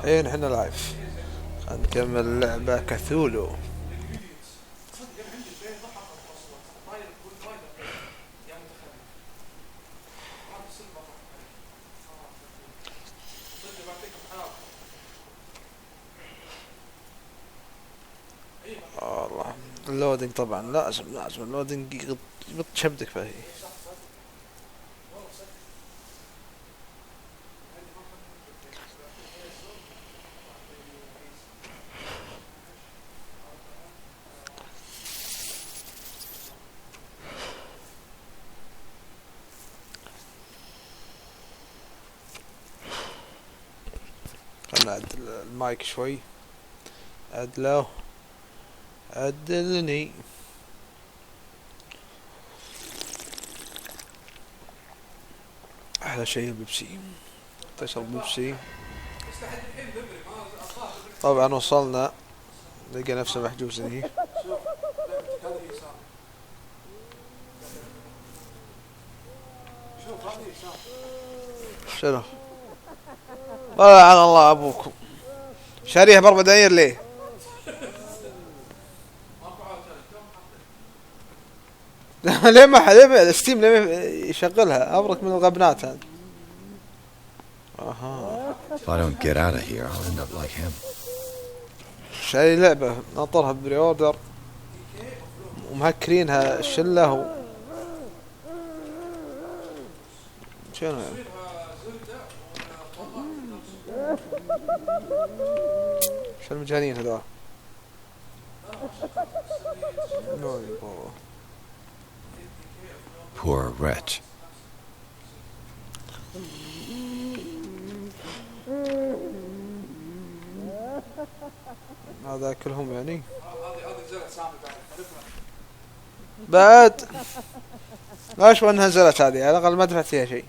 الحين احنا لايف. خلينا نكمل لعبة كثولو. والله اللودينج طبعا لازم اللودينج يغط شبدك فيه. خلنا نعدل المايك شوي. عدله عدلني. احلى شيء البيبسي. تشرب بيبسي. طبعا وصلنا لقى نفسه محجوز هني. شنو؟ والله على الله ابوكم شاريه ب4 دنانير ليه؟ ليه ما ستيم ليه يشغلها ابرك من الغبنات هذه. اها. If I don't get out of here, I'll end up like him. شاري لعبة ناطرها بري اوردر ومهكرينها الشلة شنو يعني؟ شو المجانين هذول؟ Poor wretch. هذا كلهم يعني بعد لا شو انها نزلت هذه على الاقل ما دفعت فيها شيء.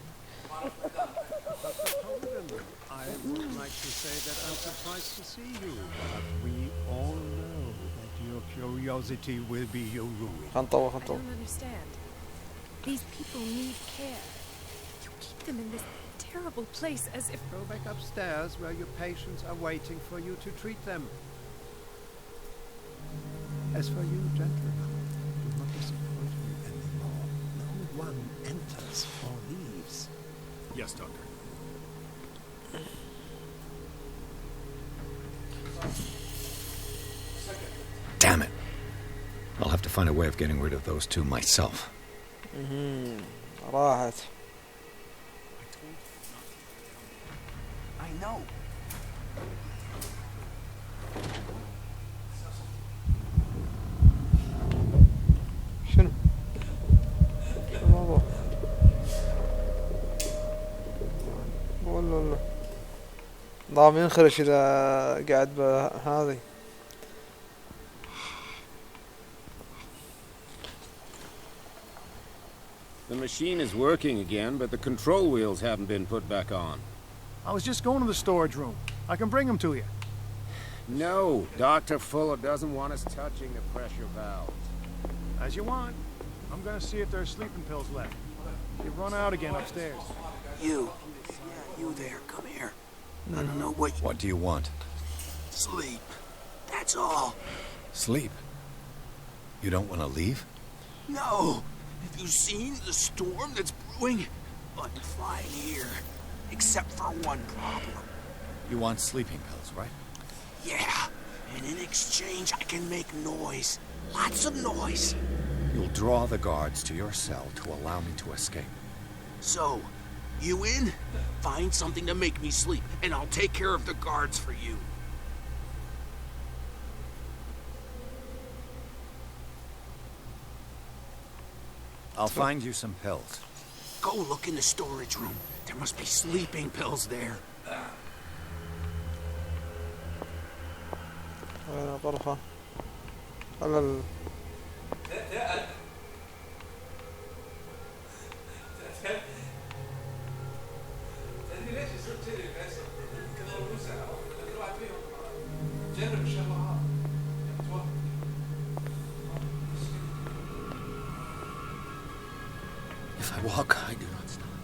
خنطوة These people need care. You keep them in this terrible place as if... Go back upstairs where your patients are waiting for you to treat them. As for you, gentlemen, do not disappoint me anymore. No one enters or leaves. Yes, Doctor. Damn it. I'll have to find a way of getting rid of those two myself. راحت. I know. شنو الموضوع؟ والله ضام ينخرش اذا قاعد بهذه. The machine is working again, but the control wheels haven't been put back on. I was just going to the storage room. I can bring them to you. No, Dr. Fuller doesn't want us touching the pressure valves. As you want. I'm gonna see if there's sleeping pills left. They've run out again upstairs. You. Yeah, you there. Come here. I don't know what... What do you want? Sleep. That's all. Sleep? You don't want to leave? No. Have you seen the storm that's brewing? I'm fine here. Except for one problem. You want sleeping pills, right? Yeah. And in exchange, I can make noise. Lots of noise. You'll draw the guards to your cell to allow me to escape. So, you in? Find something to make me sleep, and I'll take care of the guards for you. I'll find you some pills. Go look in the storage room. There must be sleeping pills there. وين غرفة؟ على If I walk, I do not stop.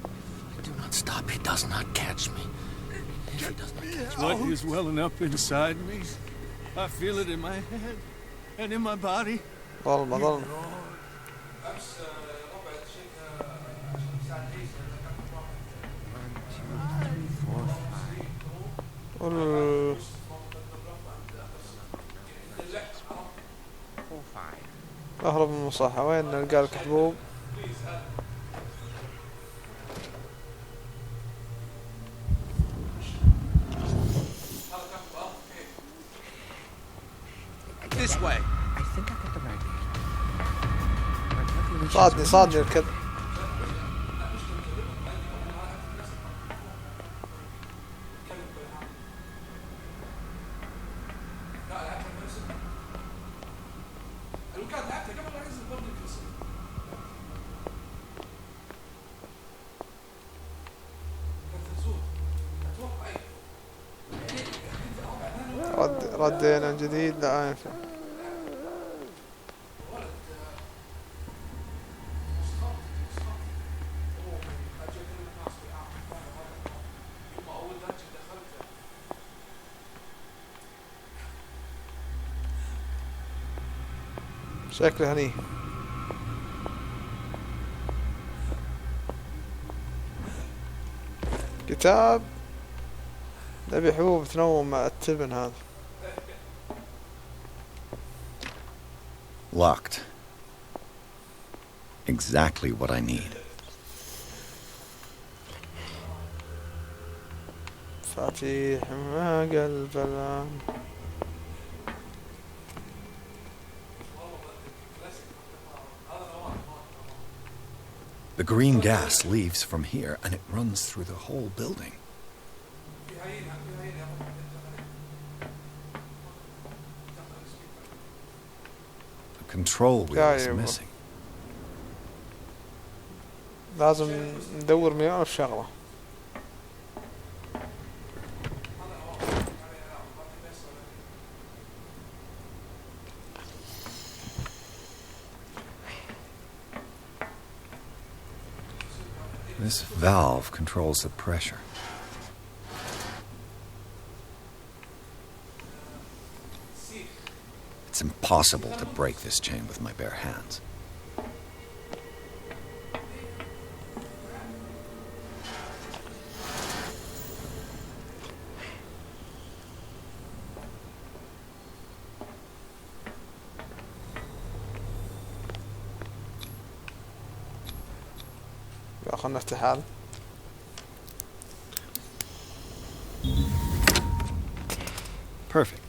If I do not stop, it does not catch me. What is welling up inside me? I feel it in my head and in my body. ظلمة ظلمة. قول اهرب من المصحة. وين نلقى لك حبوب؟ This way. I think I got the right gate. صادني الكذب. ردينا جديد لا ينفع. شكله هني. كتاب. نبي حبوب تنوم مع التبن هذا. Locked. Exactly what I need. مفاتيح ما قلب الآن. The green gas leaves from here and it runs through the whole building. The control wheel is missing. لازم ندور مليون ألف شغلة. This valve controls the pressure. It's impossible to break this chain with my bare hands. خلنا نفتح هذا. Perfect.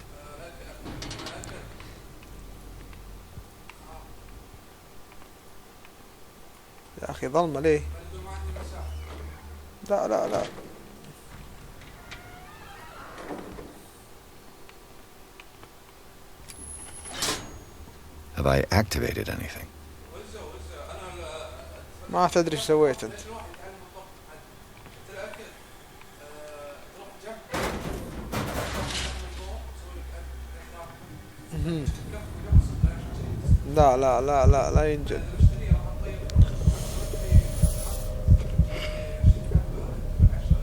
يا أخي ظلمة ليه؟ لا لا لا. Have I activated anything? ما تدري ايش سويت انت. لا لا لا لا لا ينجل.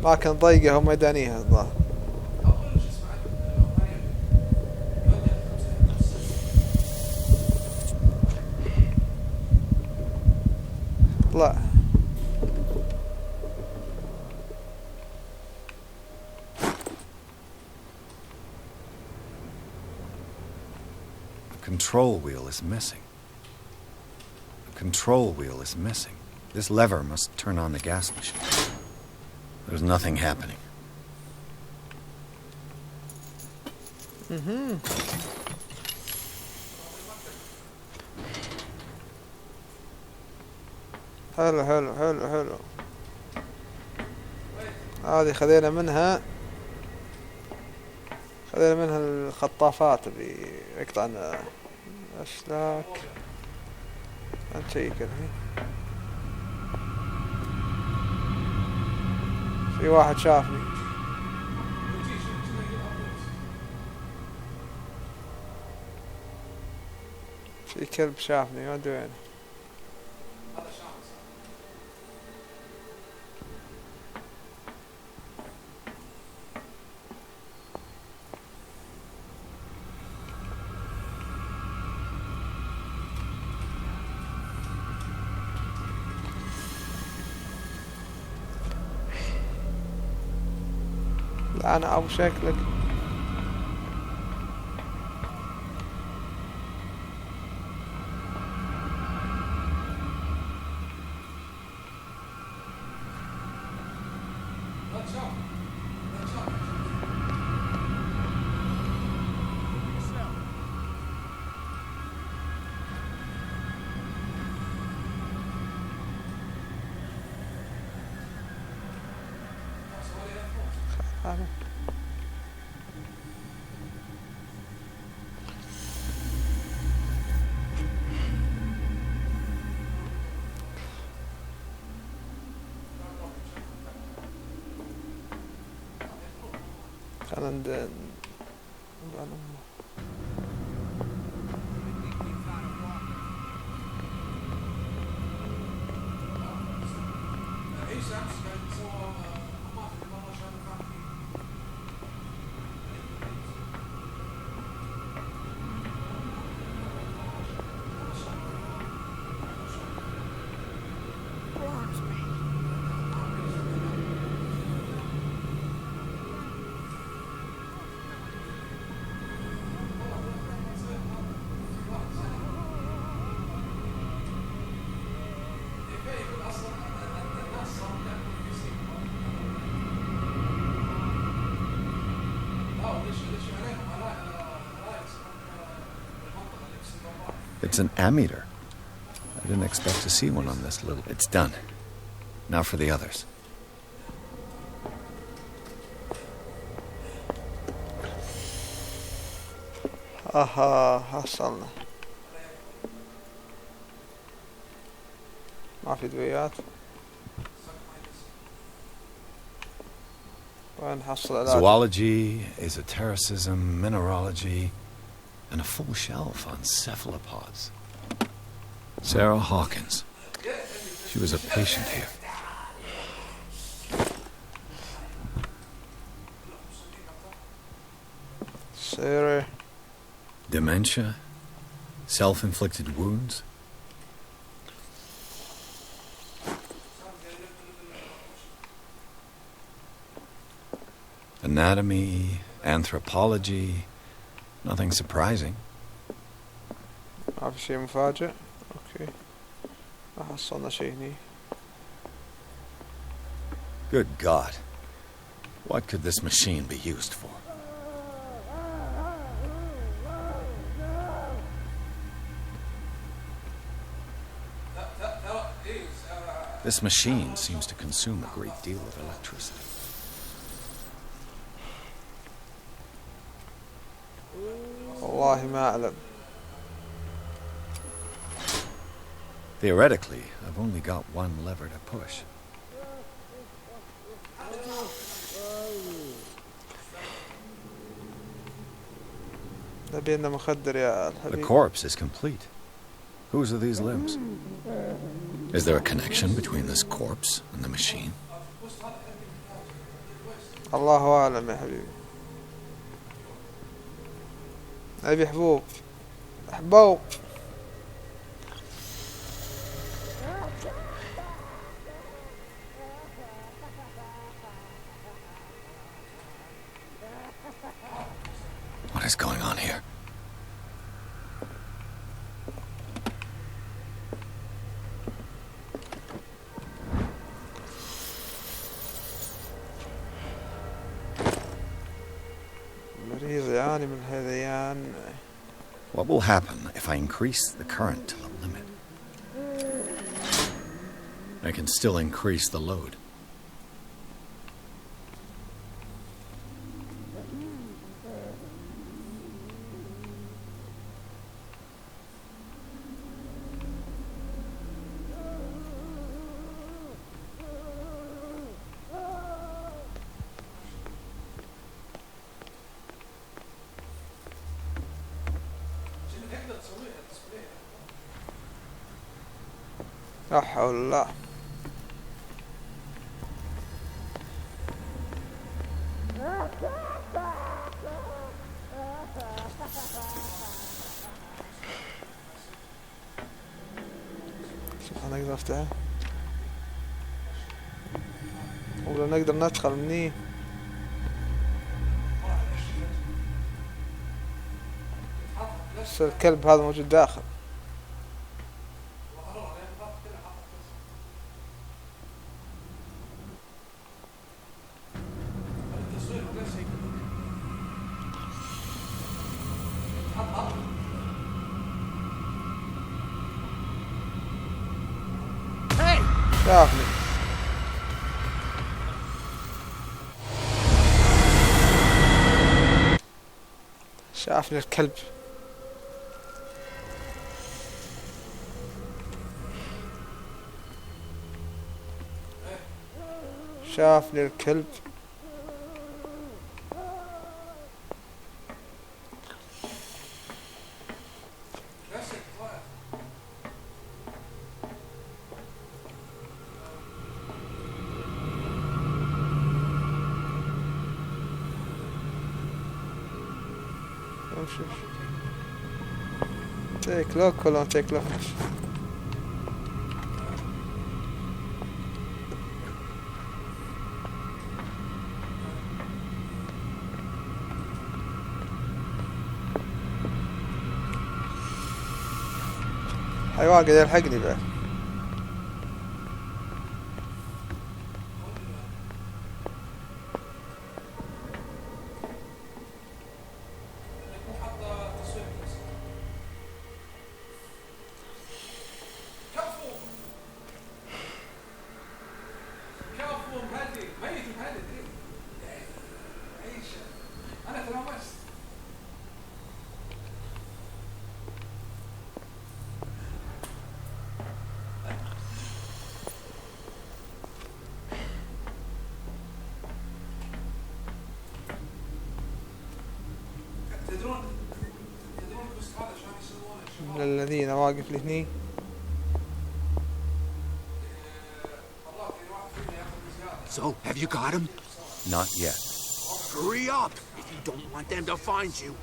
ما كان ضيقة هم ميدانيها الظاهر. لا The control wheel is missing. The control wheel is missing. This lever must turn on the gas machine. There's nothing happening. حلو حلو حلو حلو. هذه خذينا منها الخطافات اللي يقطعن أسلاك. نشيك الحين. في واحد شافني. في كلب شافني ما ادري وين. أنا أبو شكلك. خلنا It's an ammeter. I didn't expect to see one on this little... It's done. Now for the others. حصلنا. ما في دويات. وين نحصل علاج؟ Zoology, esotericism, mineralogy, and a full shelf on cephalopods. Sarah Hawkins. She was a patient here. Sarah. Dementia? Self-inflicted wounds? Anatomy, anthropology, nothing surprising. ما في شيء مفاجئ. اوكي. ما حصلنا شيء هني. Good God. What could this machine be used for? This machine seems to consume a great deal of electricity. والله ما أعلم. Theoretically, I've only got one lever to push. نبينا مخدر يا The الحبيب. corpse is complete. Whose are these limbs? Is there a connection between this corpse and the machine? الله أعلم يا حبيبي. أبي حبوب. حبوب. What is going on here? مريض يعاني من هذيان. What will happen if I increase the current to the limit? I can still increase the load. لا حول الله. أنا أقدر أفتحه ولا نقدر ندخل مني؟ بس الكلب هذا موجود داخل. شافني. شافني الكلب. شافني الكلب. Take look ولا take look. حيوان قاعد يلحقني بعد. من الذين واقف لهني. So, have you got him? Not yet. Hurry up, if you don't want them to find you.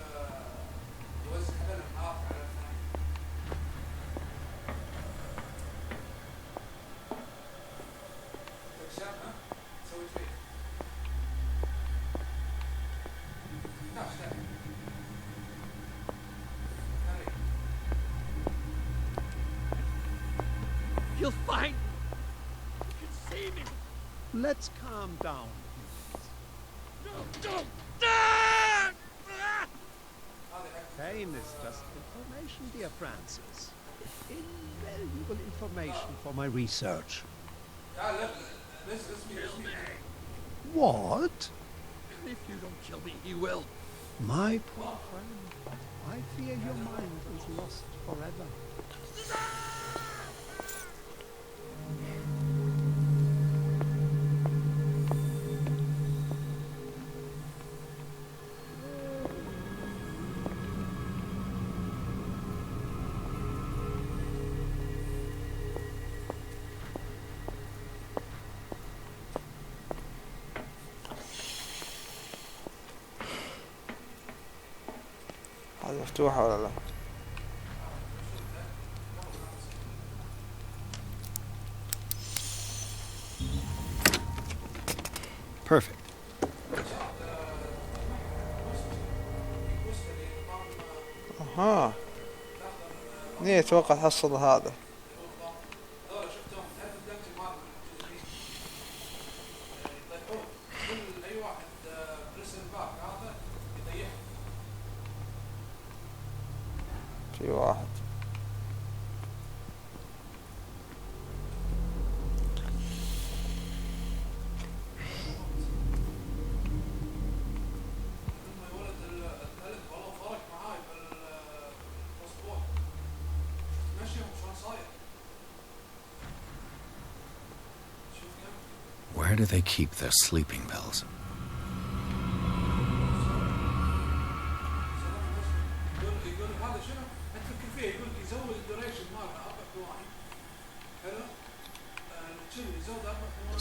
You'll find me. You can see me. Let's calm down. Pain is just information, dear Francis. Invaluable information for my research. What? If you don't kill me, he will. My poor friend, I fear your mind is lost forever. هذه مفتوحة ولا لا؟ Perfect. اها. ني اتوقع تحصل هذا. في واحد. Where do they keep their sleeping pills?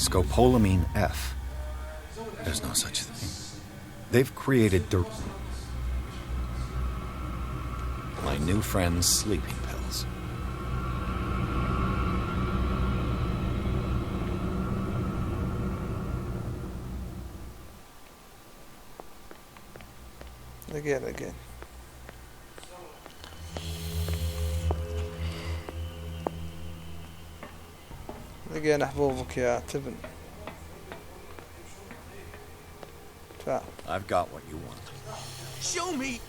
Scopolamine F. There's no such thing. They've created my new friend's sleeping pills. Again. لقينا حبوبك يا تبن. I've got what you want. Show me.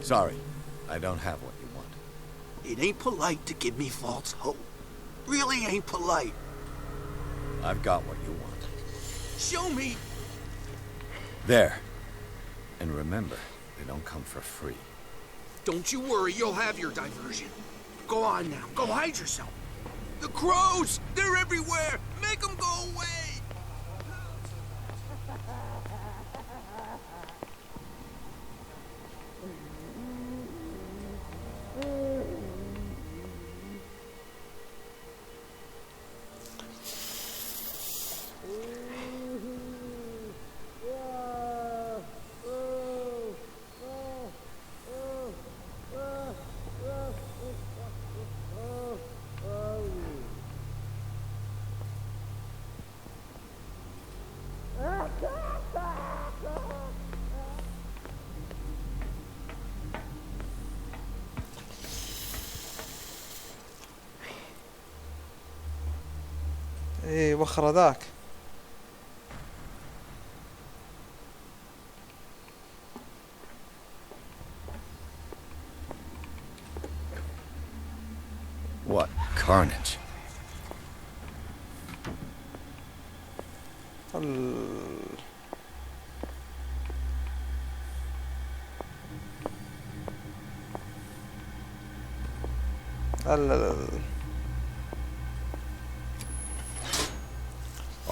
Sorry, I don't have what you want. It ain't polite to give me false hope. Really ain't polite. I've got what you want. Show me. There. And remember, they don't come for free. Don't you worry, you'll have your diversion. Go on now, go hide yourself. The crows, they're everywhere. Make them go away. ايه وخر ذاك. What carnage.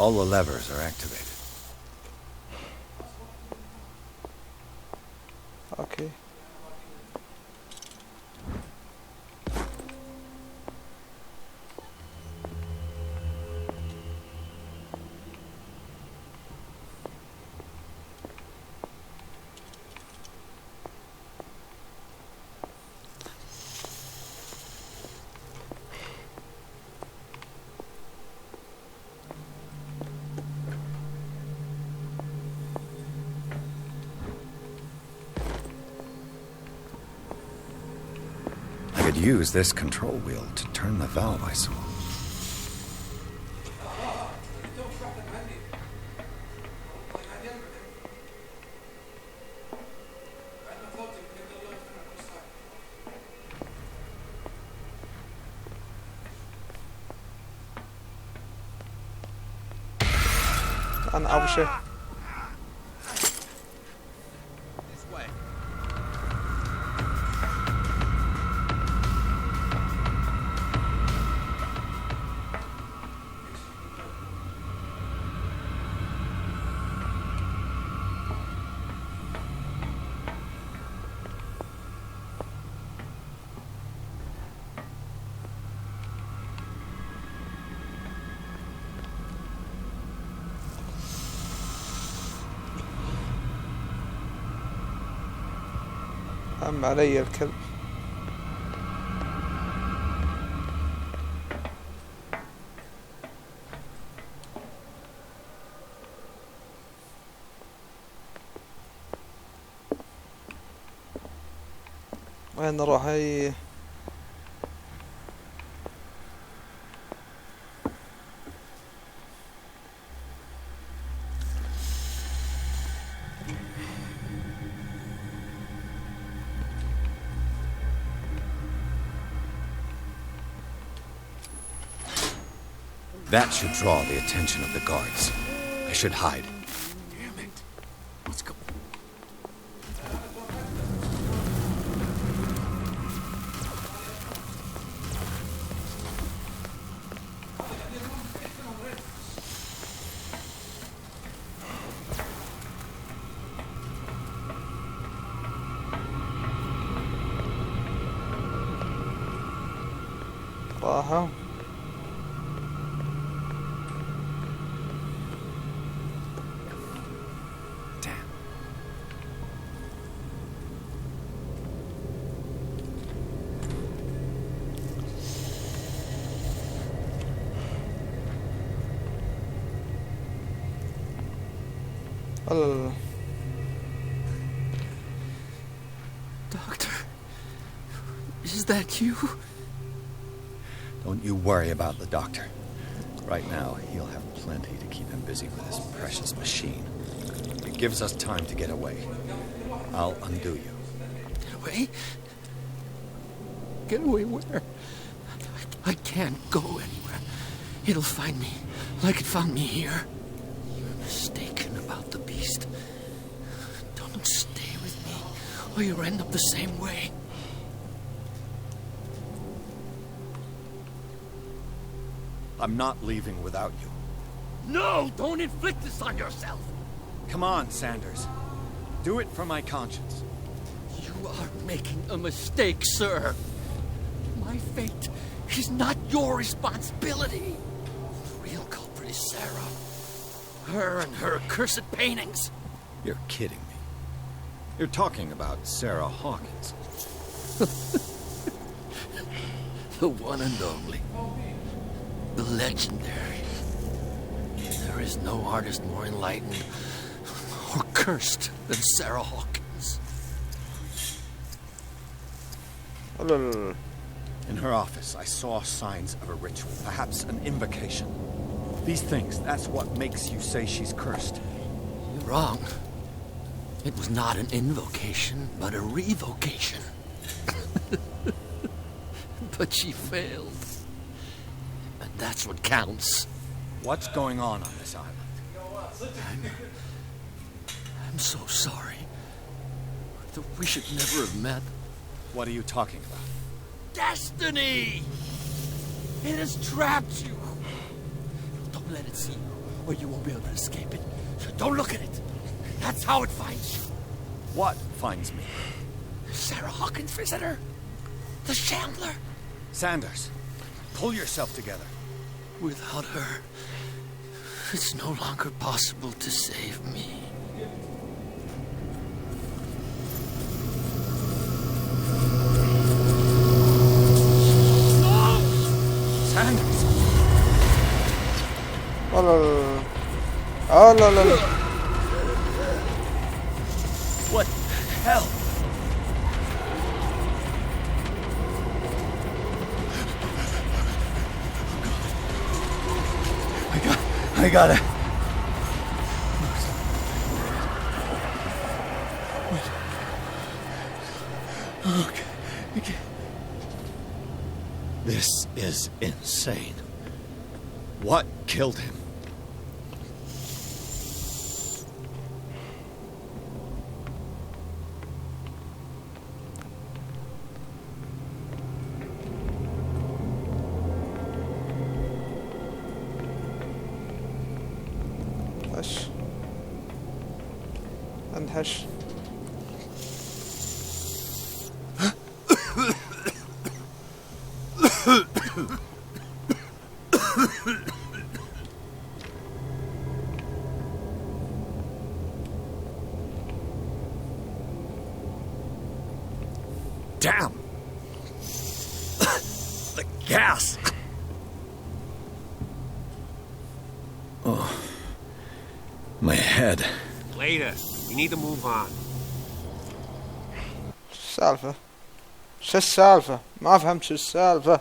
All the levers are activated. اوكي. I could use this control wheel to turn the valve I saw. أنا أبو شيء. أم علي الكلب. وين نروح؟ هي That should draw the attention of the guards. I should hide. Damn it. Let's go. راحة. Is that you? Don't you worry about the doctor. Right now, he'll have plenty to keep him busy with his precious machine. It gives us time to get away. I'll undo you. Get away? Get away where? I can't go anywhere. It'll find me, like it found me here. You're mistaken about the beast. Don't stay with me, or you'll end up the same way. I'm not leaving without you. No! Don't inflict this on yourself! Come on, Sanders. Do it for my conscience. You are making a mistake, sir. My fate is not your responsibility. The real culprit is Sarah. Her and her accursed paintings. You're kidding me. You're talking about Sarah Hawkins. The one and only. The legendary. There is no artist more enlightened or cursed than Sarah Hawkins. In her office, I saw signs of a ritual, perhaps an invocation. These things, that's what makes you say she's cursed. You're wrong. It was not an invocation, but a revocation. But she failed. And that's what counts. What's going on this island? I'm so sorry. We should never have met. What are you talking about? Destiny! It has trapped you. Don't let it see you, or you won't be able to escape it. Don't look at it. That's how it finds you. What finds me? Sarah Hawkins' visitor. The Shambler. Sanders, pull yourself together. Without her, it's no longer possible to save me. Sanders! Oh la la. Oh la la. What hell? I gotta... Okay. This is insane. What killed him? هش اندهش Damn! The gas! Oh. My head. Later. We need to move on. السالفة شو السالفة ما فهمت شو السالفة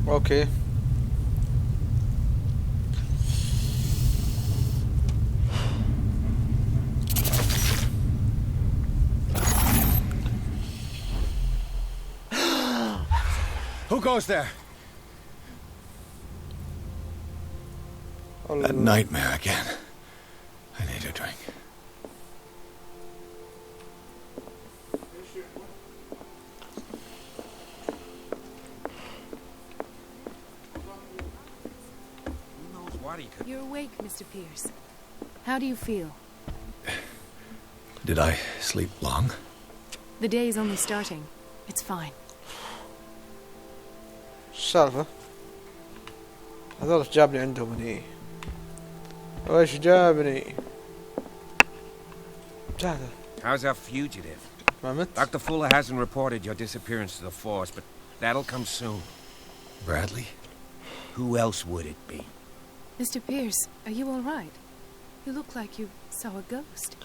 اوكي Who goes there? Oh, That nightmare again. I need a drink. Who knows what he could... You're awake, Mr. Pierce. How do you feel? Did I sleep long? The day is only starting. It's fine. السالفة هذول ايش جابني عندهم هني وايش جابني How's our fugitive? ما مت Dr. Fuller hasn't reported your disappearance to the force, but That'll come soon. Bradley? Who else would it be? Mr. Pierce, are you all right? You look like you saw a ghost.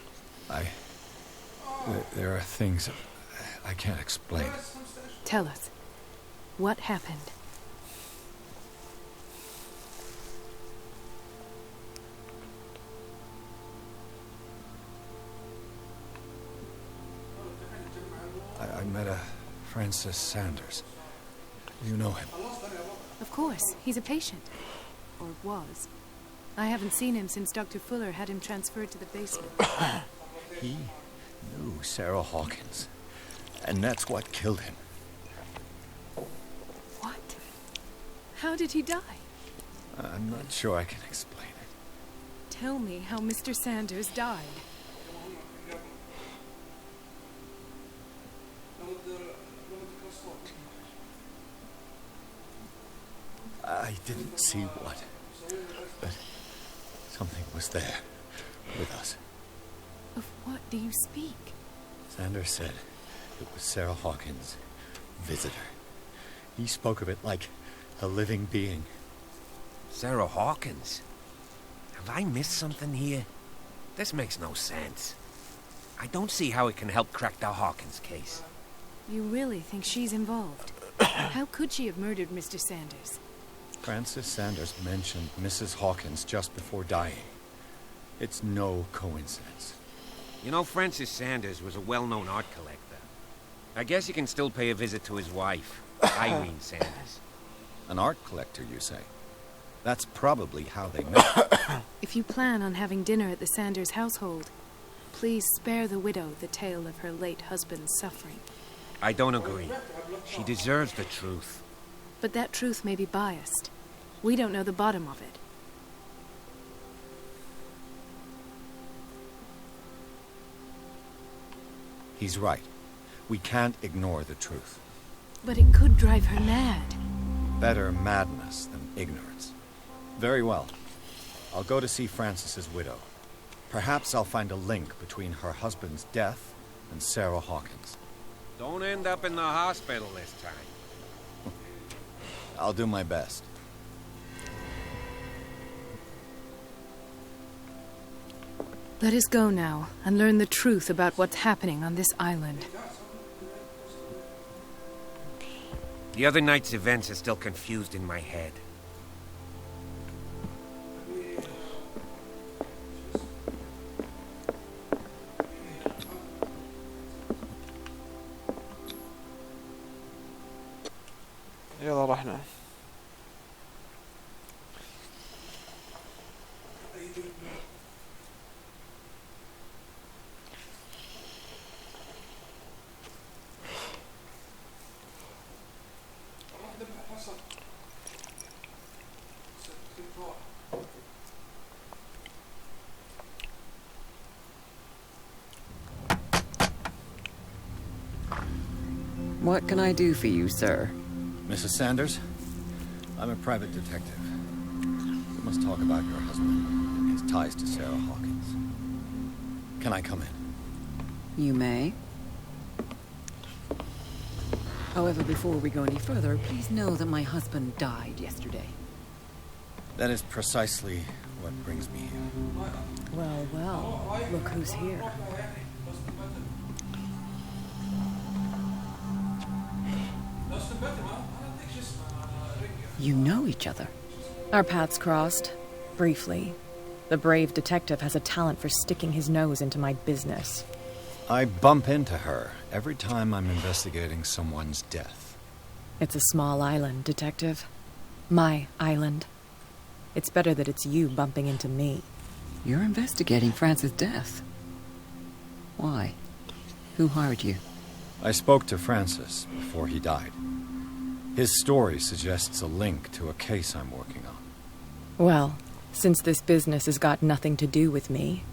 There are things I can't explain. Tell us. What happened? I met a Francis Sanders. You know him? Of course, he's a patient. Or was. I haven't seen him since Dr. Fuller had him transferred to the basement. He knew Sarah Hawkins. And that's what killed him. What? How did he die? I'm not sure I can explain it. Tell me how Mr. Sanders died. I didn't see what, but something was there with us. Of what do you speak? Sanders said it was Sarah Hawkins' visitor. He spoke of it like a living being. Sarah Hawkins? Have I missed something here? This makes no sense. I don't see how it can help crack the Hawkins case. You really think she's involved? How could she have murdered Mr. Sanders? Francis Sanders mentioned Mrs. Hawkins just before dying. It's no coincidence. You know, Francis Sanders was a well-known art collector. I guess you can still pay a visit to his wife, Irene Sanders. An art collector, you say? That's probably how they met. If you plan on having dinner at the Sanders household, please spare the widow the tale of her late husband's suffering. I don't agree. She deserves the truth. But that truth may be biased. We don't know the bottom of it. He's right. We can't ignore the truth. But it could drive her mad. Better madness than ignorance. Very well. I'll go to see Francis's widow. Perhaps I'll find a link between her husband's death and Sarah Hawkins. Don't end up in the hospital this time. I'll do my best. Let us go now and learn the truth about what's happening on this island. The other night's events are still confused in my head. يلا رحنا. What can I do for you, sir? Mrs. Sanders? I'm a private detective. We must talk about your husband and his ties to Sarah Hawkins. Can I come in? You may. However, before we go any further, please know that my husband died yesterday. That is precisely what brings me here. Well, well, look who's here. You know each other. Our paths crossed, briefly. The brave detective has a talent for sticking his nose into my business. I bump into her every time I'm investigating someone's death. It's a small island, Detective. My island. It's better that it's you bumping into me. You're investigating Francis' death. Why? Who hired you? I spoke to Francis before he died. His story suggests a link to a case I'm working on. Well, since this business has got nothing to do with me,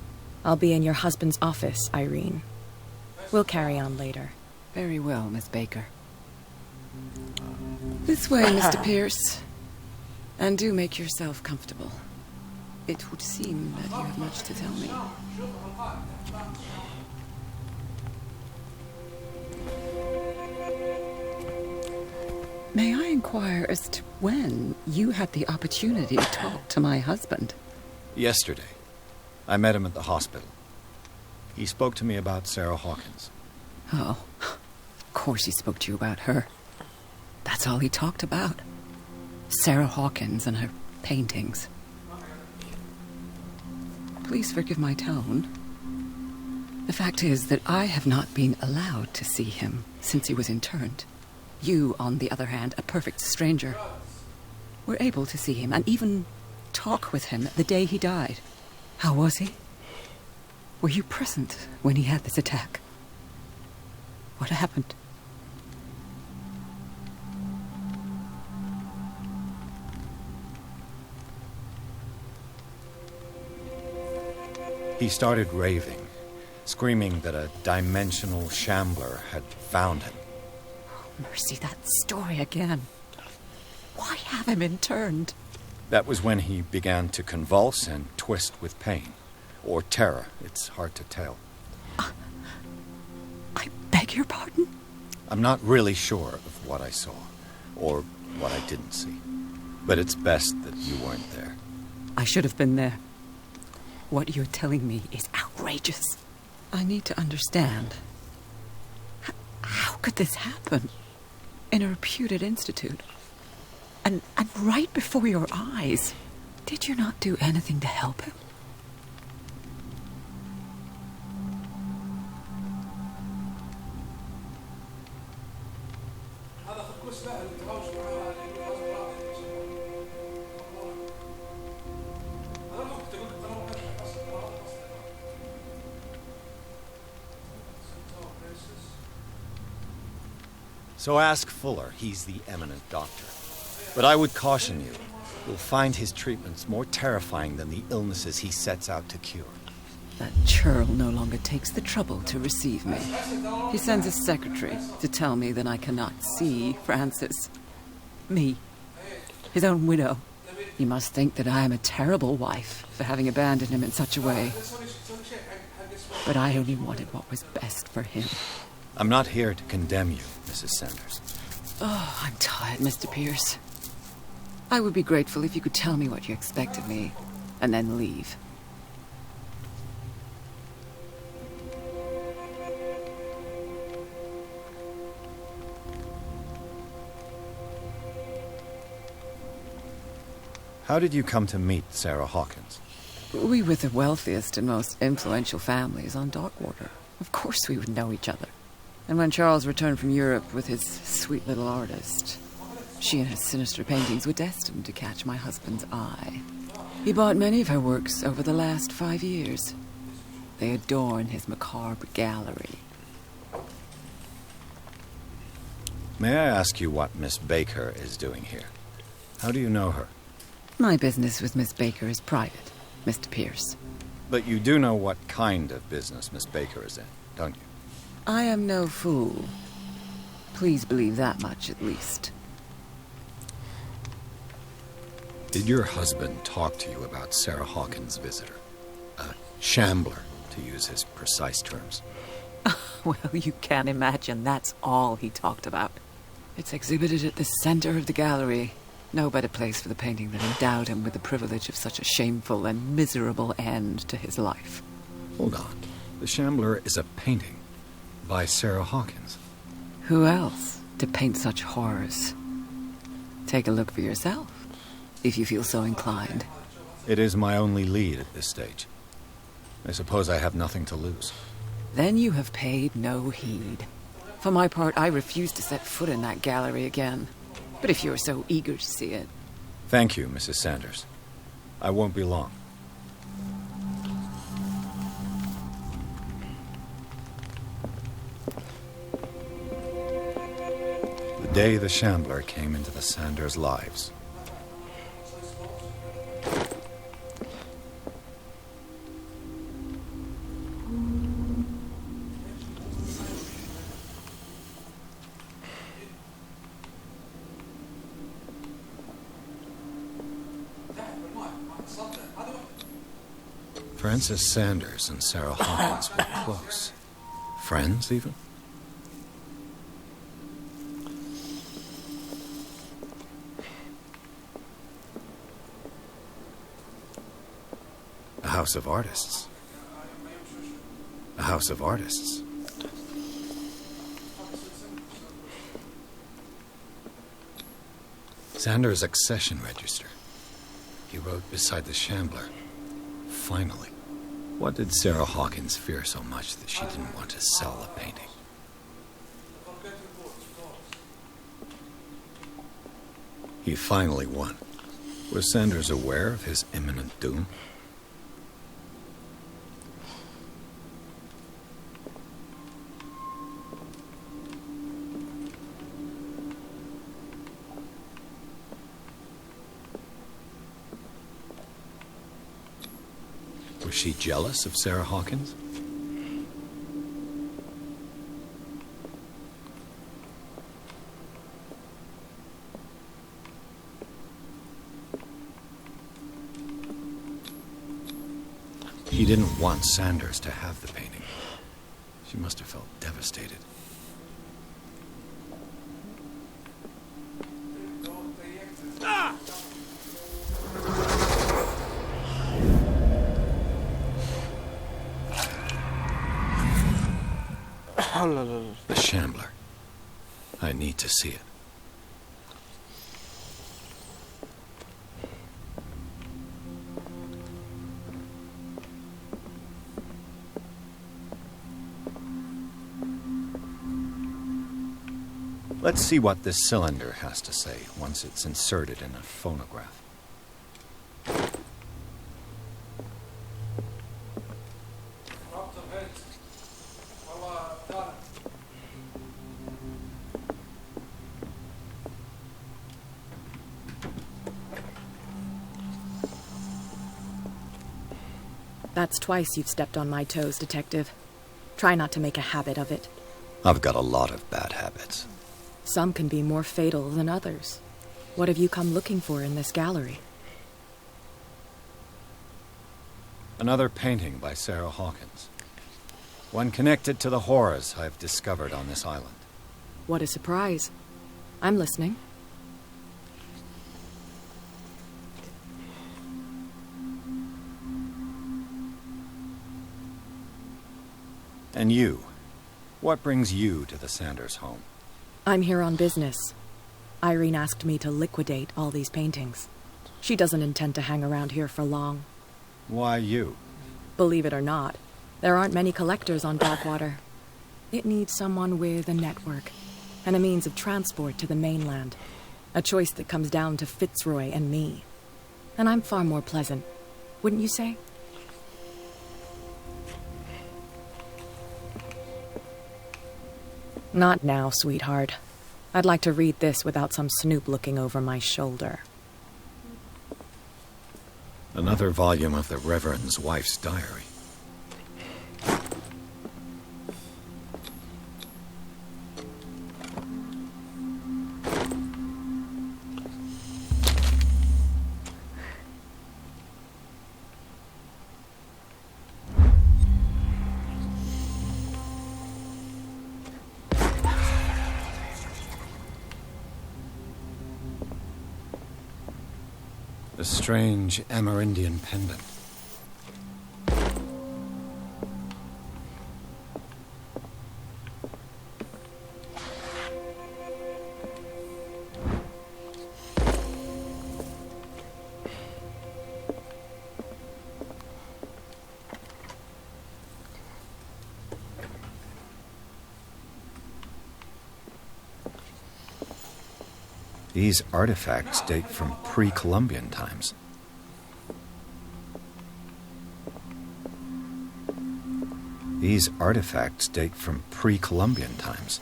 I'll be in your husband's office, Irene. We'll carry on later. Very well, Miss Baker. This way, Mr. Pierce. And do make yourself comfortable. It would seem that you have much to tell me. May I inquire as to when you had the opportunity to talk to my husband? Yesterday. I met him at the hospital. He spoke to me about Sarah Hawkins. Oh, of course he spoke to you about her. That's all he talked about. Sarah Hawkins and her paintings. Please forgive my tone. The fact is that I have not been allowed to see him since he was interned. You, on the other hand, a perfect stranger, were able to see him and even talk with him the day he died. How was he? Were you present when he had this attack? What happened? He started raving, screaming that a dimensional shambler had found him. Oh, mercy, that story again. Why have him interned? That was when he began to convulse and twist with pain. Or terror. It's hard to tell. I beg your pardon? I'm not really sure of what I saw, or what I didn't see. But it's best that you weren't there. I should have been there. What you're telling me is outrageous. I need to understand. How could this happen? In a reputed institute? And right before your eyes? Did you not do anything to help him? So ask Fuller. He's the eminent doctor. But I would caution you. You'll find his treatments more terrifying than the illnesses he sets out to cure. That churl no longer takes the trouble to receive me. He sends his secretary to tell me that I cannot see Francis. Me. His own widow. He must think that I am a terrible wife for having abandoned him in such a way. But I only wanted what was best for him. I'm not here to condemn you, Mrs. Sanders. Oh, I'm tired, Mr. Pierce. I would be grateful if you could tell me what you expect of me, and then leave. How did you come to meet Sarah Hawkins? We were the wealthiest and most influential families on Darkwater. Of course we would know each other. And when Charles returned from Europe with his sweet little artist, she and her sinister paintings were destined to catch my husband's eye. He bought many of her works over the last 5 years. They adorn his macabre gallery. May I ask you what Miss Baker is doing here? How do you know her? My business with Miss Baker is private, Mr. Pierce. But you do know what kind of business Miss Baker is in, don't you? I am no fool. Please believe that much, at least. Did your husband talk to you about Sarah Hawkins' visitor? A shambler, to use his precise terms. Well, you can't imagine that's all he talked about. It's exhibited at the center of the gallery. No better place for the painting that endowed him with the privilege of such a shameful and miserable end to his life. Hold on. The Shambler is a painting by Sarah Hawkins. Who else to paint such horrors? Take a look for yourself, if you feel so inclined. It is my only lead at this stage. I suppose I have nothing to lose. Then you have paid no heed. For my part, I refuse to set foot in that gallery again. But if you're so eager to see it... Thank you, Mrs. Sanders. I won't be long. The day the Shambler came into the Sanders' lives. Francis Sanders and Sarah Hawkins were close. Friends, even? house of artists. A house of artists. Xander's accession register. He wrote beside the Shambler. Finally. What did Sarah Hawkins fear so much that she didn't want to sell the painting? He finally won. Was Sanders aware of his imminent doom? Was she jealous of Sarah Hawkins? She didn't want Sanders to have the painting. She must have felt devastated. The Shambler. I need to see it. Let's see what this cylinder has to say once it's inserted in a phonograph. That's twice you've stepped on my toes, Detective. Try not to make a habit of it. I've got a lot of bad habits. Some can be more fatal than others. What have you come looking for in this gallery? Another painting by Sarah Hawkins. One connected to the horrors I've discovered on this island. What a surprise. I'm listening. And you? What brings you to the Sanders home? I'm here on business. Irene asked me to liquidate all these paintings. She doesn't intend to hang around here for long. Why you? Believe it or not, there aren't many collectors on Darkwater. It needs someone with a network and a means of transport to the mainland. A choice that comes down to Fitzroy and me. And I'm far more pleasant, wouldn't you say? Not now, sweetheart. I'd like to read this without some snoop looking over my shoulder. Another volume of the Reverend's wife's diary. A strange Amerindian pendant. These artifacts date from pre-Columbian times. These artifacts date from pre-Columbian times.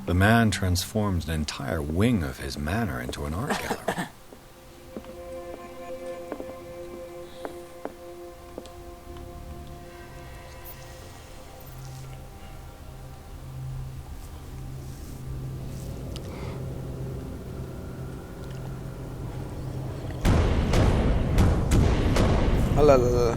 The man transforms an entire wing of his manor into an art gallery. لا لا لا.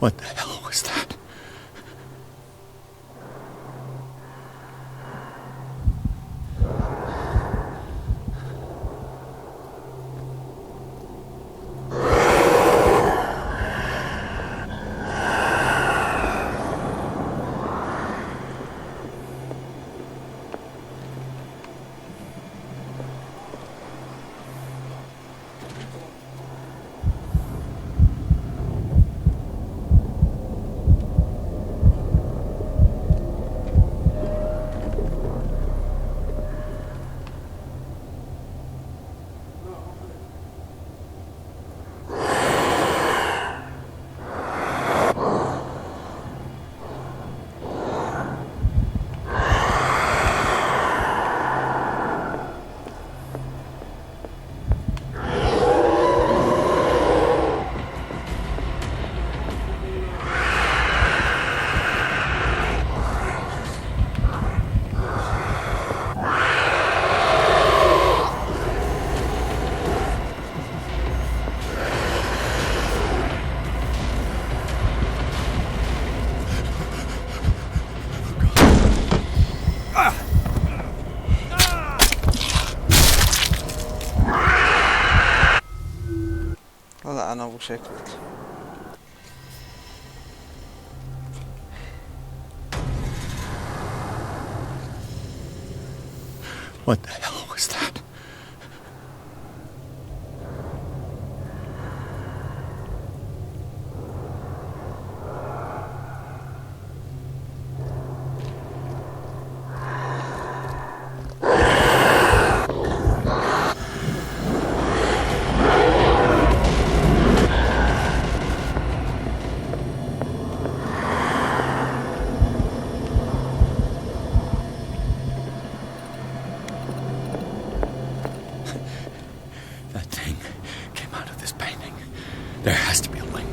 What the hell was that? لا أنا أبو شكلك. What the hell was that? There has to be a link.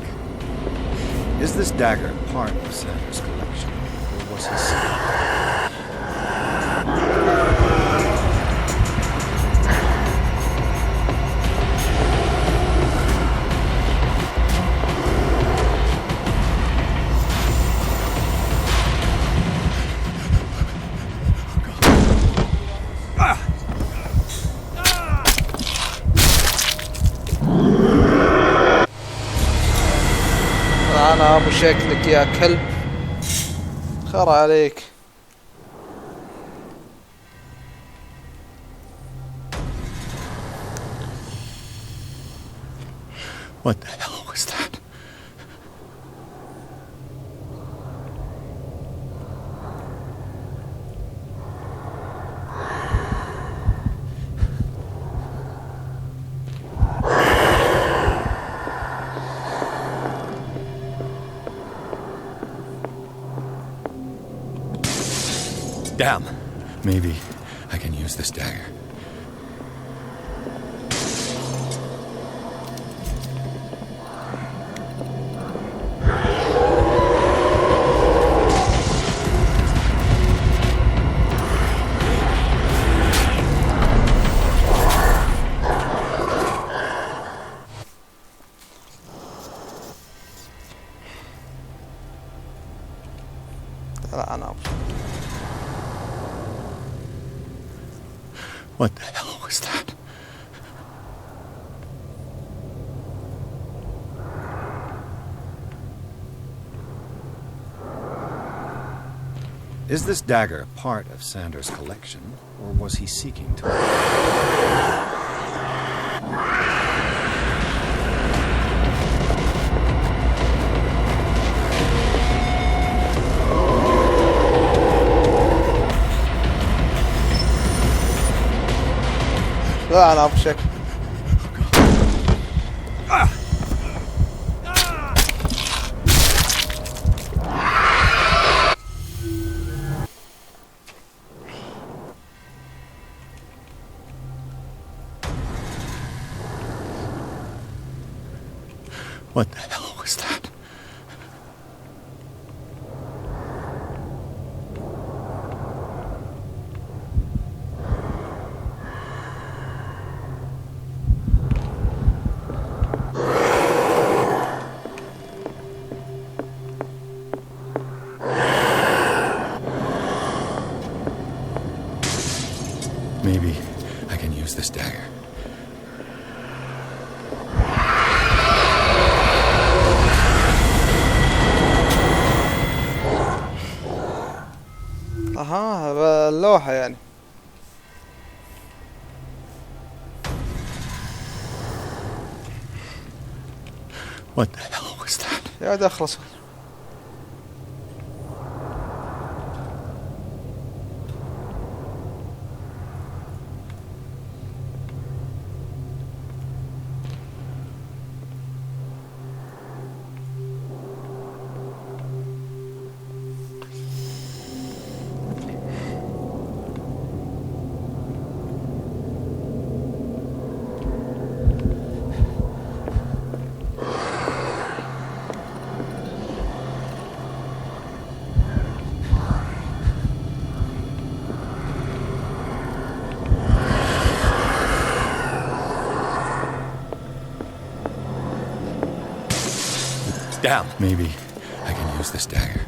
Is this dagger part of Sandra's collection, or was he stealing? أنا أبو شكلك يا كلب، خر عليك. What the hell was that? Damn. Maybe I can use this dagger. What the hell was that? Is this dagger part of Sanders' collection, or was he seeking to... لا أنا أفشك. What the hell was that? Maybe I can use this dagger. أها اللوحة يعني. What the hell was that? يا ولد أخلص. Damn. Maybe I can use this dagger.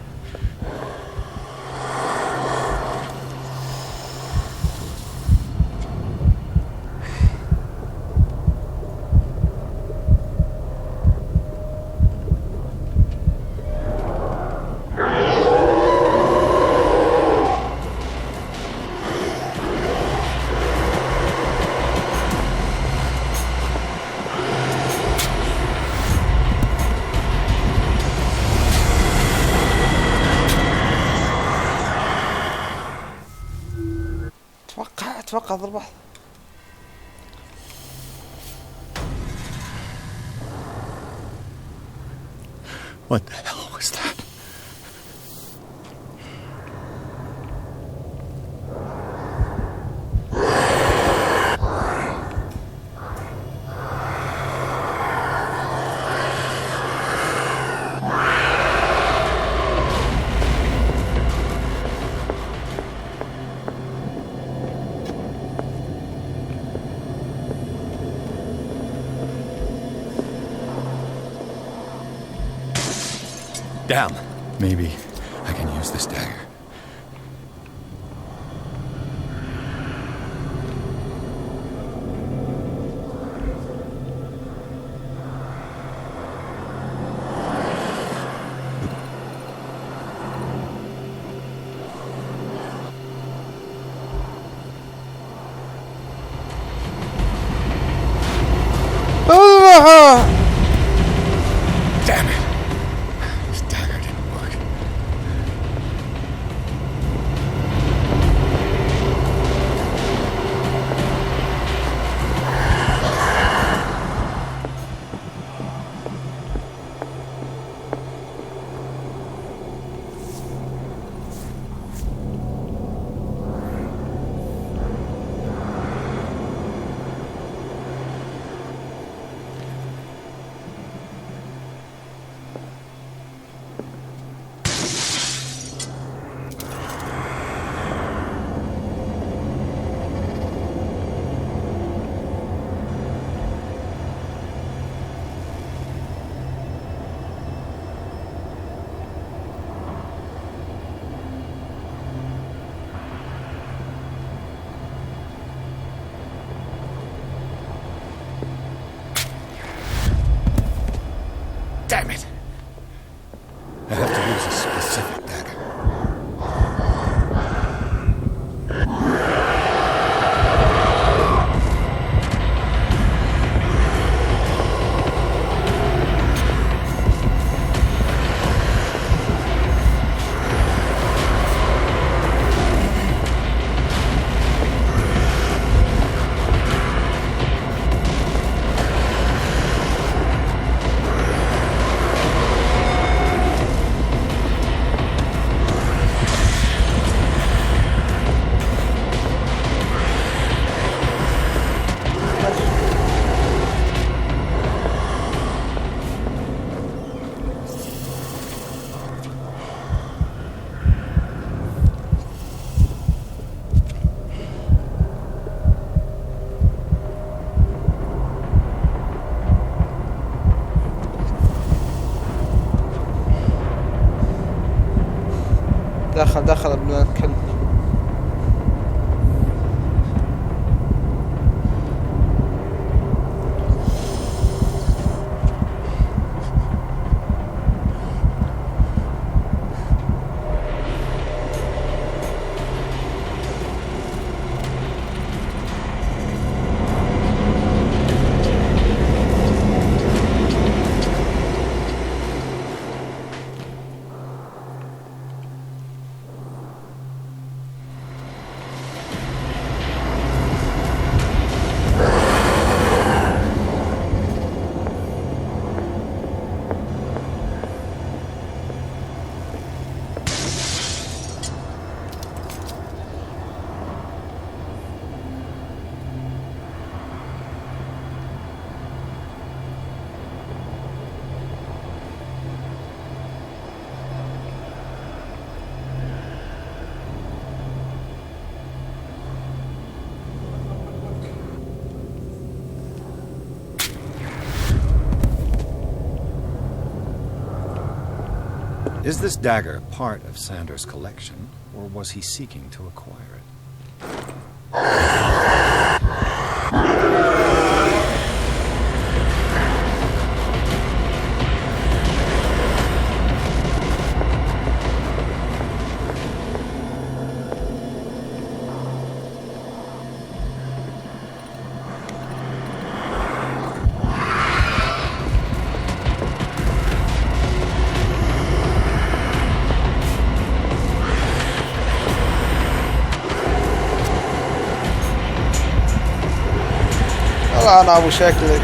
أتوقع ضربة. What the hell was that? Damn. Maybe I can use this dagger. Damn it. This dagger didn't work. دخل ابن الكلب. Is this dagger part of Sanders' collection, or was he seeking to acquire it? أنا أبو شكلك.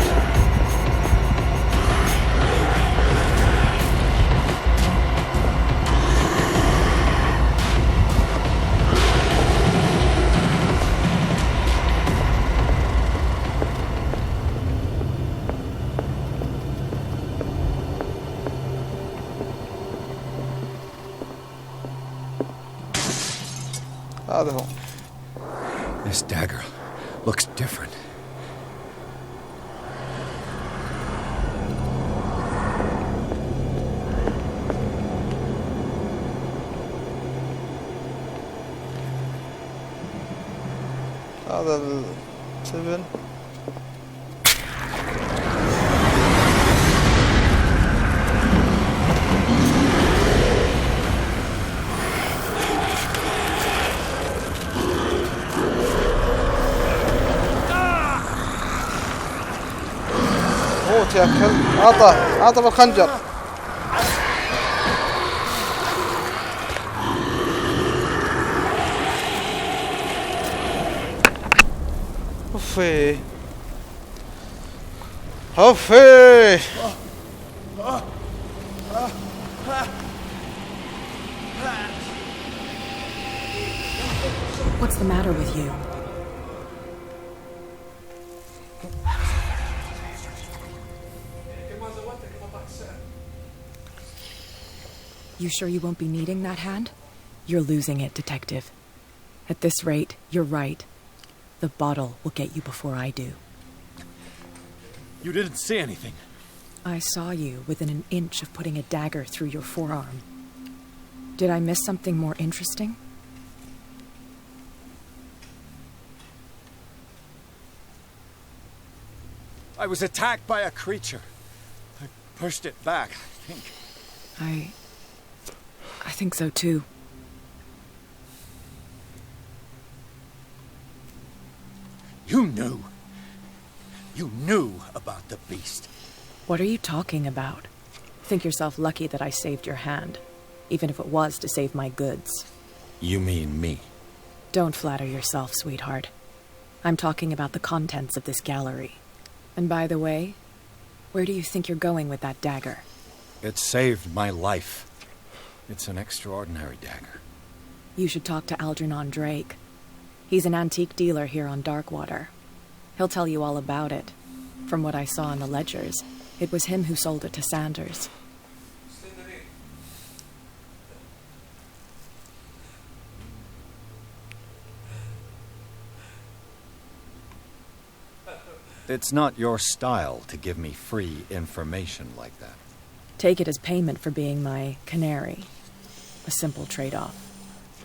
هذا هو. This dagger looks different. هذا السفن. موت يا كلب. عطى بالخنجر. هفي هفي. What's the matter with you? You sure you won't be needing that hand? You're losing it, Detective. At this rate, you're right. The bottle will get you before I do. You didn't see anything. I saw you within an inch of putting a dagger through your forearm. Did I miss something more interesting? I was attacked by a creature. I pushed it back, I think. I think so too. You knew about the beast. What are you talking about? Think yourself lucky that I saved your hand, even if it was to save my goods. You mean me? Don't flatter yourself, sweetheart. I'm talking about the contents of this gallery. And by the way, where do you think you're going with that dagger? It saved my life. It's an extraordinary dagger. You should talk to Algernon Drake. He's an antique dealer here on Darkwater. He'll tell you all about it. From what I saw in the ledgers, it was him who sold it to Sanders. It's not your style to give me free information like that. Take it as payment for being my canary. A simple trade-off.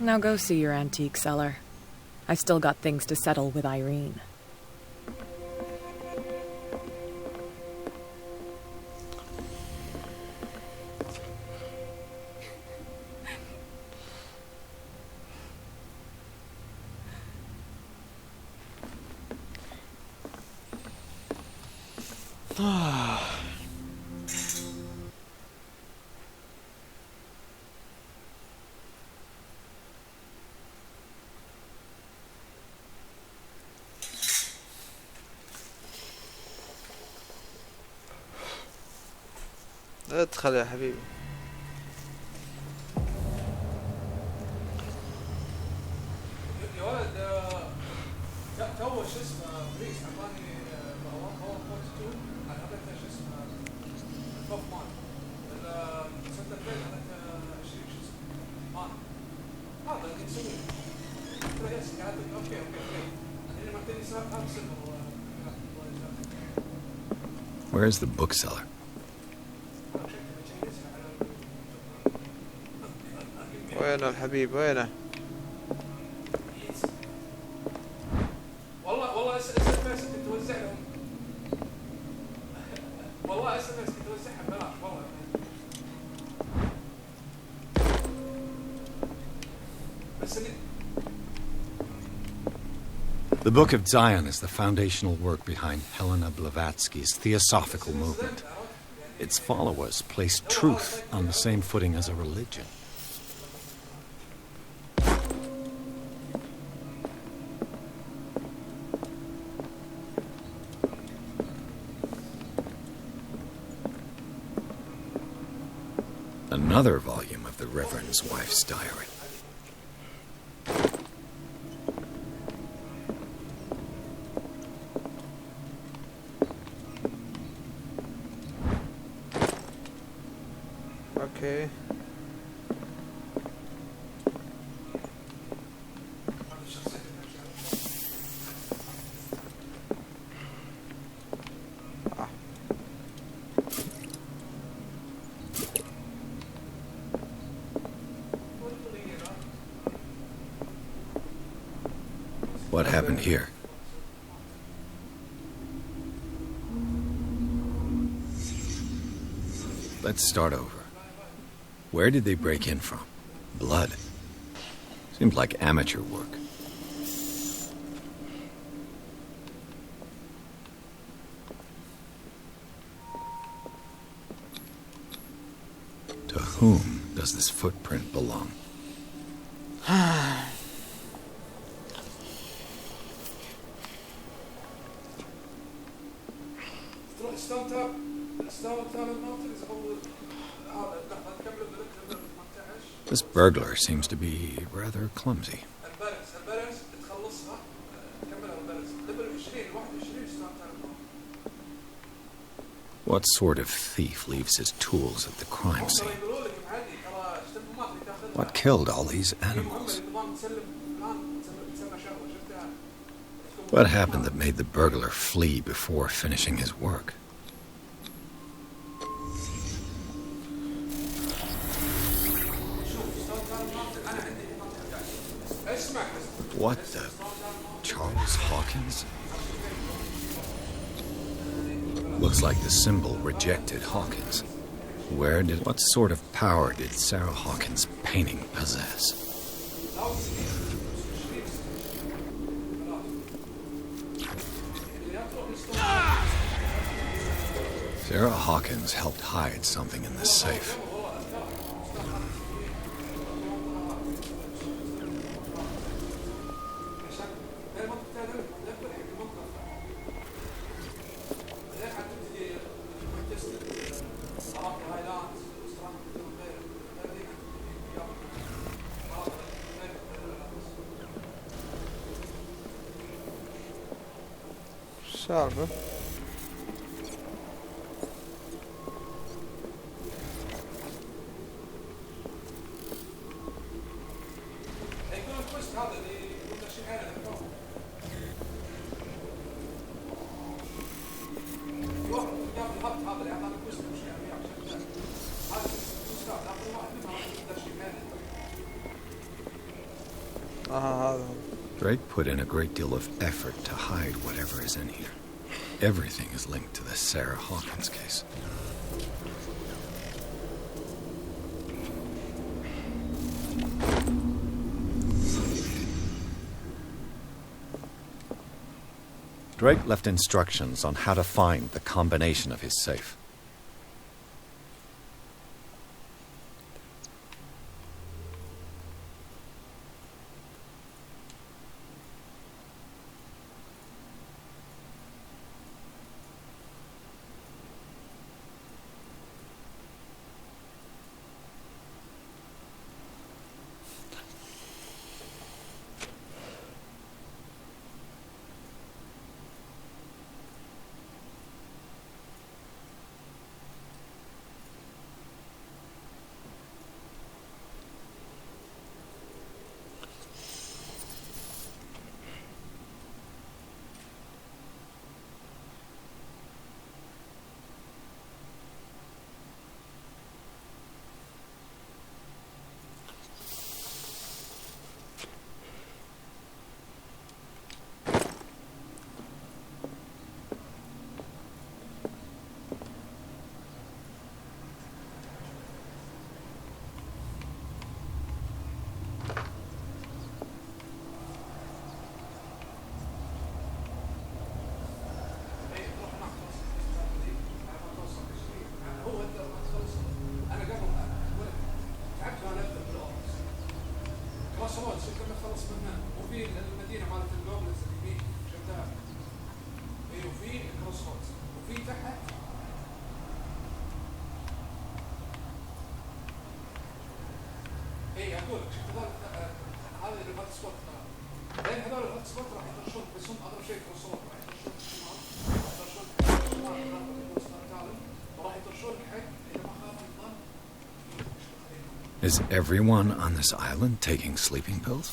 Now go see your antique seller. I've still got things to settle with Irene. ادخل يا حبيبي. يا ولد تو شو اسمه بريس عطاني باور 2 على هذا شو اسمه البوب مان سنتر بيت هذا 20 شو اسمه مان هذا اللي نسويه قلت له يس قاعد اوكي انا معطيني سعر هذا سلفر. Where is the bookseller? وينه الحبيب وينه؟ والله اس ام اس كنت توزع لهم. والله اس ام اس كنت توزعها ببلاش والله. بس The Book of Zion is the foundational work behind Helena Blavatsky's Theosophical movement. Its followers place truth on the same footing as a religion. Another volume of the Reverend's wife's diary. Okay. What happened here? Let's start over. Where did they break in from? Blood. Seems like amateur work. To whom does this footprint belong? This burglar seems to be rather clumsy. What sort of thief leaves his tools at the crime scene? What killed all these animals? What happened that made the burglar flee before finishing his work? What the? Charles Hawkins? Looks like the symbol rejected Hawkins. What sort of power did Sarah Hawkins' painting possess? Sarah Hawkins helped hide something in this safe. سالفة هذا. Drake put in a great deal of effort to hide whatever is in here. Everything is linked to the Sarah Hawkins case. Drake left instructions on how to find the combination of his safe. Is everyone on this island taking sleeping pills?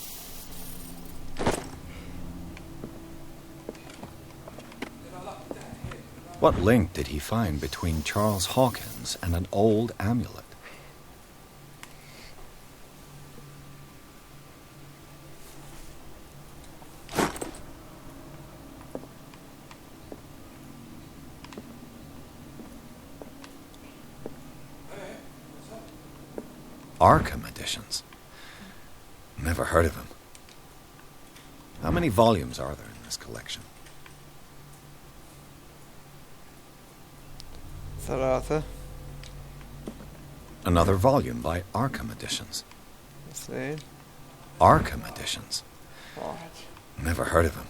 What link did he find between Charles Hawkins and an old amulet? Arkham editions. Never heard of him. How many volumes are there in this collection? 3. Another volume by Arkham Editions. 2. Arkham Editions. 1. Never heard of him.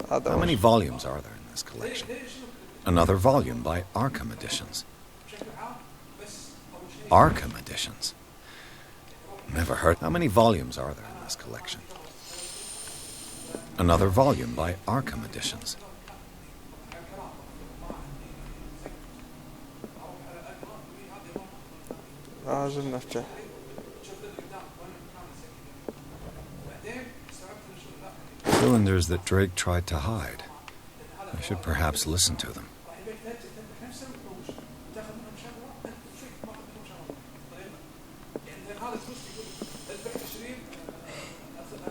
How many volumes are there in this collection? Another volume by Arkham Editions. Arkham Editions. Never heard. How many volumes are there in this collection? Another volume by Arkham Editions. لازم نفتح. Cylinders that Drake tried to hide. I should perhaps listen to them.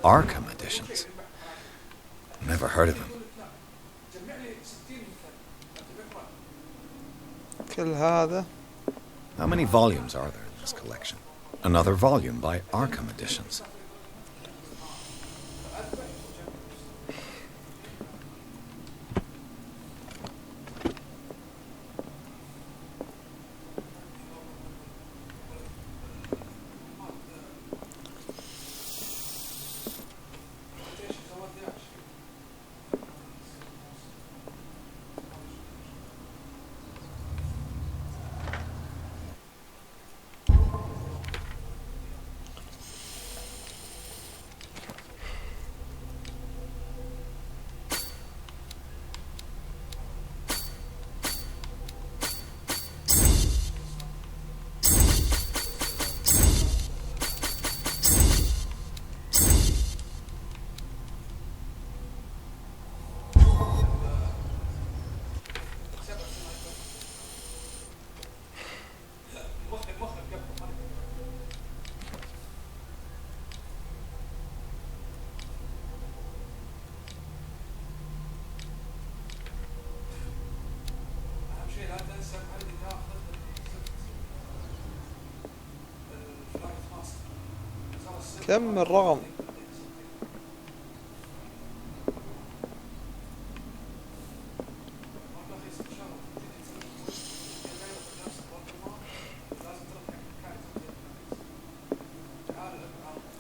Arkham Editions. Never heard of him. كل هذا. How many volumes are there in this collection? Another volume by Arkham Editions. كم الرقم؟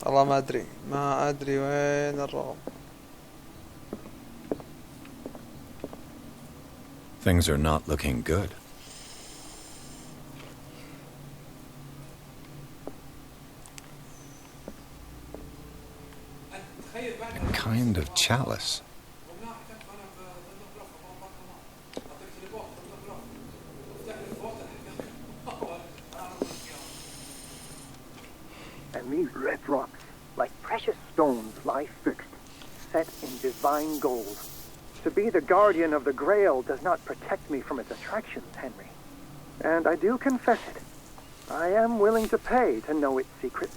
والله ما ادري وين الرقم. Things are not looking good. A kind of chalice. And these red rocks, like precious stones, lie fixed, set in divine gold. To be the guardian of the Grail does not protect me from its attractions, Henry. And I do confess it. I am willing to pay to know its secrets.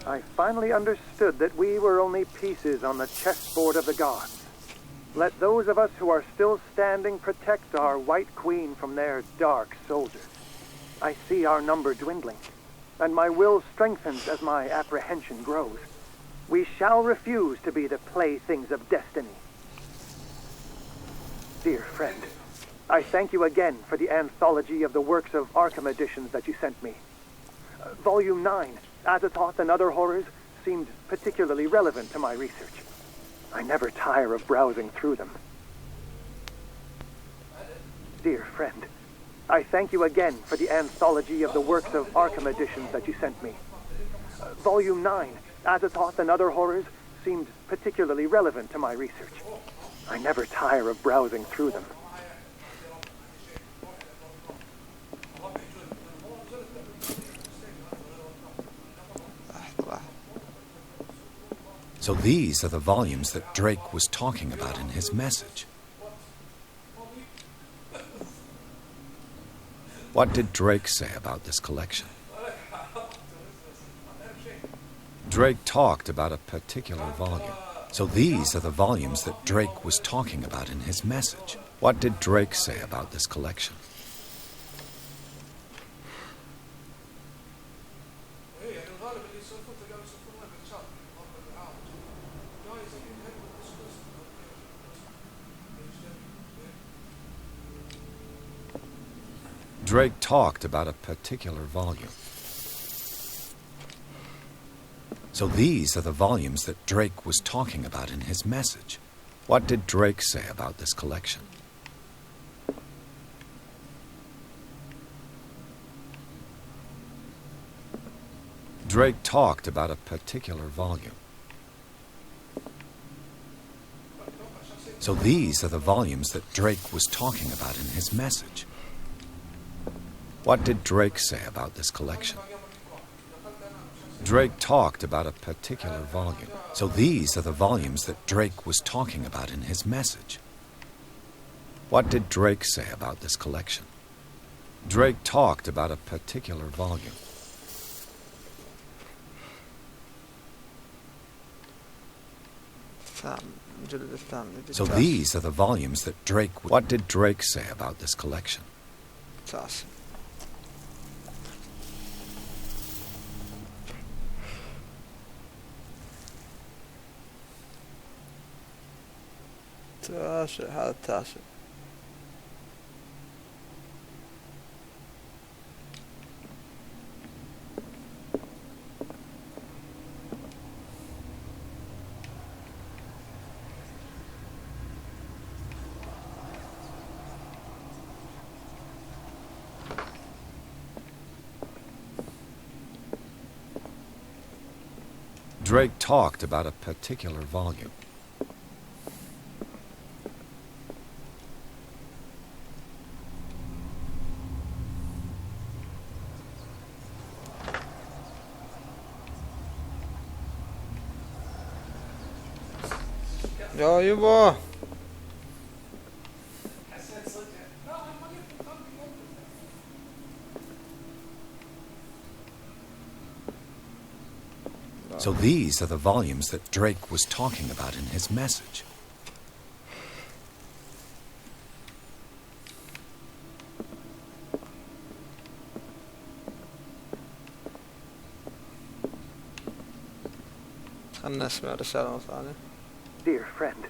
I finally understood that we were only pieces on the chessboard of the gods. Let those of us who are still standing protect our White Queen from their dark soldiers. I see our number dwindling, and my will strengthens as my apprehension grows. We shall refuse to be the playthings of destiny. Dear friend, I thank you again for the anthology of the works of Arkham editions that you sent me. Volume 9, Azathoth and Other Horrors, seemed particularly relevant to my research. I never tire of browsing through them. Dear friend, I thank you again for the anthology of the works of Arkham editions that you sent me. Volume 9, Azathoth and Other Horrors, seemed particularly relevant to my research. I never tire of browsing through them. So these are the volumes that Drake was talking about in his message. What did Drake say about this collection? Drake talked about a particular volume. So these are the volumes that Drake was talking about in his message. What did Drake say about this collection? Drake talked about a particular volume. So these are the volumes that Drake was talking about in his message. What did Drake say about this collection? Drake talked about a particular volume. So these are the volumes that Drake was talking about in his message. What did Drake say about this collection? Drake talked about a particular volume. So these are the volumes that Drake was talking about in his message. What did Drake say about this collection? Drake talked about a particular volume. So these are the volumes that Drake... What did Drake say about this collection? التاسع هذا التاسع. Drake talked about a particular volume. يا يبا So these are the volumes that Drake was talking about in his message. خلنا نسمع رسالة ثانية. Dear friend,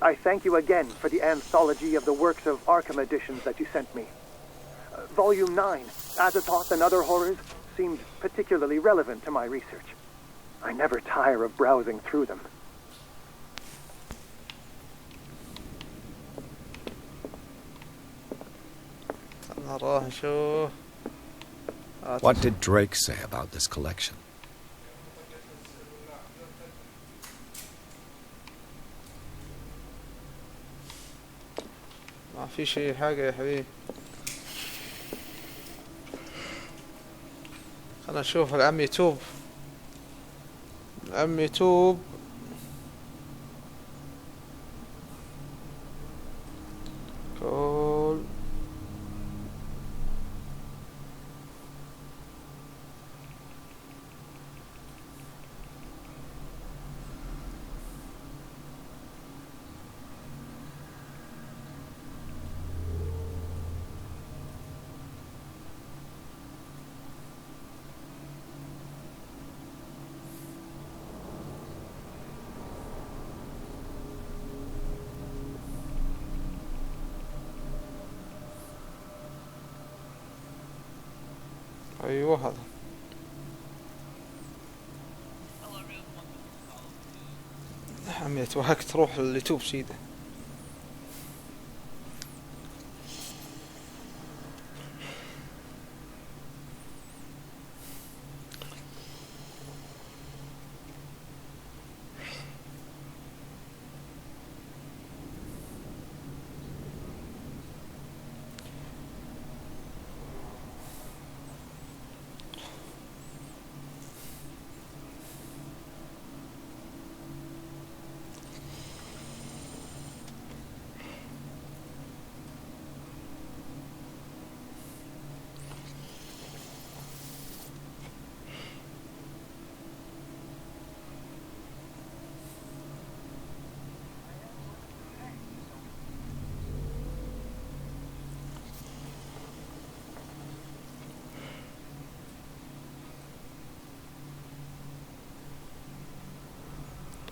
I thank you again for the anthology of the works of Arkham editions that you sent me. Volume 9, Azathoth and Other Horrors, seemed particularly relevant to my research. I never tire of browsing through them. What did Drake say about this collection? ما في شيء حاجة يا حبيبي. خلنا نشوف العم يتوب. العم يتوب. كول. ايوه هذا. عمي توهقت تروح اليوتيوب سيده.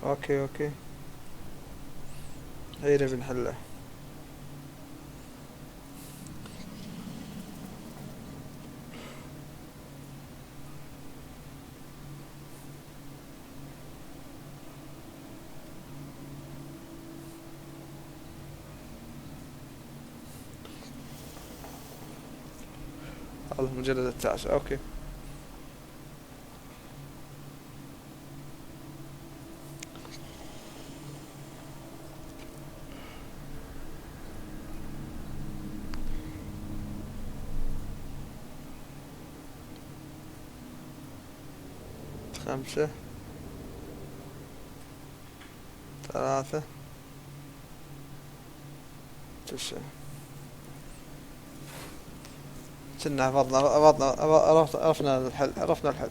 اوكي هينا بنحله. المجلد التاسع. اوكي خمسة 3 9 كنا عرفنا الحل.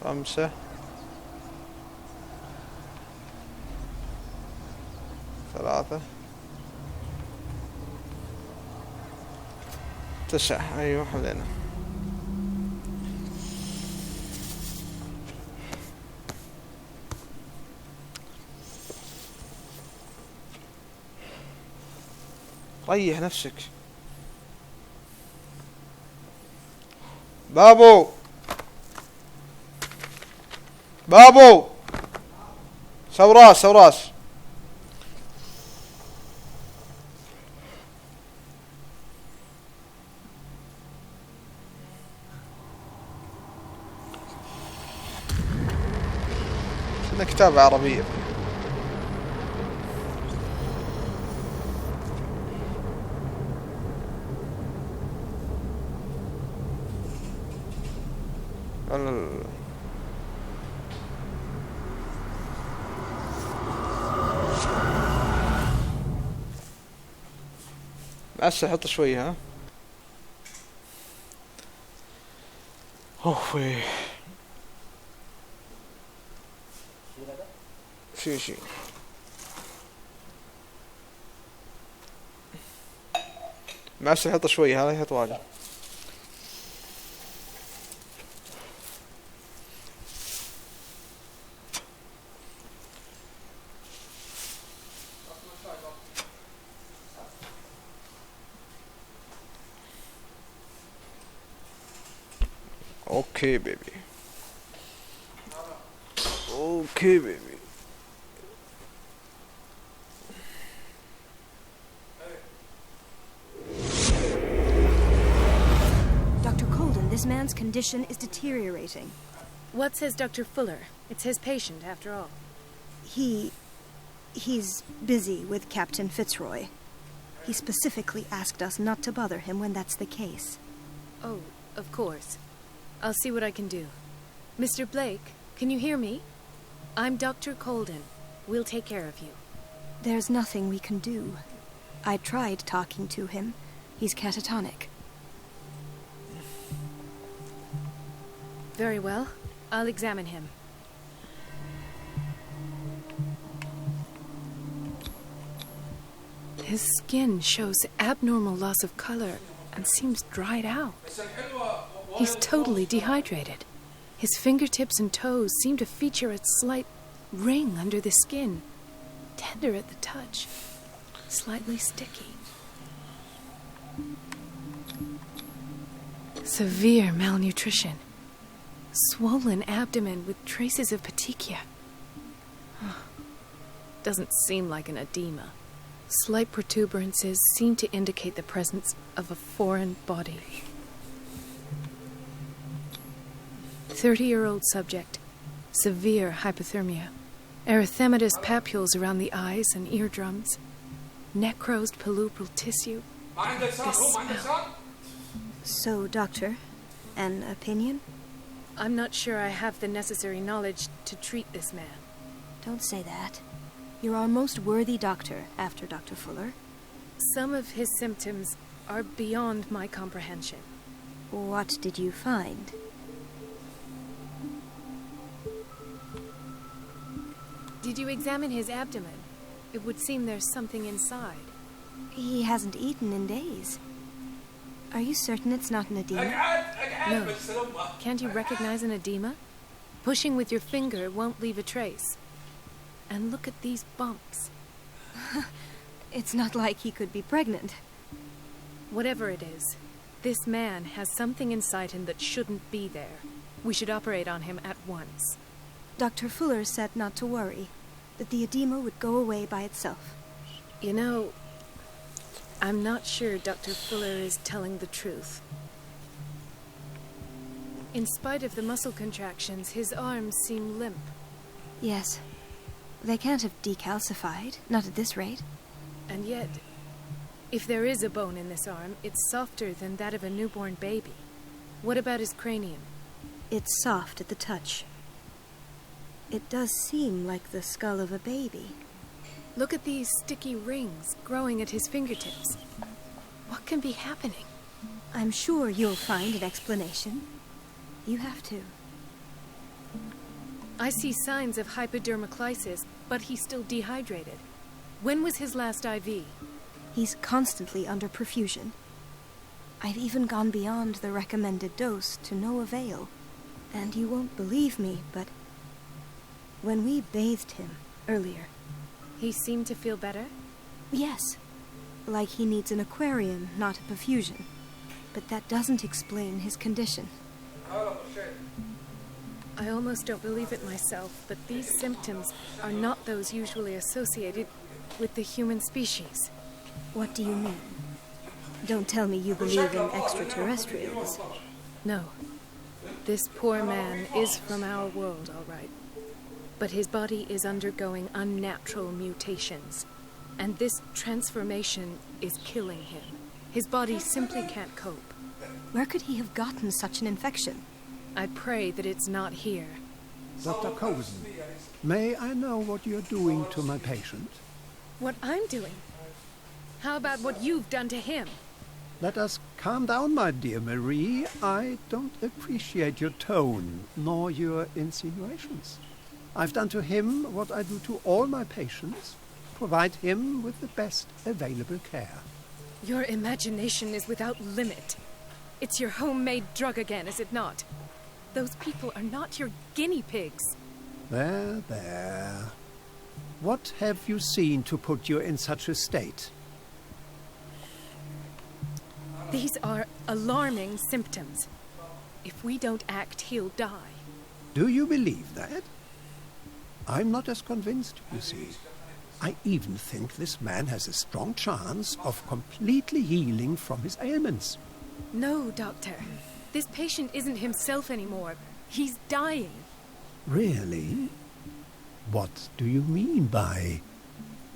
5 3 9. ايوه حلينا. ريح نفسك بابو. سوراس إنه كتابة عربية. هسه حط شوي. ها اوه شي هسه حط شوي. هذا يحط واجد. Okay, baby. Okay, baby. Dr. Colden, this man's condition is deteriorating. What says Dr. Fuller? It's his patient, after all. He's busy with Captain Fitzroy. He specifically asked us not to bother him when that's the case. Oh, of course. I'll see what I can do. Mr. Blake, can you hear me? I'm Dr. Colden. We'll take care of you. There's nothing we can do. I tried talking to him. He's catatonic. Very well. I'll examine him. His skin shows abnormal loss of color and seems dried out. He's totally dehydrated. His fingertips and toes seem to feature a slight ring under the skin, tender at the touch, slightly sticky. Severe malnutrition. Swollen abdomen with traces of petechia. Doesn't seem like an edema. Slight protuberances seem to indicate the presence of a foreign body. 30-year-old subject. Severe hypothermia. Erythematous papules around the eyes and eardrums. Necrosed palpebral tissue. This smell. So, Doctor, an opinion? I'm not sure I have the necessary knowledge to treat this man. Don't say that. You're our most worthy doctor, after Dr. Fuller. Some of his symptoms are beyond my comprehension. What did you find? Did you examine his abdomen? It would seem there's something inside. He hasn't eaten in days. Are you certain it's not an edema? No. Can't you recognize an edema? Pushing with your finger won't leave a trace. And look at these bumps. It's not like he could be pregnant. Whatever it is, this man has something inside him that shouldn't be there. We should operate on him at once. Dr. Fuller said not to worry, that the edema would go away by itself. You know, I'm not sure Dr. Fuller is telling the truth. In spite of the muscle contractions, his arms seem limp. Yes. They can't have decalcified, not at this rate. And yet, if there is a bone in this arm, it's softer than that of a newborn baby. What about his cranium? It's soft at the touch. It does seem like the skull of a baby. Look at these sticky rings growing at his fingertips. What can be happening? I'm sure you'll find an explanation. You have to. I see signs of hypodermoclysis, but he's still dehydrated. When was his last IV? He's constantly under perfusion. I've even gone beyond the recommended dose to no avail. And you won't believe me, but when we bathed him earlier... He seemed to feel better? Yes. Like he needs an aquarium, not a perfusion. But that doesn't explain his condition. I almost don't believe it myself, but these symptoms are not those usually associated with the human species. What do you mean? Don't tell me you believe in extraterrestrials. No. This poor man is from our world, all right. But his body is undergoing unnatural mutations. And this transformation is killing him. His body simply can't cope. Where could he have gotten such an infection? I pray that it's not here. Dr. Colden, may I know what you're doing to my patient? What I'm doing? How about what you've done to him? Let us calm down, my dear Marie. I don't appreciate your tone, nor your insinuations. I've done to him what I do to all my patients. Provide him with the best available care. Your imagination is without limit. It's your homemade drug again, is it not? Those people are not your guinea pigs. There, there. What have you seen to put you in such a state? These are alarming symptoms. If we don't act, he'll die. Do you believe that? I'm not as convinced, you see. I even think this man has a strong chance of completely healing from his ailments. No, Doctor. This patient isn't himself anymore. He's dying. Really? What do you mean by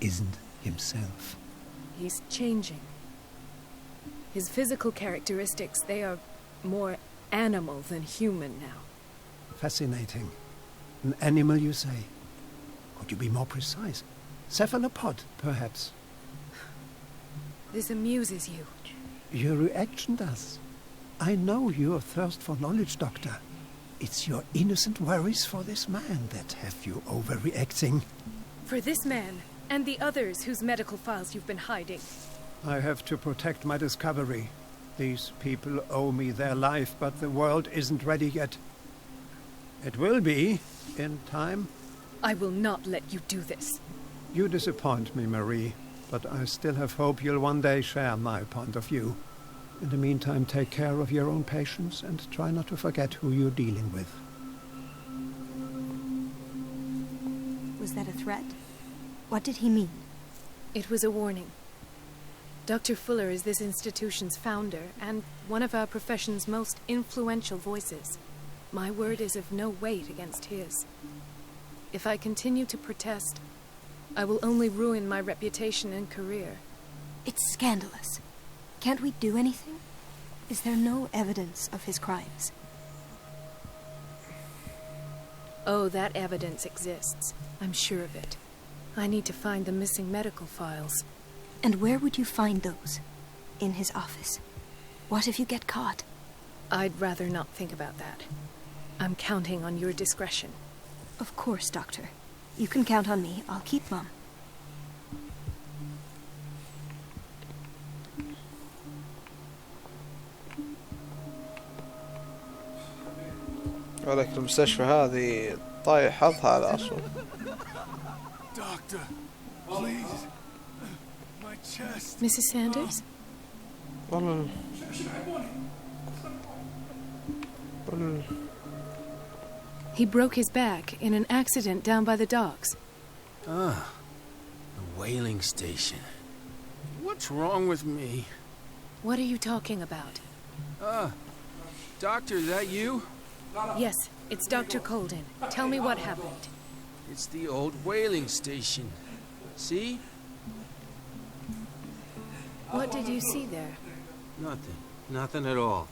isn't himself? He's changing. His physical characteristics, they are more animal than human now. Fascinating. An animal, you say? Could you be more precise? Cephalopod, perhaps? This amuses you. Your reaction does. I know your thirst for knowledge, Doctor. It's your innocent worries for this man that have you overreacting. For this man, and the others whose medical files you've been hiding. I have to protect my discovery. These people owe me their life, but the world isn't ready yet. It will be, in time. I will not let you do this. You disappoint me, Marie, but I still have hope you'll one day share my point of view. In the meantime, take care of your own patients and try not to forget who you're dealing with. Was that a threat? What did he mean? It was a warning. Dr. Fuller is this institution's founder and one of our profession's most influential voices. My word is of no weight against his. If I continue to protest, I will only ruin my reputation and career. It's scandalous. Can't we do anything? Is there no evidence of his crimes? Oh, that evidence exists. I'm sure of it. I need to find the missing medical files. And where would you find those? In his office. What if you get caught? I'd rather not think about that. I'm counting on your discretion. Of course, Doctor. You can count on me. I'll keep mum. ولك المستشفى هذه طايح حظها على أصل. Doctor, please. My chest. Mrs. Sanders? والله He broke his back in an accident down by the docks. Ah, the whaling station. What's wrong with me? What are you talking about? Doctor, is that you? Yes, it's Dr. Colden. Tell me what happened. It's the old whaling station. See? What did you see there? Nothing. Nothing at all.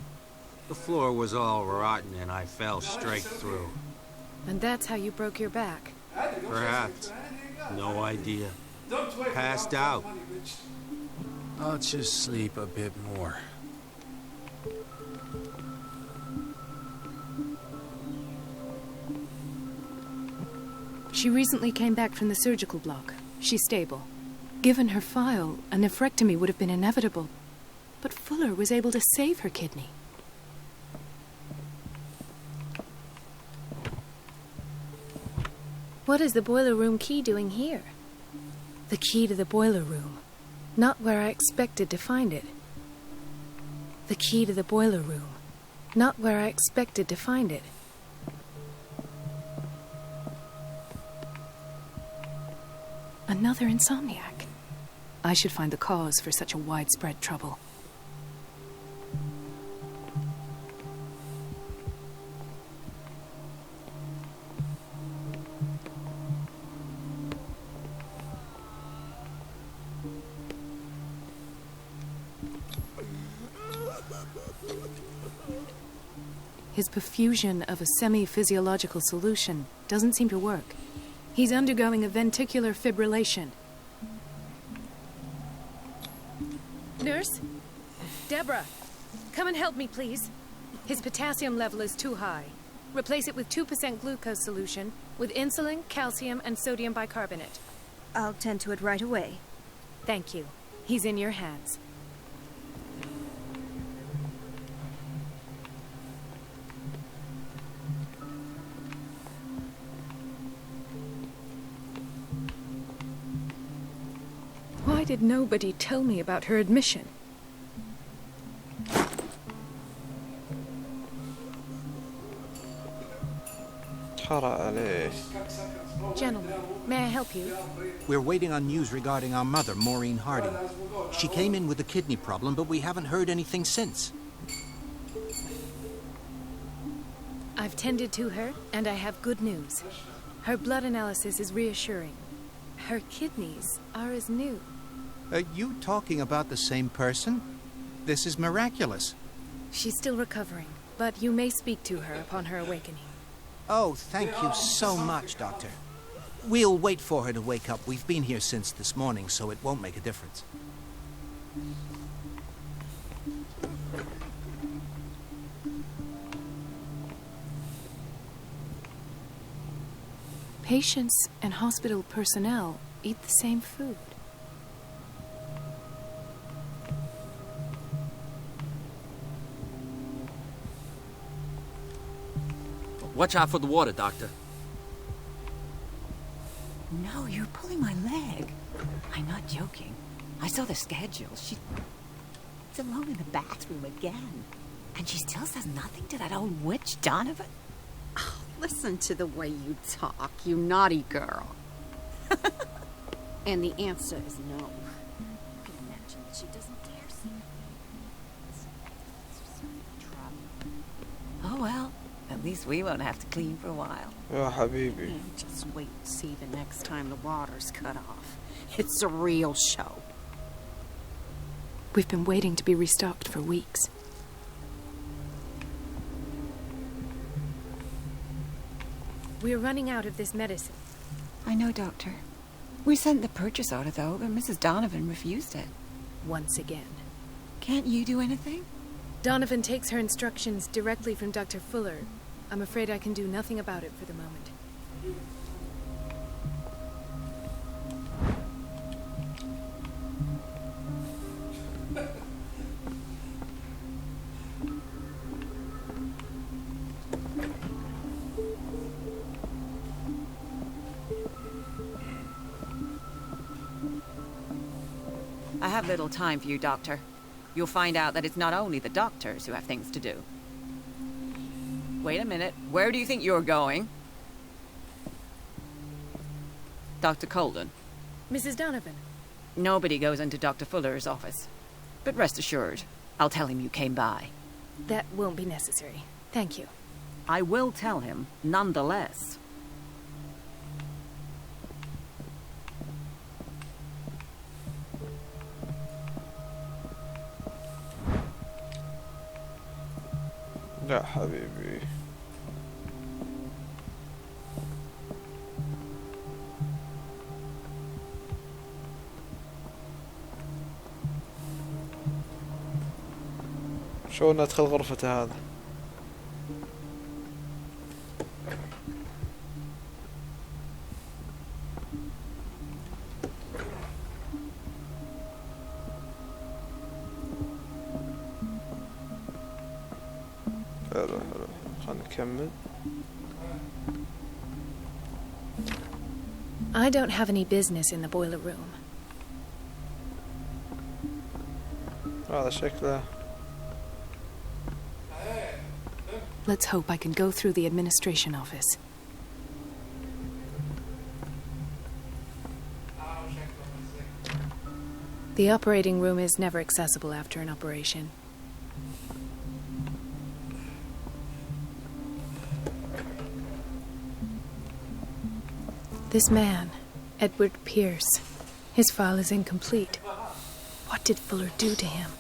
The floor was all rotten and I fell straight through. And that's how you broke your back? Perhaps. No idea. Passed out. I'll just sleep a bit more. She recently came back from the surgical block. She's stable. Given her file, a nephrectomy would have been inevitable. But Fuller was able to save her kidney. What is the boiler room key doing here? The key to the boiler room. Not where I expected to find it. The key to the boiler room. Not where I expected to find it. Another insomniac. I should find the cause for such a widespread trouble. His perfusion of a semi-physiological solution doesn't seem to work. He's undergoing a ventricular fibrillation. Nurse? Deborah, come and help me, please. His potassium level is too high. Replace it with 2% glucose solution with insulin, calcium, and sodium bicarbonate. I'll tend to it right away. Thank you. He's in your hands. Why did nobody tell me about her admission? عليك. Gentlemen, may I help you? We're waiting on news regarding our mother, Maureen Harding. She came in with a kidney problem, but we haven't heard anything since. I've tended to her, and I have good news. Her blood analysis is reassuring. Her kidneys are as new. Are you talking about the same person? This is miraculous. She's still recovering, but you may speak to her upon her awakening. Oh, thank you so much, Doctor. We'll wait for her to wake up. We've been here since this morning, so it won't make a difference. Patients and hospital personnel eat the same food. Watch out for the water, Doctor. No, you're pulling my leg. I'm not joking. I saw the schedule. She's alone in the bathroom again. And she still says nothing to that old witch, Donovan. Oh, listen to the way you talk, you naughty girl. And the answer is no. I can imagine that she doesn't dare see me. Oh, well. At least we won't have to clean for a while. يا حبيبي. And just wait and see the next time the water's cut off. It's a real show. We've been waiting to be restocked for weeks. We're running out of this medicine. I know, Doctor. We sent the purchase order, though, but Mrs. Donovan refused it. Once again. Can't you do anything? Donovan takes her instructions directly from Dr. Fuller. I'm afraid I can do nothing about it for the moment. I have little time for you, Doctor. You'll find out that it's not only the doctors who have things to do. Wait a minute. Where do you think you're going? Dr. Colden. Mrs. Donovan. Nobody goes into Dr. Fuller's office. But rest assured, I'll tell him you came by. That won't be necessary. Thank you. I will tell him, nonetheless. لا حبيبي. شلون ادخل غرفته هذا؟ حلو حلو، خلينا نكمل. I don't have any business in the boiler room. هذا شكله. Let's hope I can go through the administration office. The operating room is never accessible after an operation. This man, Edward Pierce, his file is incomplete. What did Fuller do to him?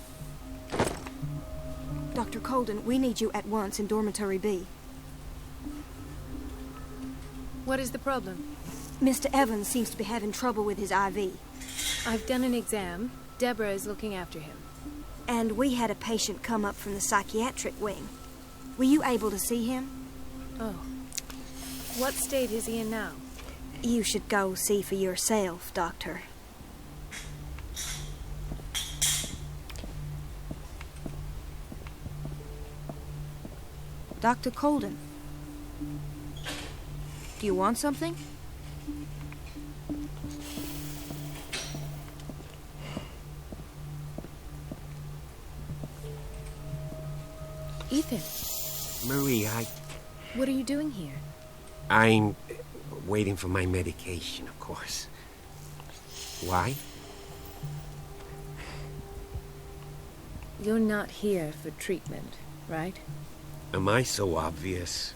Dr. Colden, we need you at once in Dormitory B. What is the problem? Mr. Evans seems to be having trouble with his IV. I've done an exam. Deborah is looking after him. And we had a patient come up from the psychiatric wing. Were you able to see him? Oh. What state is he in now? You should go see for yourself, Doctor. Dr. Colden. Do you want something? Ethan. Marie, What are you doing here? I'm waiting for my medication, of course. Why? You're not here for treatment, right? Am I so obvious?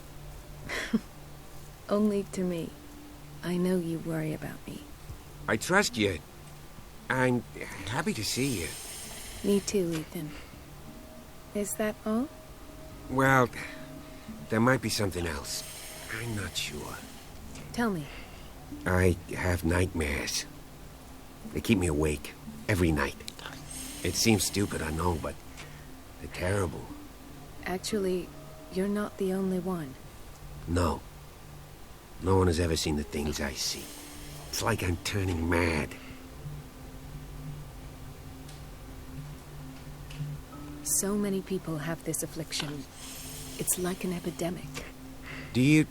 Only to me. I know you worry about me. I trust you. I'm happy to see you. Me too, Ethan. Is that all? Well, there might be something else. I'm not sure. Tell me. I have nightmares. They keep me awake every night. It seems stupid, I know, but they're terrible. Actually, you're not the only one. No. No one has ever seen the things I see. It's like I'm turning mad. So many people have this affliction. It's like an epidemic. Do you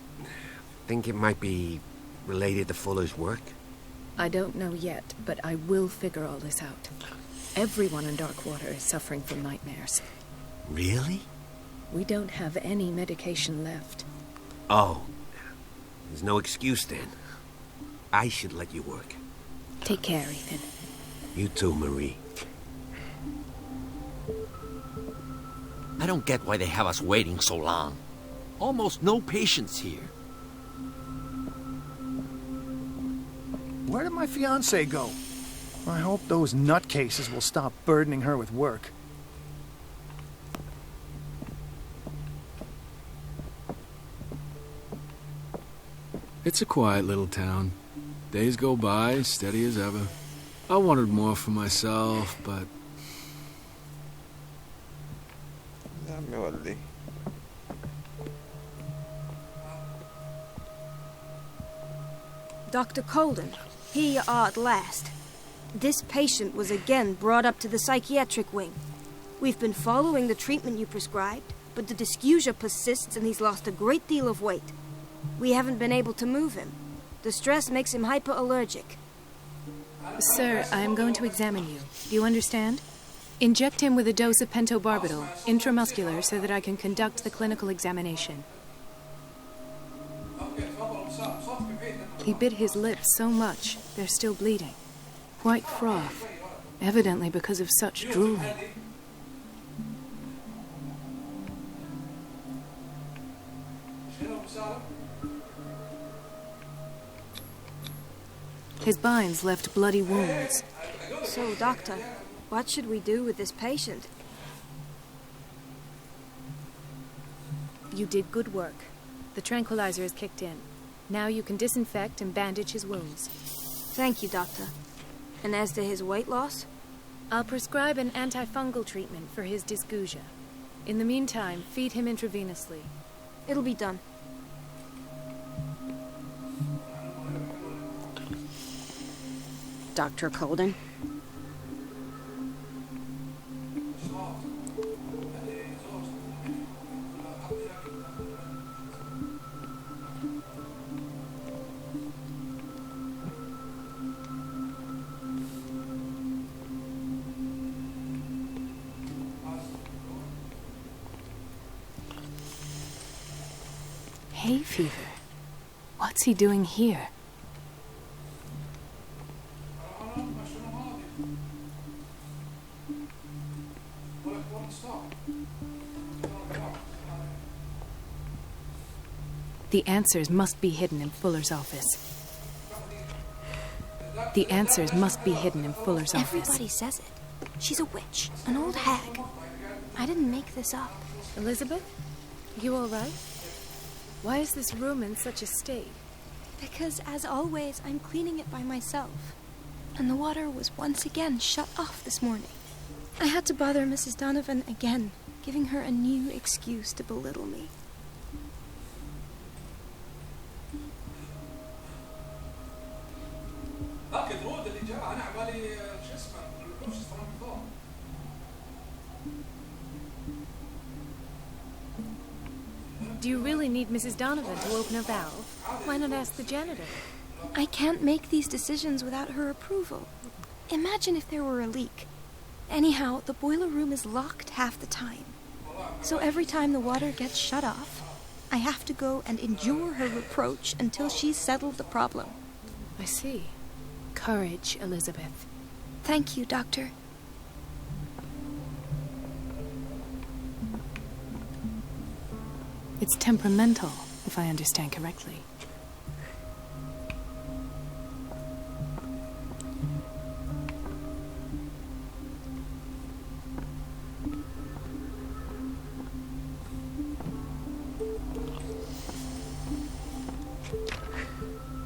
think it might be related to Fuller's work? I don't know yet, but I will figure all this out. Everyone in Darkwater is suffering from nightmares. Really? We don't have any medication left. Oh. There's no excuse then. I should let you work. Take care, Ethan. You too, Marie. I don't get why they have us waiting so long. Almost no patients here. Where did my fiancée go? I hope those nutcases will stop burdening her with work. It's a quiet little town. Days go by, steady as ever. I wanted more for myself, but... Dr. Colden, here you are at last. This patient was again brought up to the psychiatric wing. We've been following the treatment you prescribed, but the dysgeusia persists and he's lost a great deal of weight. We haven't been able to move him. The stress makes him hyperallergic. Sir, I am going to examine you. Do you understand? Inject him with a dose of pentobarbital, intramuscular, so that I can conduct the clinical examination. He bit his lips so much, they're still bleeding. White froth, evidently because of such drooling. His binds left bloody wounds. So, Doctor, what should we do with this patient? You did good work. The tranquilizer is kicked in. Now you can disinfect and bandage his wounds. Thank you, Doctor. And as to his weight loss? I'll prescribe an antifungal treatment for his dysgeusia. In the meantime, feed him intravenously. It'll be done. Dr. Colden? Hay fever? What's he doing here? The answers must be hidden in Fuller's office. The answers must be hidden in Fuller's office. Everybody says it. She's a witch, an old hag. I didn't make this up. Elizabeth? You all right? Why is this room in such a state? Because, as always, I'm cleaning it by myself. And the water was once again shut off this morning. I had to bother Mrs. Donovan again, giving her a new excuse to belittle me. Do you really need Mrs. Donovan to open a valve? Why not ask the janitor? I can't make these decisions without her approval. Imagine if there were a leak. Anyhow, the boiler room is locked half the time. So every time the water gets shut off, I have to go and endure her reproach until she's settled the problem. I see. Courage, Elizabeth. Thank you, Doctor. It's temperamental, if I understand correctly.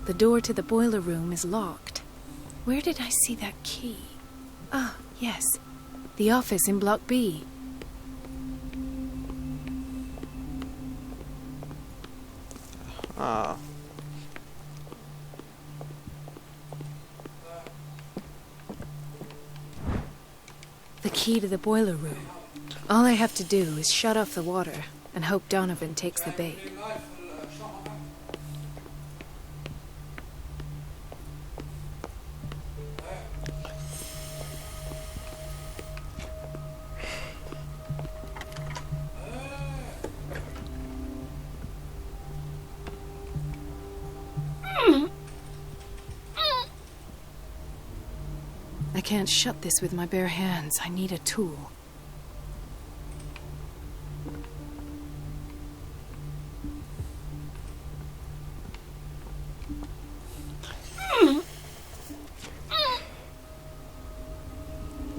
The door to the boiler room is locked. Where did I see that key? Ah, yes. The office in Block B. Ah. The key to the boiler room. All I have to do is shut off the water and hope Donovan takes the bait. I can't shut this with my bare hands. I need a tool.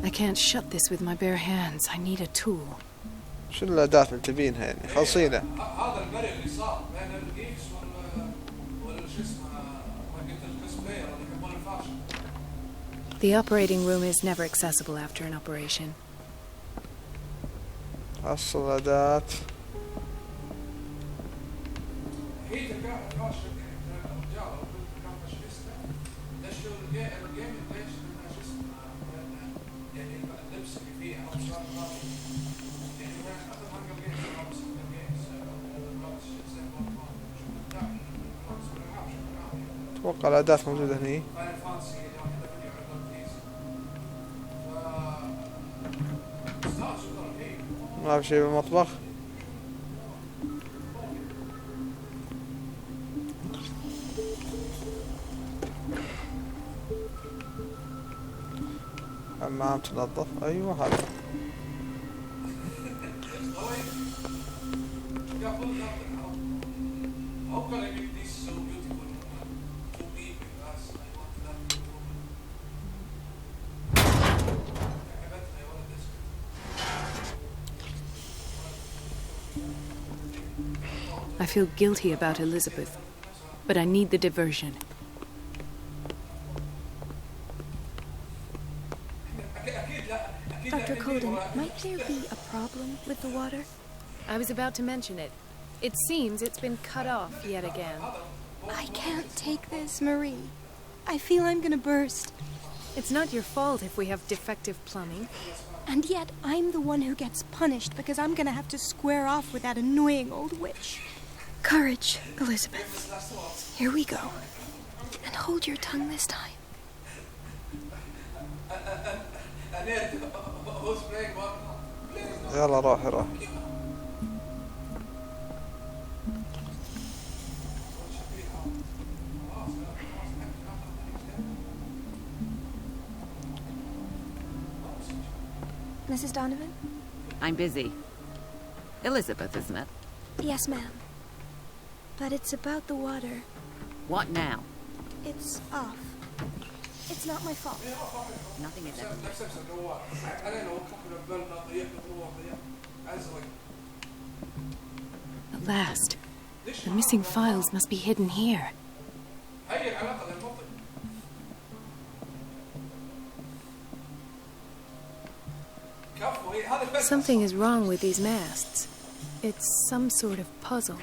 I can't shut this with my bare hands. I need a tool. شنو الأداة اللي تبينها يعني خلصينا. هذا المرء اللي صار بين الجيكس ولا شو اسمه ما قلت الكوسبلاير اللي يحبون الفاشن. The operating room is never accessible after an operation. حصل الأداة. هي تلقى فاشن رجال او كان فاشيستا دشوا الجيم ليش شو اسمه يعني اللبس اللي فيه او صار يعني اخذ هانجر جيمز او هانجر جيمز أتوقع الأداة موجودة هني. ما في شيء بالمطبخ. حمام تنظف. أيوة هذا. I feel guilty about Elizabeth, but I need the diversion. Dr. Colden, might there be a problem with the water? I was about to mention it. It seems it's been cut off yet again. I can't take this, Marie. I feel I'm gonna burst. It's not your fault if we have defective plumbing. And yet, I'm the one who gets punished because I'm gonna have to square off with that annoying old witch. Courage, Elizabeth. Here we go. And hold your tongue this time. يلا روحي روحي. Mrs. Donovan? I'm busy. Elizabeth, isn't it? Yes, ma'am. But it's about the water. What now? It's off. It's not my fault. Nothing is ever. At last. The missing files must be hidden here. Something is wrong with these masts. It's some sort of puzzle.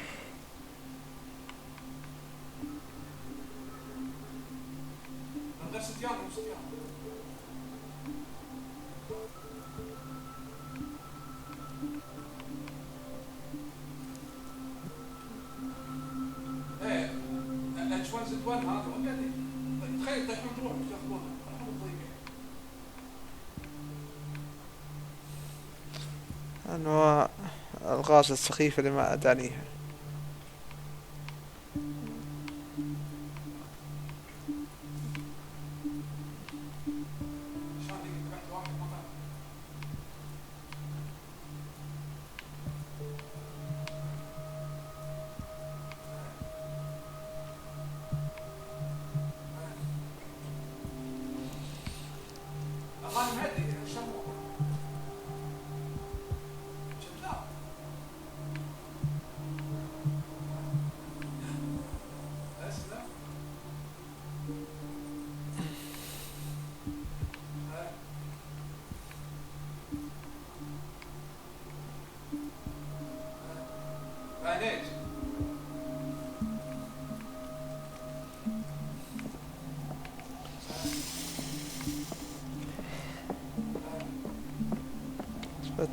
أنواع الغاز السخيفة اللي ما أدانيها.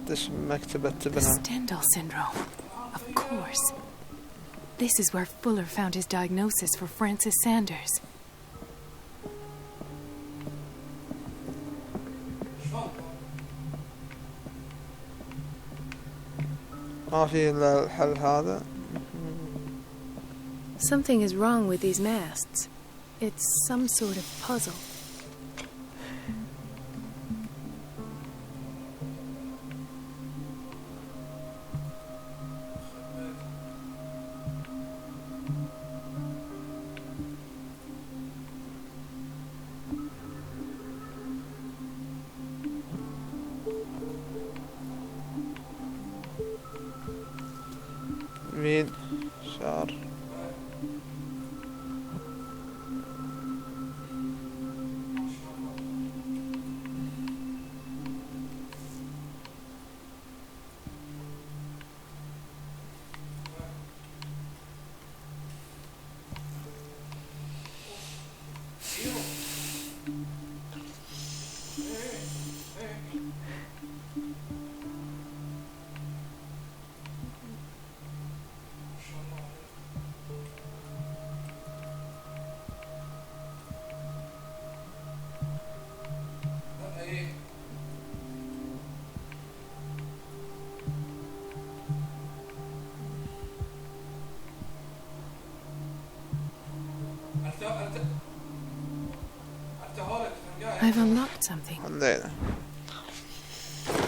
فتش مكتبة The ابنها. Stendhal syndrome. Of course. This is where Fuller found his diagnosis for Francis Sanders. ما في إلا الحل هذا. Something is wrong with these masts. It's some sort of puzzle. مين شعر I've unlocked something. عندنا.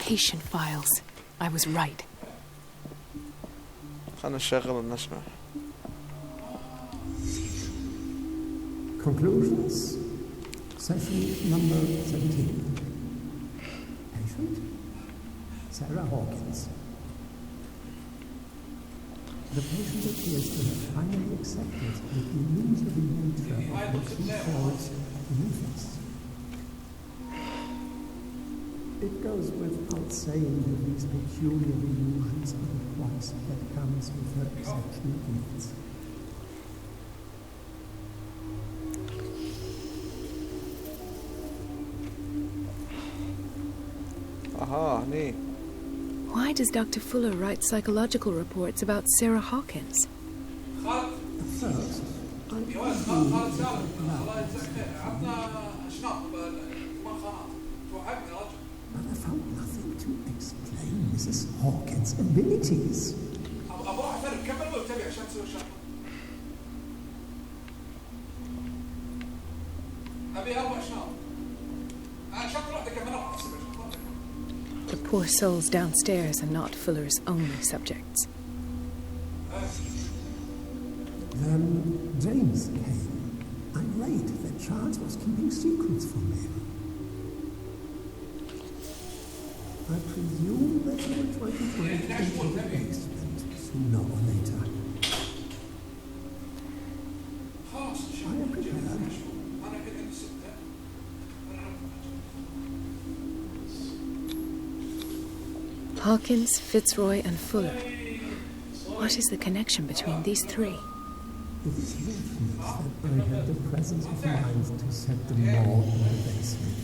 Patient files. I was right. خلنا نشغل ونسمع. Conclusions. Session number 17. Patient? Sarah Hawkins. The patient appears to have finally accepted the illusory nature of what she calls illusions. It goes without saying that these peculiar illusions are the price that comes with her exceptional gifts. Aha, nee. Why does Dr. Fuller write psychological reports about Sarah Hawkins? First, but I found nothing to explain Mrs. Hawkins' abilities. The poor souls downstairs are not Fuller's only subjects. Then James came. Irate that Charles was keeping secrets from him. I presume that he will try to break into the basement sooner or later. I am prepared. Hawkins, Fitzroy, and Fuller. What is the connection between these three? It is fortunate that I had the presence of mind to set them all in the basement.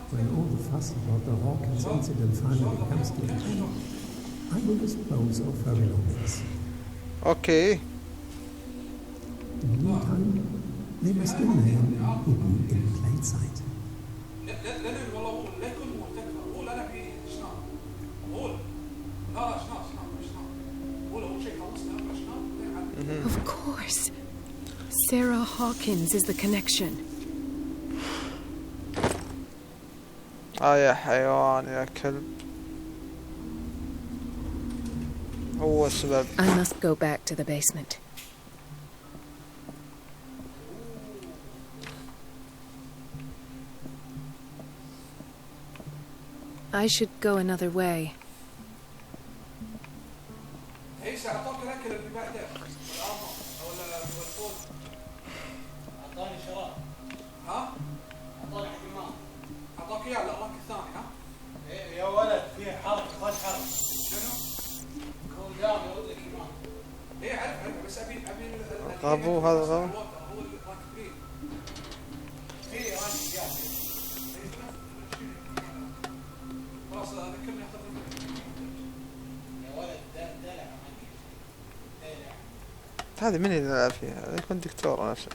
When all the fuss about the Hawkins incident finally comes to an end, I will dispose of her belongings. Okay. In the meantime, they must remain hidden in plain sight. Of course. Sarah Hawkins is the connection. يا حيوان يا كلب. هو السبب. I must go back to the basement. I should go another way. يا ولد في حرب خش حرب شنو؟ كون دام يرد لك ايمان. ايه عارف بس ابي غابو هذا غابو. في راشد قاعد. خلاص ذكرني اخذ يا ولد دلع هذه من اللي يلعب فيها؟ هذا يكون دكتور نفسه.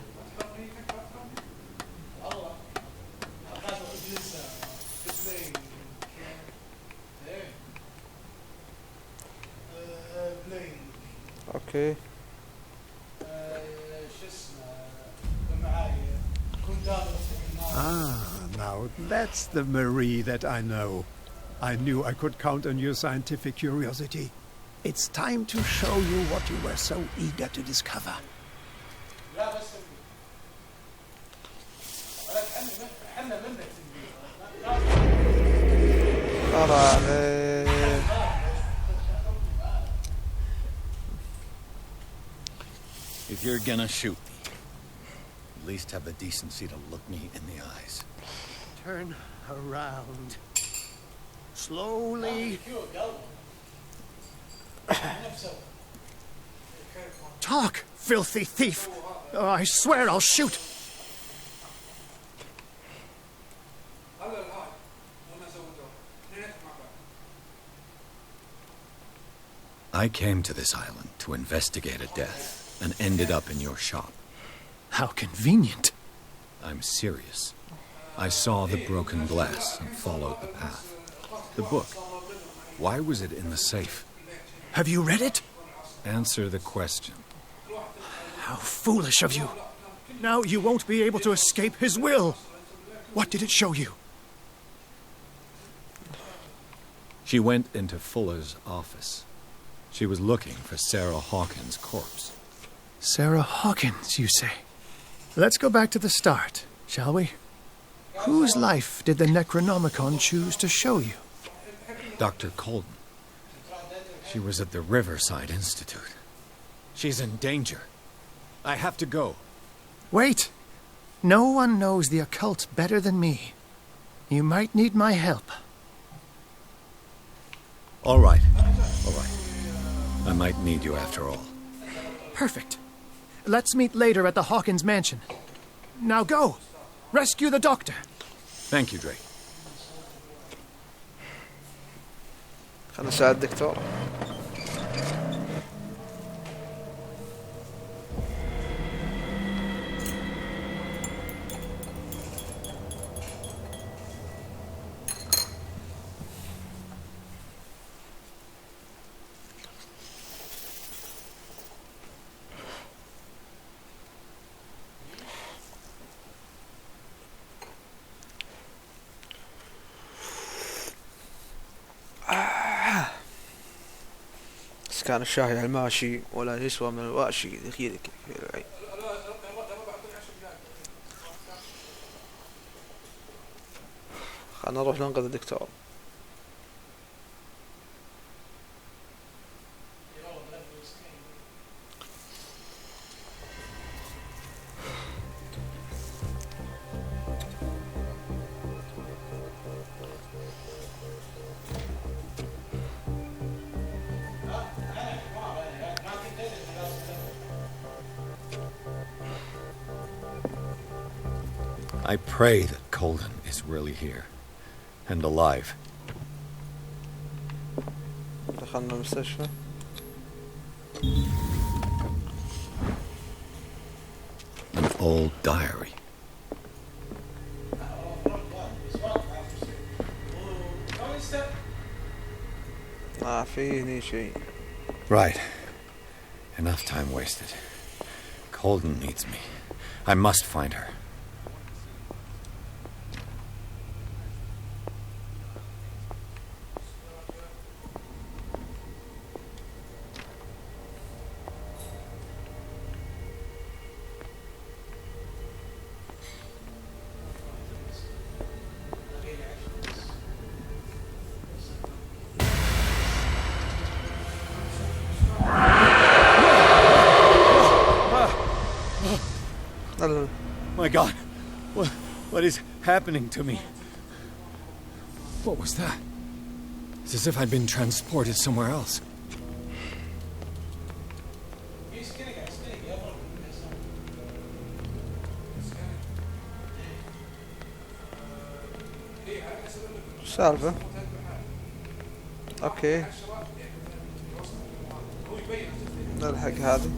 اوكي. Now that's the Marie that I know. I knew I could count on your scientific curiosity. It's time to show you what you were so eager to discover. If you're gonna shoot me, at least have the decency to look me in the eyes. Turn around. Slowly. Talk, filthy thief! Oh, I swear I'll shoot! I came to this island to investigate a death and ended up in your shop. How convenient. I'm serious. I saw the broken glass and followed the path. The book. Why was it in the safe? Have you read it? Answer the question. How foolish of you. Now you won't be able to escape his will. What did it show you? She went into Fuller's office. She was looking for Sarah Hawkins' corpse. Sarah Hawkins, you say? Let's go back to the start, shall we? Whose life did the Necronomicon choose to show you? Dr. Colden. She was at the Riverside Institute. She's in danger. I have to go. Wait. No one knows the occult better than me. You might need my help. All right. All right. I might need you after all. Perfect. Let's meet later at the Hawkins mansion. Now go. Rescue the doctor. Thank you, Drake. خلنا نساعد الدكتور. كان الشاهي الماشي ولا يسوى من الواشي يخيلك في العين. خلنا نروح ننقذ الدكتور. I pray that Colden is really here and alive. دخلنا المستشفى. An old diary. فيني شيء. Right. Enough time wasted. Colden needs me. I must find her. My God, what is happening to me? What was that? It's as if I'd been transported somewhere else. سالفة اوكي نلحق هذه.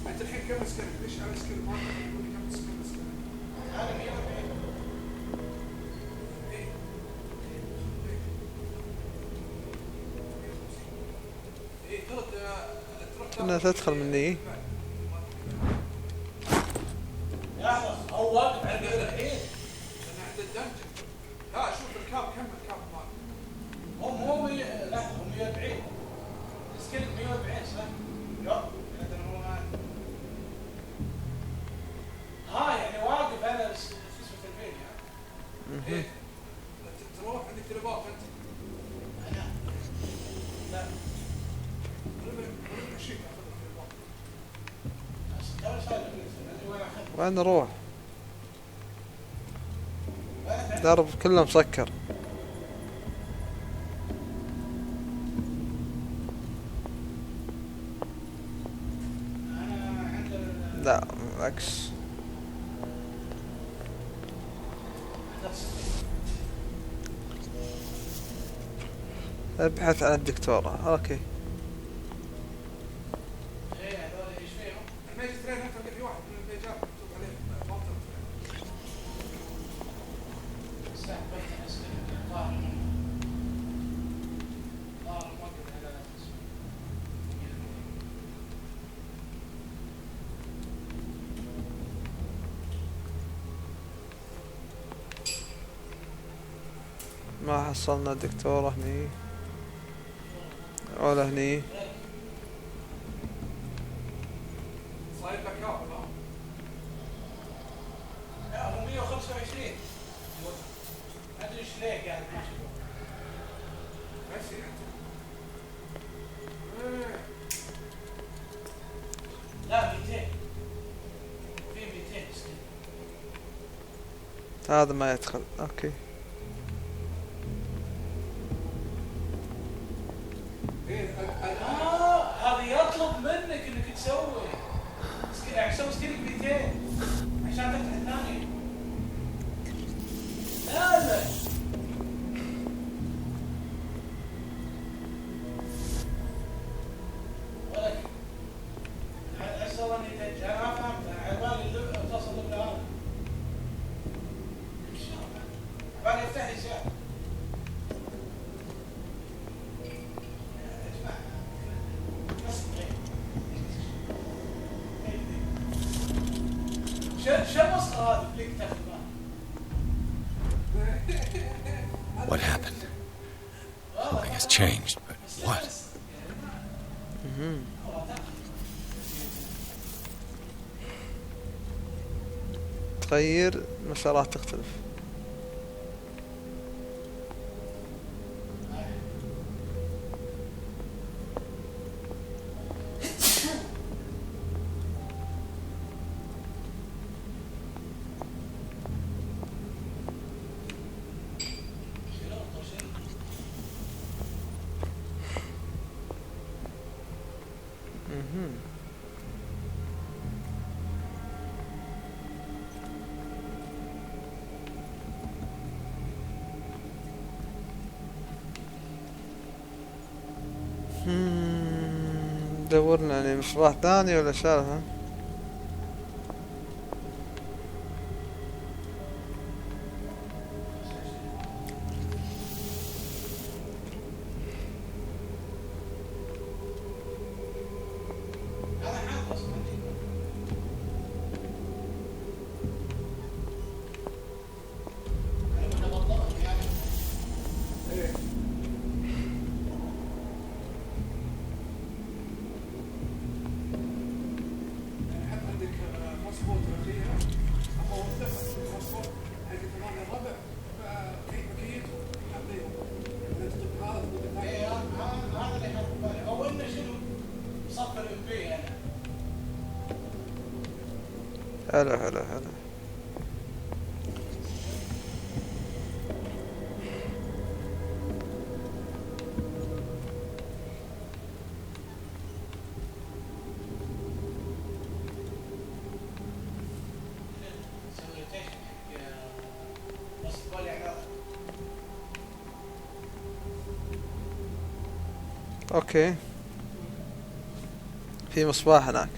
انت الحين كم سكن؟ ليش على سكن ما تقول لي كم سكن؟ هذا 140. انها تدخل مني. هو واقف عند الحين عند الدنجن. لا شوف الكاب كم الكاب مال مو لا 140 سكن 140 صح؟ لا يعني واقف انا في البيت يعني. ايه تروح عندك تليفون انت؟ انا لا وين نروح؟ درب كله مسكر. لا بالعكس. ابحث عن الدكتورة. اوكي ما حصلنا الدكتورة هني ولا هني. صاير لك كاب لا هو 125 ما ادري ايش ليه قاعد ماشي ماشي لا 200 في 200 هذا ما يدخل. اوكي هذا يطلب منك انك تسوي سوي سكيلك 200 عشان تفتح الثاني. لا ولك اصلا اني انا ما فهمت. على بالي اتصل بالهذا على بالي يفتح لي ساعه. What happened? Something has changed, but what? تغير مسارات تختلف. دورنا يعني مصباح ثاني ولا شالها؟ حلو حلو حلو. اوكي، في مصباح هناك.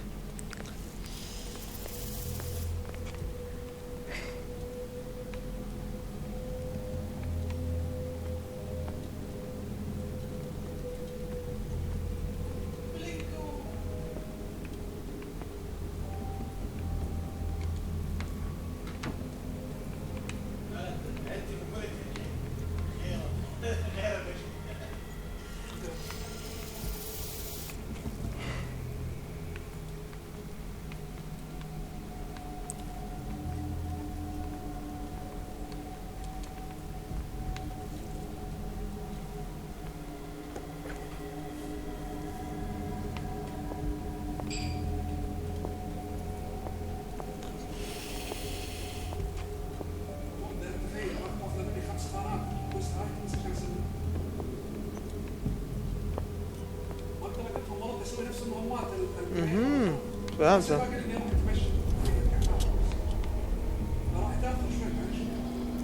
فهمت.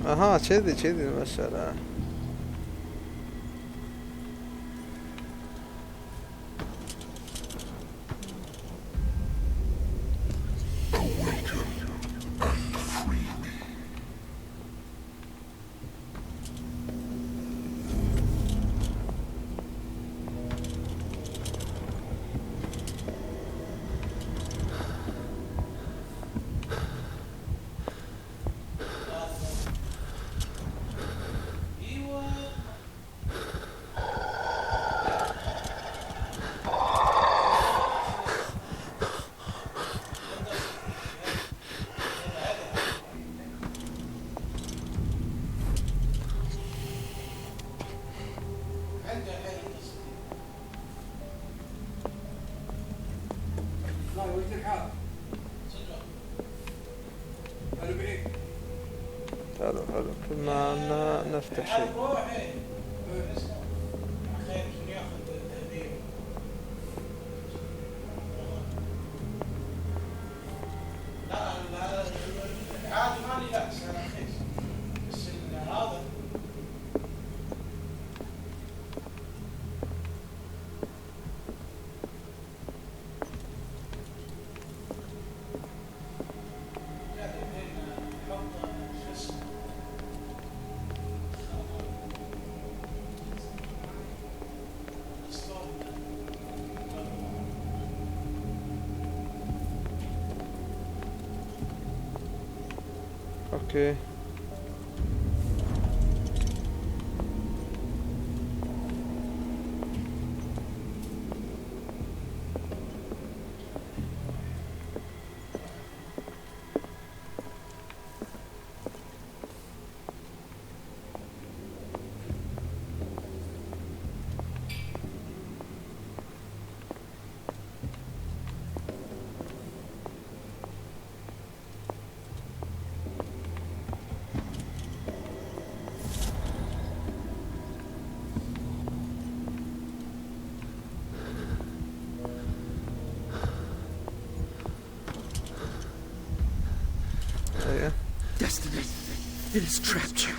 اها كذي المسألة. حلو كل ما نفتح شيء. اوكي Destiny, it has trapped you.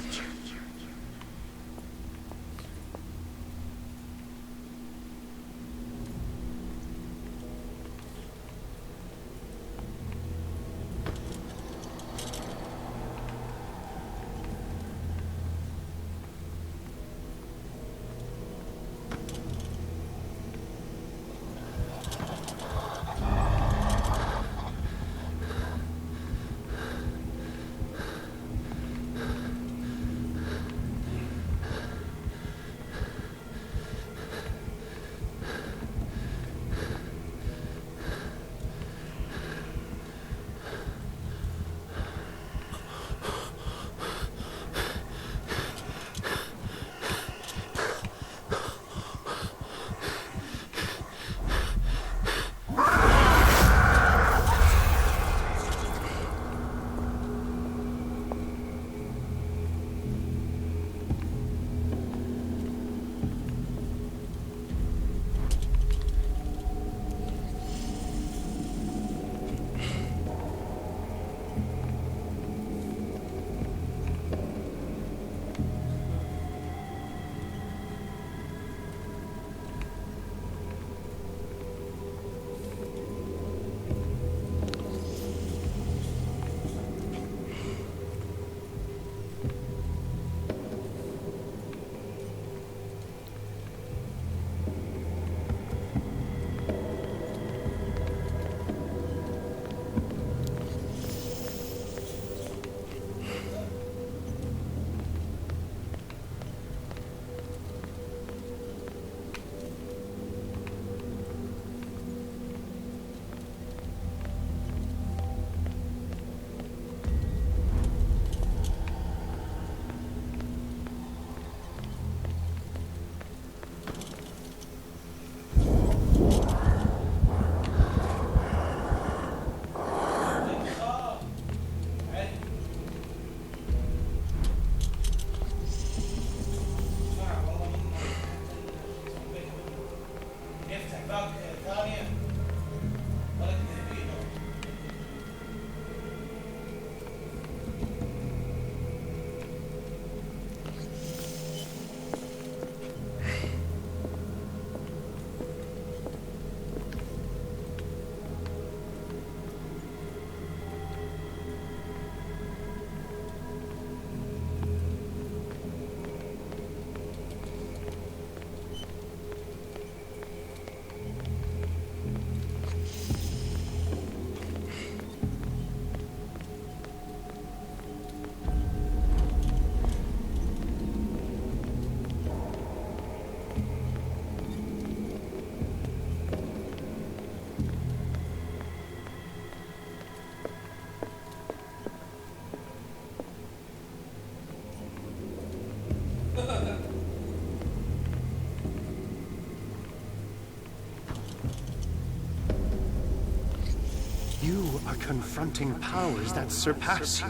You are confronting powers that surpass you.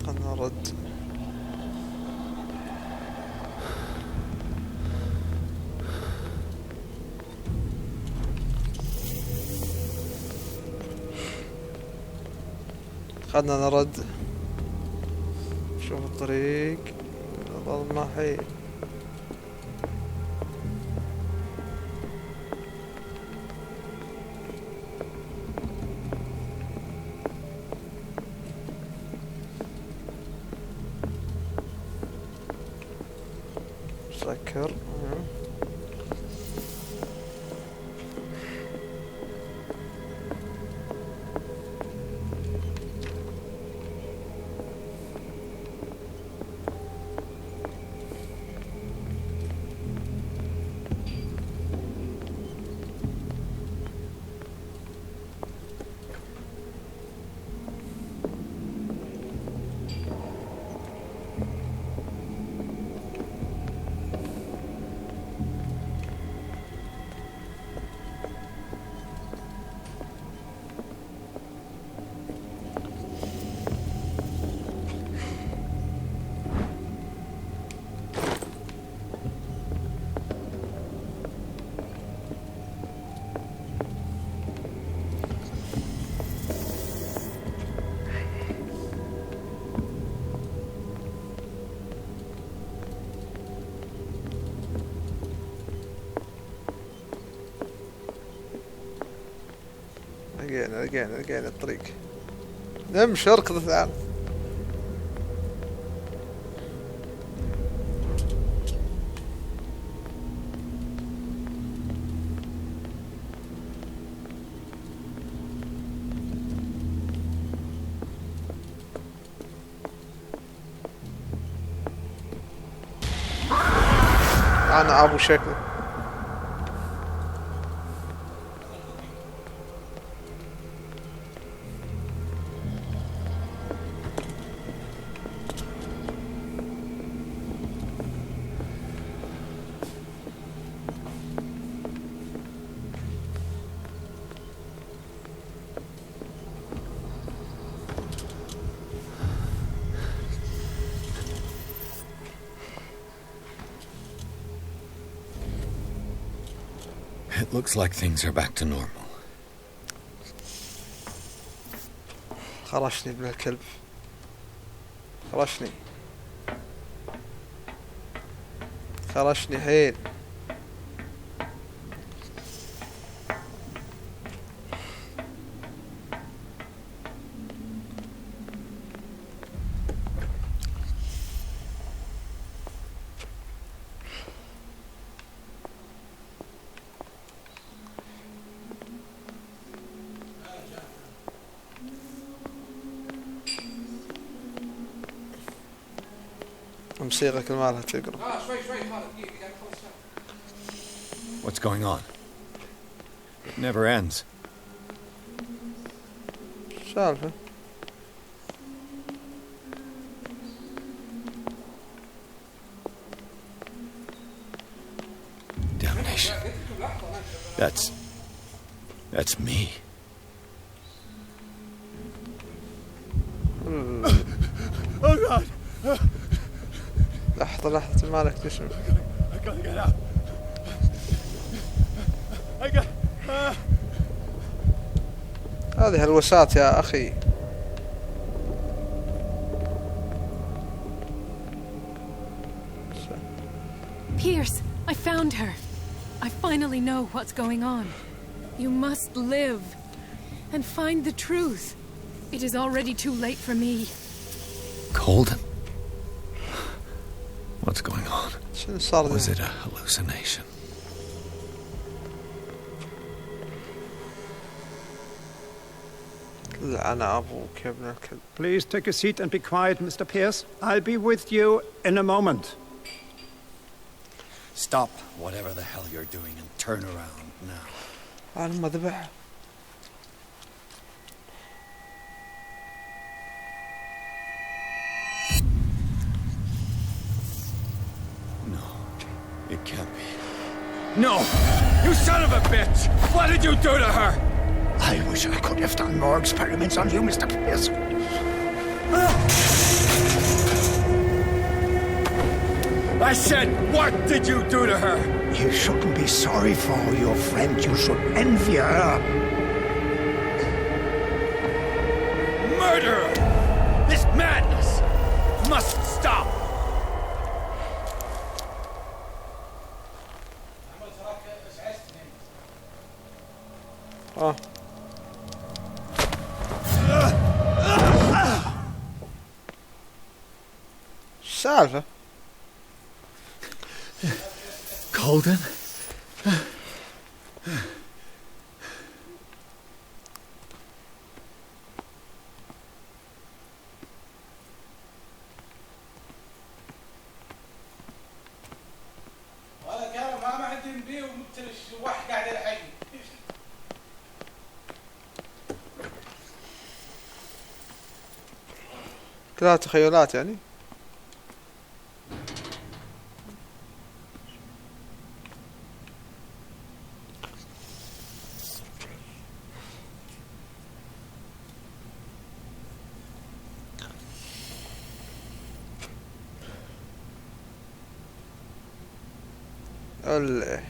خلنا نرد. خلنا نرد. شوف الطريق ظلمة حيل. سكر. لقينا الطريق. نمشي اركض تعال. انا ابو شكله. It looks like things are back to normal. خرشني ابن الكلب. خرشني حيل. موسيقى كل مالها تقرب. What's going on? It never ends. سالفة. Damnation. That's me. Oh God! لحظة مالك تشم. I gotta get out. I got. هذه هلوسات يا أخي. Pierce, I found her. I finally know what's going on. You must live and find the truth. It is already too late for me. Colden? What's going on? صار Was it a hallucination? لعن أبوك يا ابن الكلب. Please take a seat and be quiet, Mr. Pierce. I'll be with you in a moment. Stop whatever the hell you're doing and turn around now. أنا ما ذبح. It can't be. No! You son of a bitch! What did you do to her? I wish I could have done more experiments on you, Mr. Pierce. I said, what did you do to her? You shouldn't be sorry for your friend. You should envy her. Murderer! This madness must stop! آه. السالفة Golden? وهذا كان ما عندي نبيه ومبتلش واحد قاعد يلحقني. كلها تخيلات يعني. الله.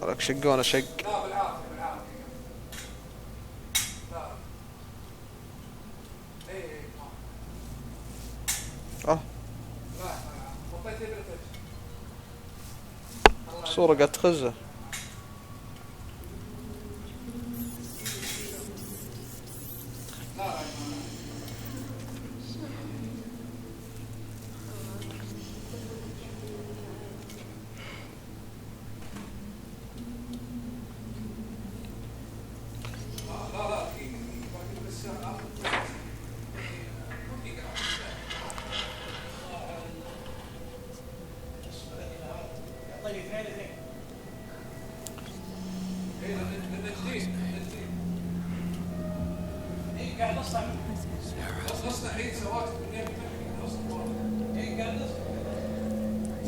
راك شقونا شق. لا بالعافية بالعافية. لا. اي. اه. لا حطيت بالفج. صورة قاعد تخزه.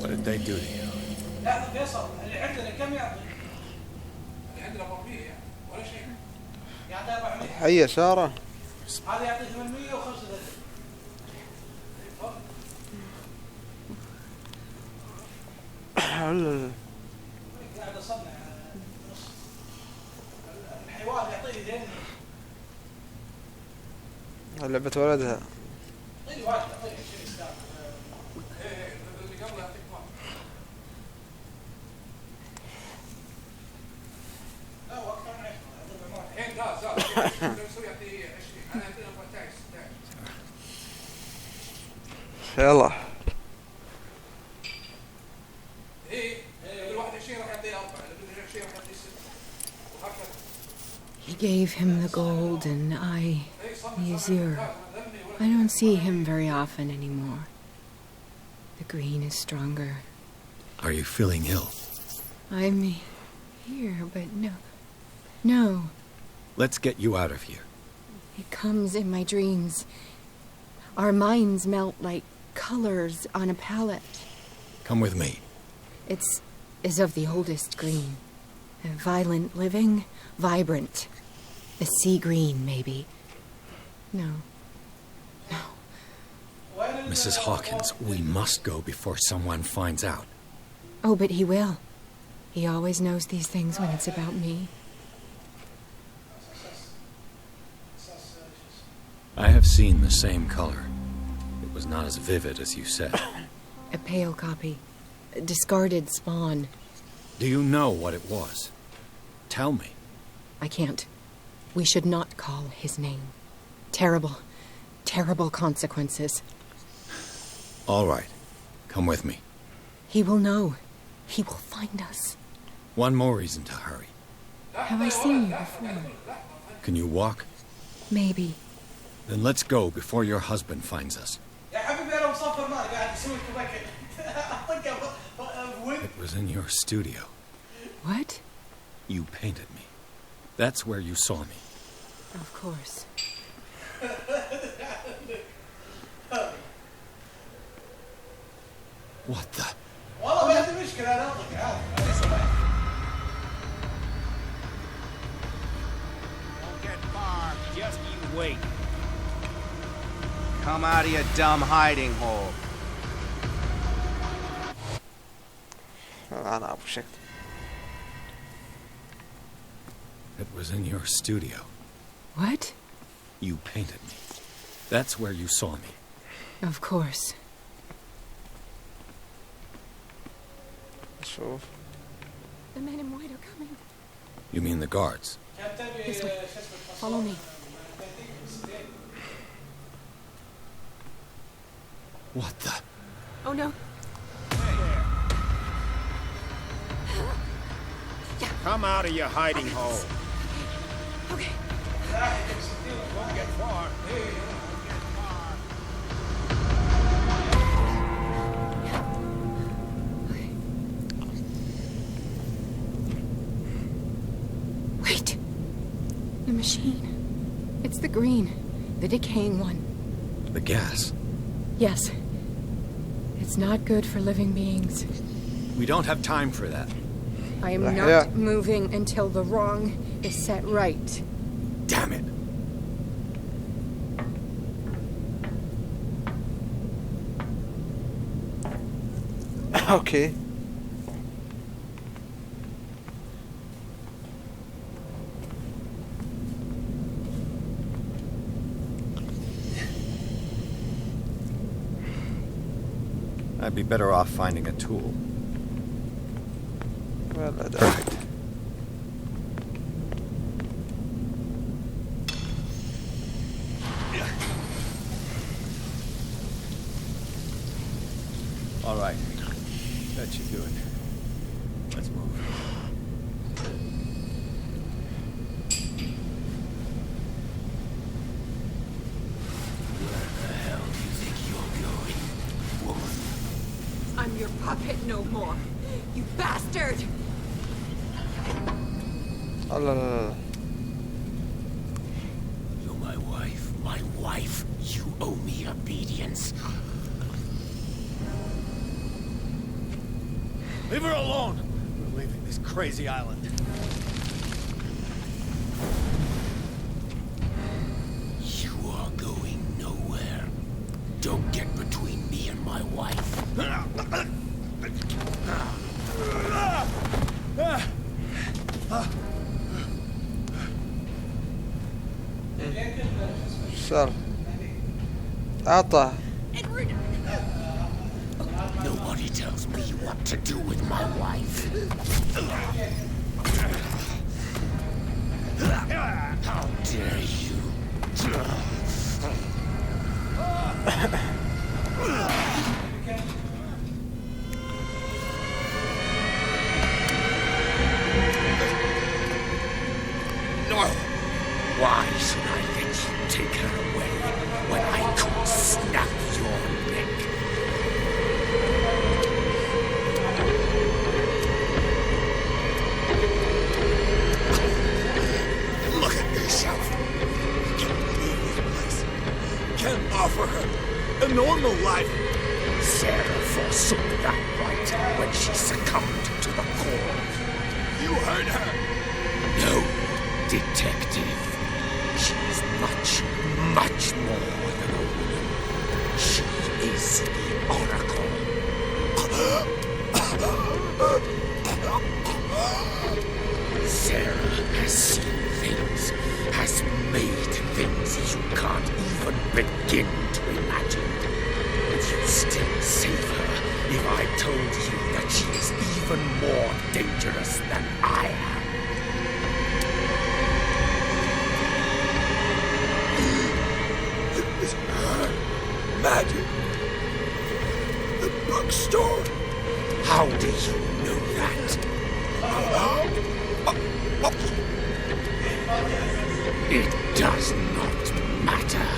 What did they do to you? لا فيصل اللي عندنا كم يعطي؟ اللي عندنا 400 ولا شيء. يعطي 400. حية سارة. هذا يعطي 835. قاعد اصنع الحيوان يعطيني دين. لعبة ولدها. يعطيني واحد يعطيني 20 ستار. ايه اللي قبله يعطيك واحد. لا وقت كان 10 الحين زاد يسوي يعطي 20 انا يعطيني 14 16. يلا. He gave him the gold and I the azure. I don't see him very often anymore. The green is stronger. Are you feeling ill? I'm here, but no. No. Let's get you out of here. It comes in my dreams. Our minds melt like colors on a palette. Come with me. It is of the oldest green. Violent living, vibrant. A sea green, maybe. No. No. Mrs. Hawkins, we must go before someone finds out. Oh, but he will. He always knows these things when it's about me. I have seen the same color. It was not as vivid as you said. A pale copy. A discarded spawn. Do you know what it was? Tell me. I can't. We should not call his name. Terrible, terrible consequences. All right. Come with me. He will know. He will find us. One more reason to hurry. Have I seen you before? Can you walk? Maybe. Then let's go before your husband finds us. It was in your studio. What? You painted me. That's where you saw me. Of course. What the? Don't get far. Just you wait. Come out of your dumb hiding hole. أنا أبو شكل. It was in your studio. What? You painted me. That's where you saw me. Of course. شوف. The men in white are coming. You mean the guards? This way. Follow me. What the? Oh no. Come out of your hiding hole. Okay. Don't get far. Wait. The machine. It's the green. The decaying one. The gas. Yes. It's not good for living beings. We don't have time for that. I am not moving until the wrong is set right. Damn it. Okay. I'd be better off finding a tool. Well, right. All right. That should do it. Let's move. Where the hell do you think you're going, woman? I'm your puppet no more. You bastard! لا لا لا. You're my wife. My wife. You owe me obedience. Leave her alone! We're leaving this crazy island. You are going nowhere. Don't get between me and my wife. صار عطى. Nobody tells me what to do with my wife. How dare you? No! Why should I let you take her away when I could snap your neck? Look at yourself. You can't leave this place. You can't offer her a normal life. Sarah forsook that right when she succumbed to the cold. You heard her. No, detective. She's much, much more than a woman. She is the Oracle. Sarah has seen things, has made things you can't even begin to imagine. Would you still save her if I told you that she is even more dangerous than I am? Imagine. The bookstore. How do you know that? It does not matter.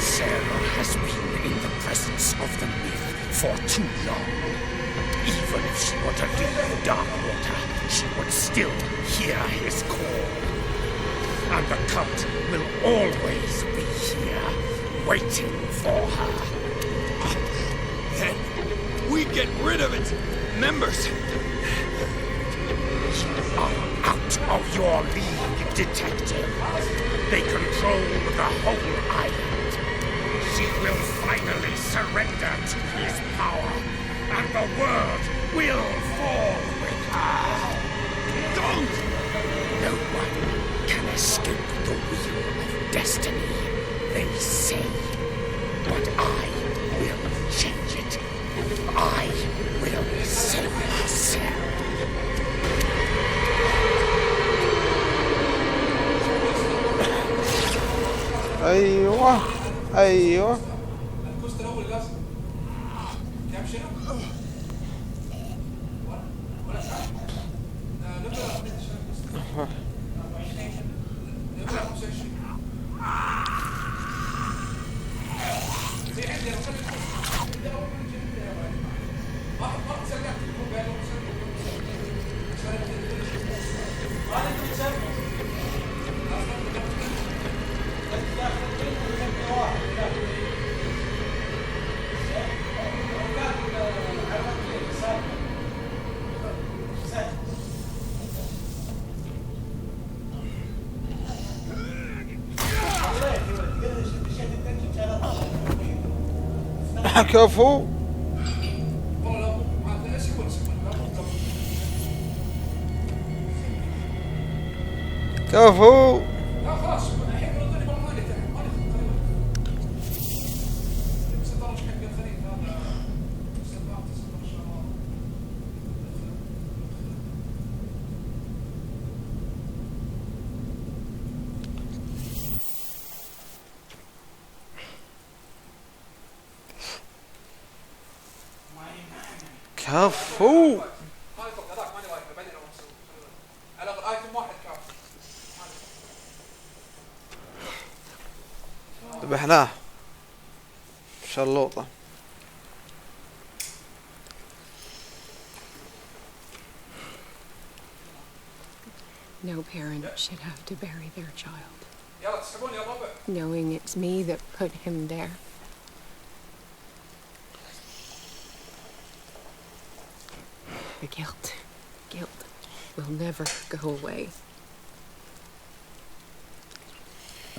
Sarah has been in the presence of the myth for too long. Even if she were to leave Darkwater, she would still hear his call. And the cult will always be here, waiting for her. Then we get rid of its members. You are out of your league, detective. They control the whole island. She will finally surrender to his power, and the world will fall with her. Don't! No one can escape the wheel of destiny, they say. But I will change it. I will save Sarah. ايوه ايوه الكوست الاول لازم كام شنو؟ ولا ساعه؟ نبدا 25 زي عندي انا ما سرقت كفو كفو لا خلاص الحين ردني بالمالي تحت مالي بس طلع حق الخليج هذا استنباط كفو ذبحناه شلوطة No parent should have to bury their child, knowing it's me that put him there. The guilt will never go away.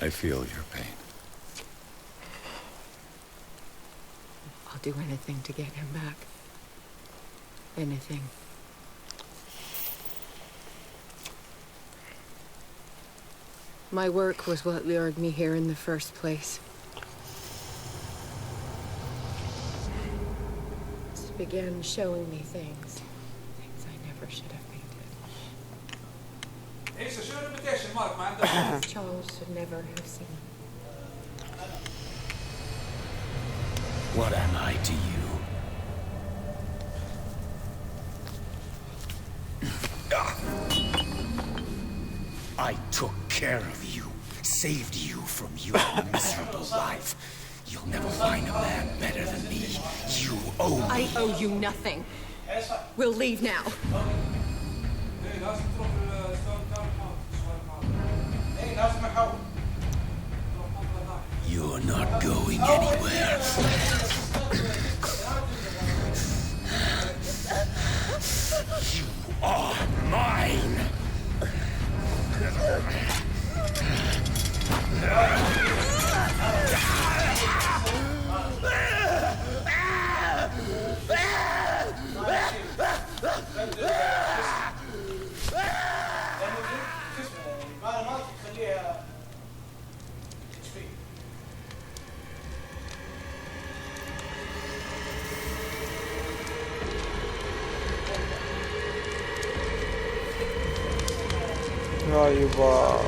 I feel your pain. I'll do anything to get him back. Anything. My work was what lured me here in the first place. It began showing me things I never should have painted. Charles should never have seen. What am I to you? I took care of you, saved you from your miserable life. You'll never find a man better than me. You owe me. I owe you nothing. We'll leave now. You're not going anywhere. You are mine. يا يبا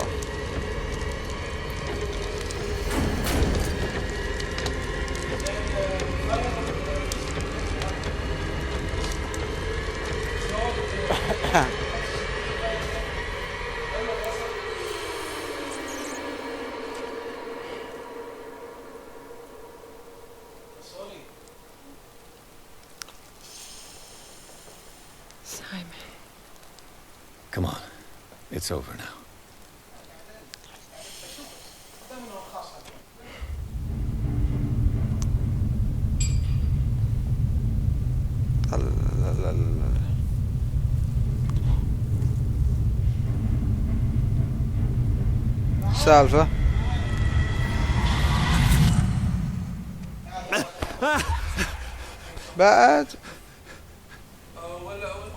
It's over now. سالفة بعد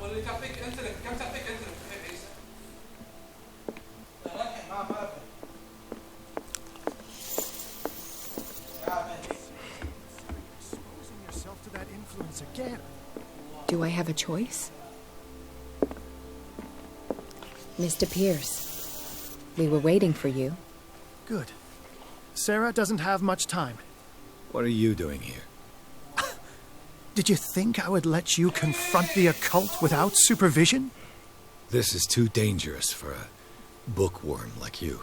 واللي تعطيك انت كم تعطيك انت عيسى؟ Exposing yourself to that influence again. Do I have a choice? Mr. Pierce, we were waiting for you. Good. Sarah doesn't have much time. What are you doing here? Did you think I would let you confront the occult without supervision? This is too dangerous for a bookworm like you.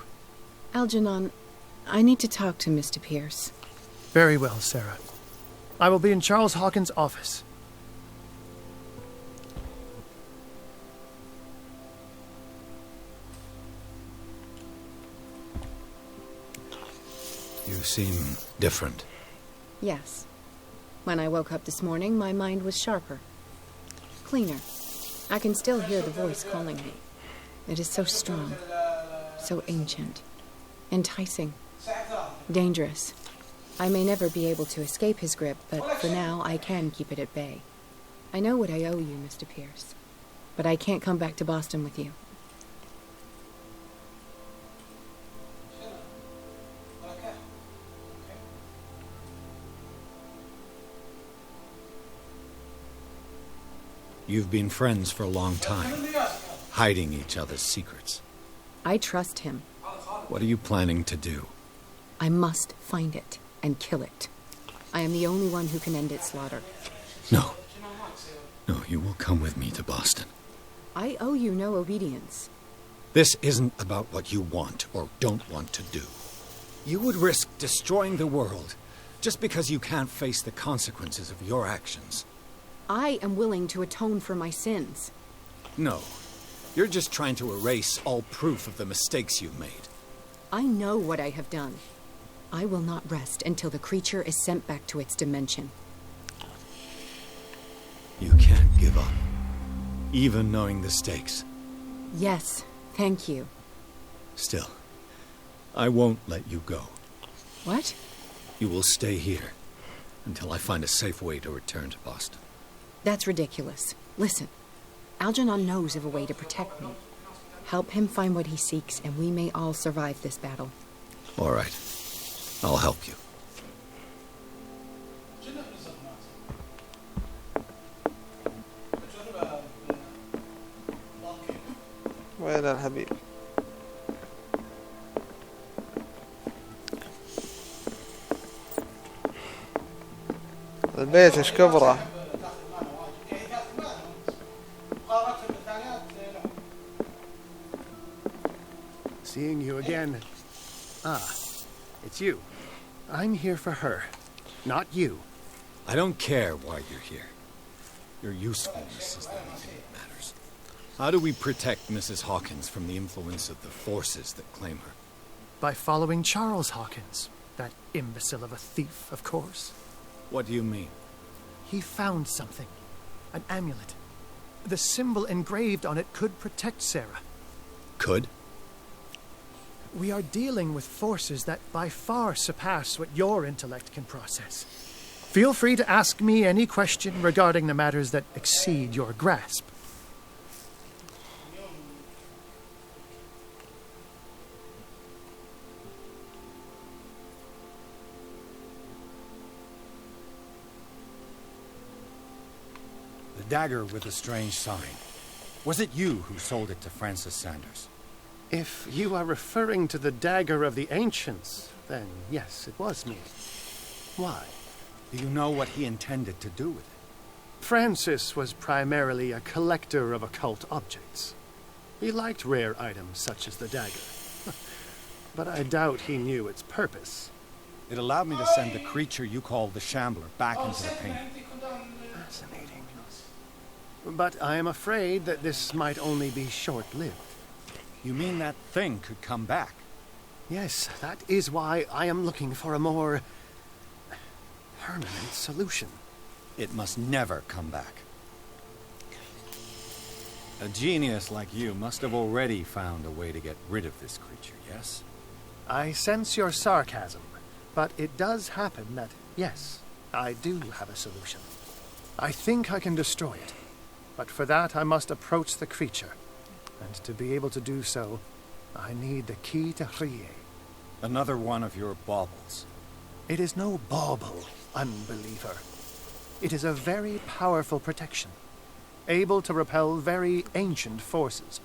Algernon, I need to talk to Mr. Pierce. Very well, Sarah. I will be in Charles Hawkins' office. You seem different. Yes. When I woke up this morning, my mind was sharper. Cleaner. I can still hear the voice calling me. It is so strong. So ancient. Enticing. Dangerous. I may never be able to escape his grip, but for now I can keep it at bay. I know what I owe you, Mr. Pierce. But I can't come back to Boston with you. You've been friends for a long time, hiding each other's secrets. I trust him. What are you planning to do? I must find it and kill it. I am the only one who can end its slaughter. No. No, you will come with me to Boston. I owe you no obedience. This isn't about what you want or don't want to do. You would risk destroying the world just because you can't face the consequences of your actions. I am willing to atone for my sins. No. You're just trying to erase all proof of the mistakes you've made. I know what I have done. I will not rest until the creature is sent back to its dimension. You can't give up, even knowing the stakes. Yes, thank you. Still, I won't let you go. What? You will stay here until I find a safe way to return to Boston. That's ridiculous. Listen, Algernon knows of a way to protect me. Help him find what he seeks, and we may all survive this battle. All right. I'll help you. وين الحبيب؟ البيت ايش كبره؟ Seeing you again. Ah, it's you. I'm here for her, not you. I don't care why you're here. Your usefulness is the only thing that matters. How do we protect Mrs. Hawkins from the influence of the forces that claim her? By following Charles Hawkins. That imbecile of a thief, of course. What do you mean? He found something. An amulet. The symbol engraved on it could protect Sarah. Could? We are dealing with forces that by far surpass what your intellect can process. Feel free to ask me any question regarding the matters that exceed your grasp. The dagger with the strange sign. Was it you who sold it to Francis Sanders? If you are referring to the dagger of the ancients, then yes, it was me. Why? Do you know what he intended to do with it? Francis was primarily a collector of occult objects. He liked rare items such as the dagger. But I doubt he knew its purpose. It allowed me to send the creature you call the Shambler back into the painting. But I am afraid that this might only be short-lived. You mean that thing could come back? Yes, that is why I am looking for a more permanent solution. It must never come back. A genius like you must have already found a way to get rid of this creature, yes? I sense your sarcasm, but it does happen that, yes, I do have a solution. I think I can destroy it, but for that I must approach the creature, and to be able to do so, I need the key to Rie. Another one of your baubles. It is no bauble, unbeliever. It is a very powerful protection, able to repel very ancient forces.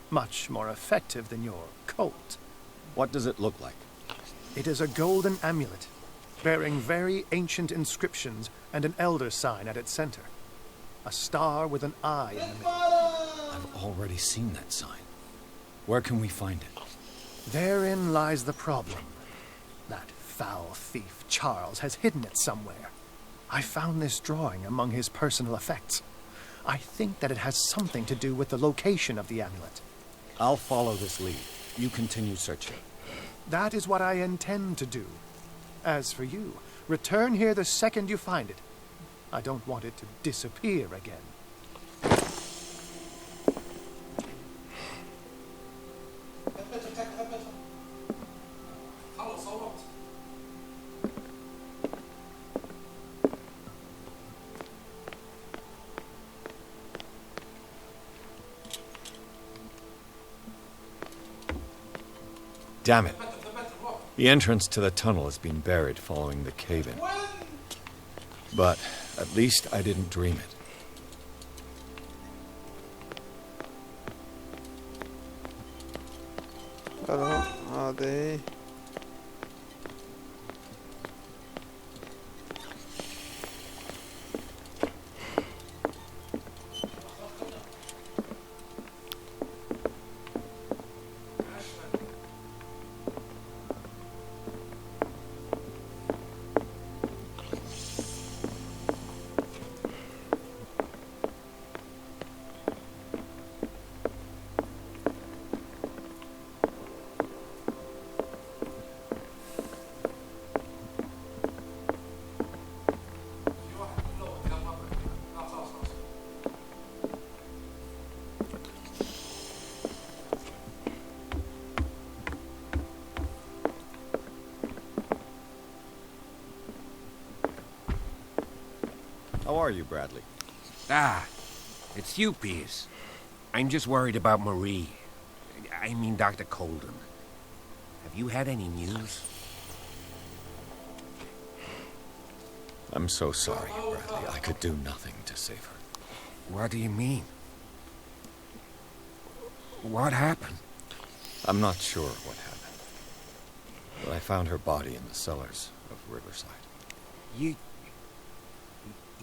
Much more effective than your cult. What does it look like? It is a golden amulet, bearing very ancient inscriptions and an elder sign at its center. A star with an eye in the middle. I've already seen that sign. Where can we find it? Therein lies the problem. That foul thief, Charles, has hidden it somewhere. I found this drawing among his personal effects. I think that it has something to do with the location of the amulet. I'll follow this lead. You continue searching. That is what I intend to do. As for you, return here the second you find it. I don't want it to disappear again. Damn it. The entrance to the tunnel has been buried following the cave-in. But at least I didn't dream it. هذه How are you, Bradley? Ah, it's you, Pierce. I'm just worried about Marie. I mean, Dr. Colden. Have you had any news? I'm so sorry, Bradley. I could do nothing to save her. What do you mean? What happened? I'm not sure what happened. But I found her body in the cellars of Riverside.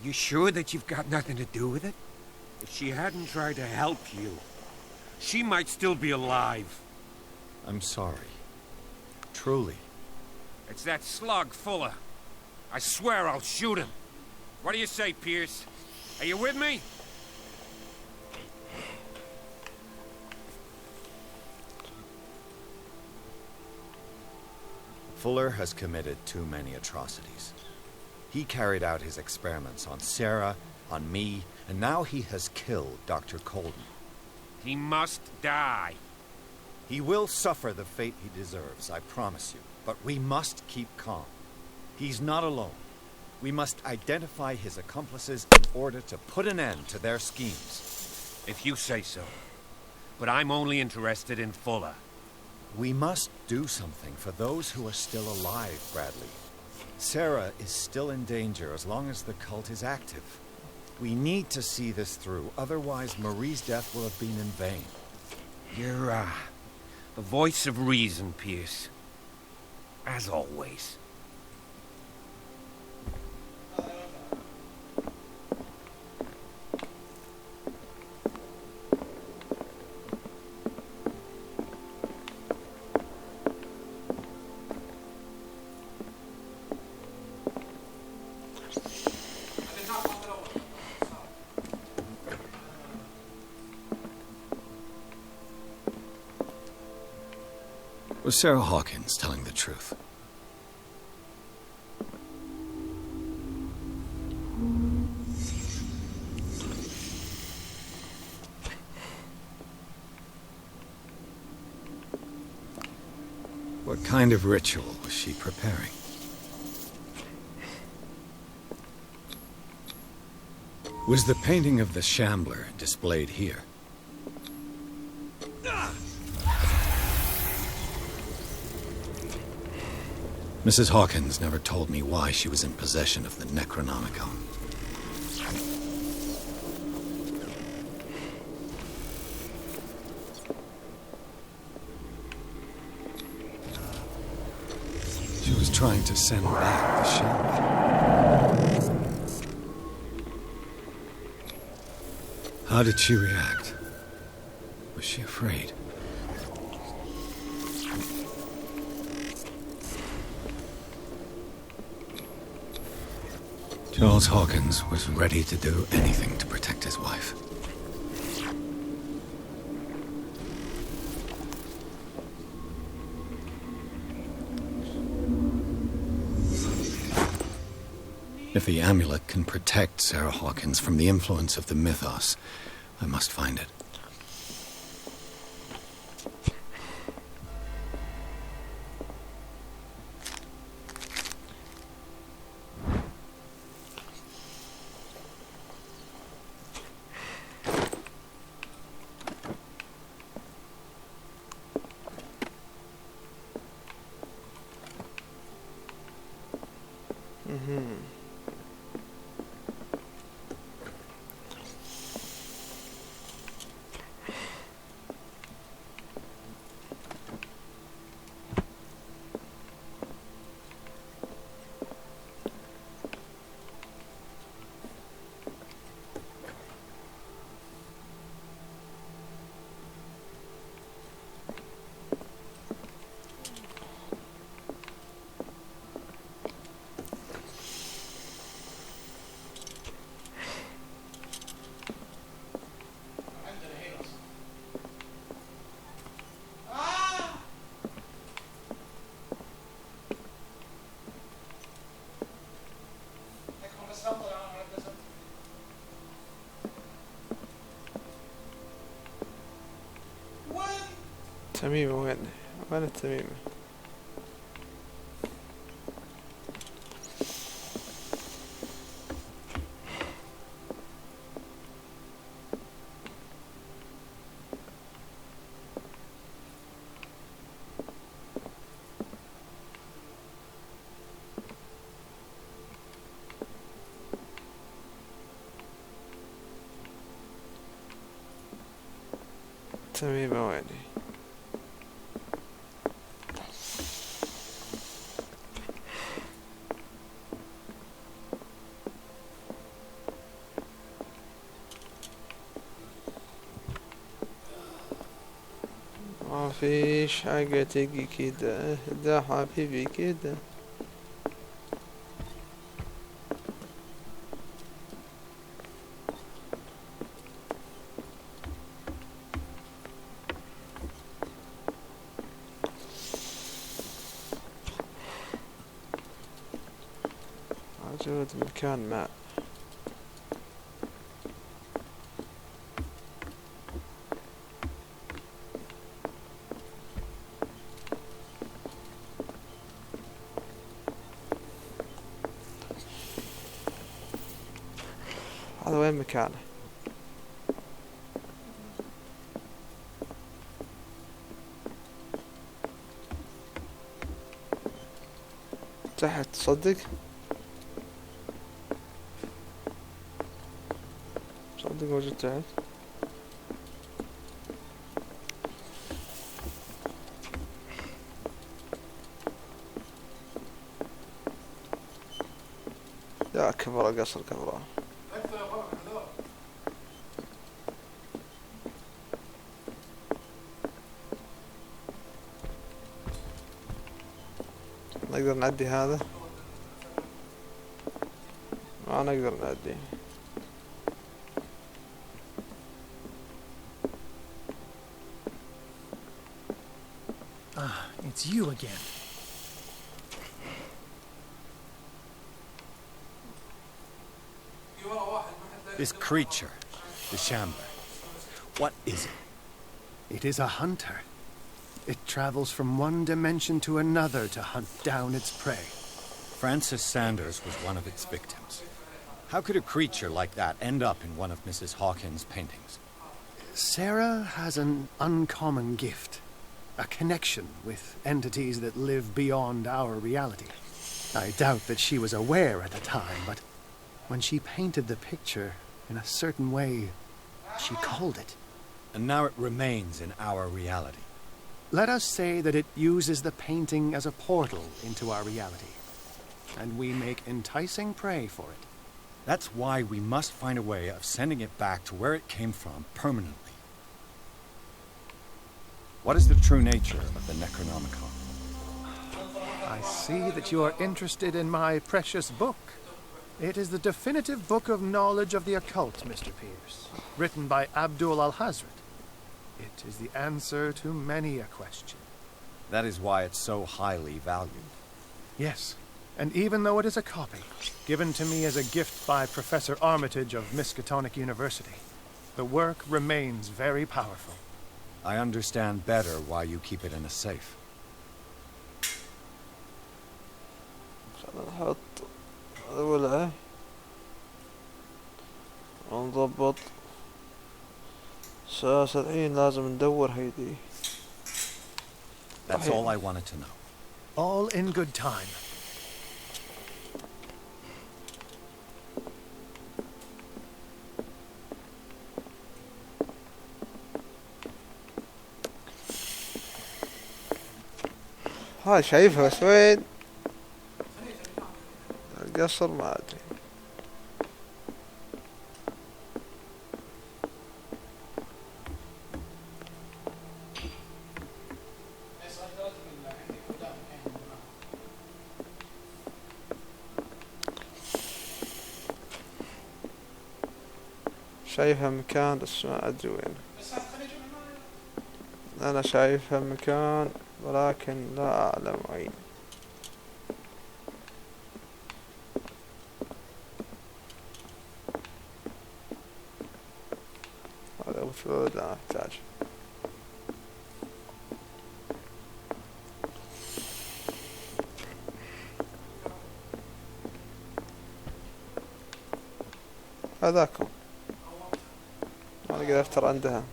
You sure that you've got nothing to do with it? If she hadn't tried to help you, she might still be alive. I'm sorry. Truly. It's that slug, Fuller. I swear I'll shoot him. What do you say, Pierce? Are you with me? Fuller has committed too many atrocities. He carried out his experiments on Sarah, on me, and now he has killed Dr. Colden. He must die. He will suffer the fate he deserves, I promise you. But we must keep calm. He's not alone. We must identify his accomplices in order to put an end to their schemes. If you say so. But I'm only interested in Fuller. We must do something for those who are still alive, Bradley. Sarah is still in danger as long as the cult is active. We need to see this through, otherwise Marie's death will have been in vain. You're, the voice of reason, Pierce. As always. Was Sarah Hawkins telling the truth? What kind of ritual was she preparing? Was the painting of the Shambler displayed here? Mrs. Hawkins never told me why she was in possession of the Necronomicon. She was trying to send back the Shambler. How did she react? Was she afraid? Charles Hawkins was ready to do anything to protect his wife. If the amulet can protect Sarah Hawkins from the influence of the mythos, I must find it. تميمة وين التميمة؟ تميمة وين؟ ما فيش حاجة تجي كده، ده حبيبي كده. موجود مكان ما. هذا وين مكانه؟ تحت تصدق؟ صدق موجود تحت. يا كبره قصر كبره. نقدر نعدي هذا؟ ما نقدر نعدي. Ah, it's you again. This creature, the Shambler, what is it? It is a hunter. It travels from one dimension to another to hunt down its prey. Francis Sanders was one of its victims. How could a creature like that end up in one of Mrs. Hawkins' paintings? Sarah has an uncommon gift. A connection with entities that live beyond our reality. I doubt that she was aware at the time, but when she painted the picture in a certain way, she called it. And now it remains in our reality. Let us say that it uses the painting as a portal into our reality, and we make enticing prey for it. That's why we must find a way of sending it back to where it came from permanently. What is the true nature of the Necronomicon? I see that you are interested in my precious book. It is the definitive book of knowledge of the occult, Mr. Pierce, written by Abdul al-Hazred. It is the answer to many a question. That is why it's so highly valued. Yes, and even though it is a copy, given to me as a gift by Professor Armitage of Miskatonic University, the work remains very powerful. I understand better why you keep it in a safe. خلنا نحط ولعه ونضبط ساسة الحين لازم ندور هيدي. That's all I wanted to know. All in good time. هاي شايفها بس وين القصر ما ادري. شايفها مكان بس ما ادري وين. انا شايفها مكان ولكن لا اعلم اين. هذا المفروض لا احتاج. هذاكم انا قد افتر عندها.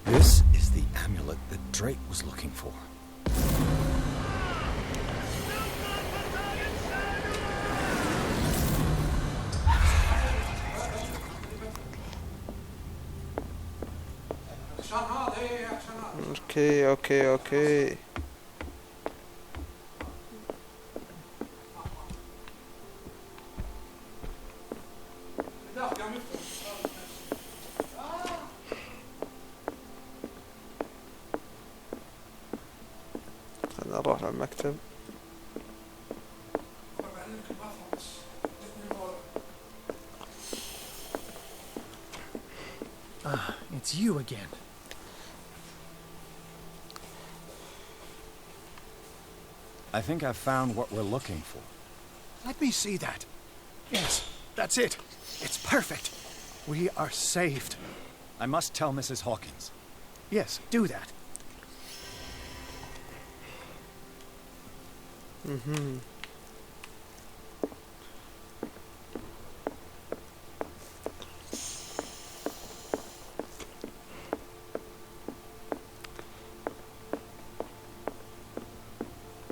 This is the amulet that Drake was looking for. Okay. نروح للمكتب. Ah, it's you again. I think I've found what we're looking for. Let me see that. Yes, that's it. It's perfect. We are saved. I must tell Mrs. Hawkins. Yes, do that.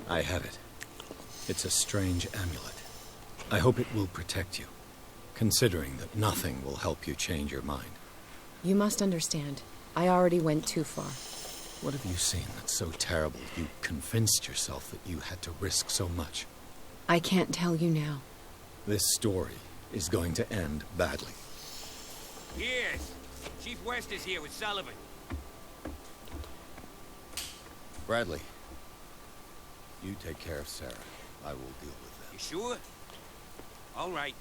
I have it. It's a strange amulet. I hope it will protect you, considering that nothing will help you change your mind. You must understand. I already went too far. What have you seen that's so terrible you convinced yourself that you had to risk so much? I can't tell you now. This story is going to end badly. Yes. Chief West is here with Sullivan. Bradley, you take care of Sarah. I will deal with that. You sure? All right.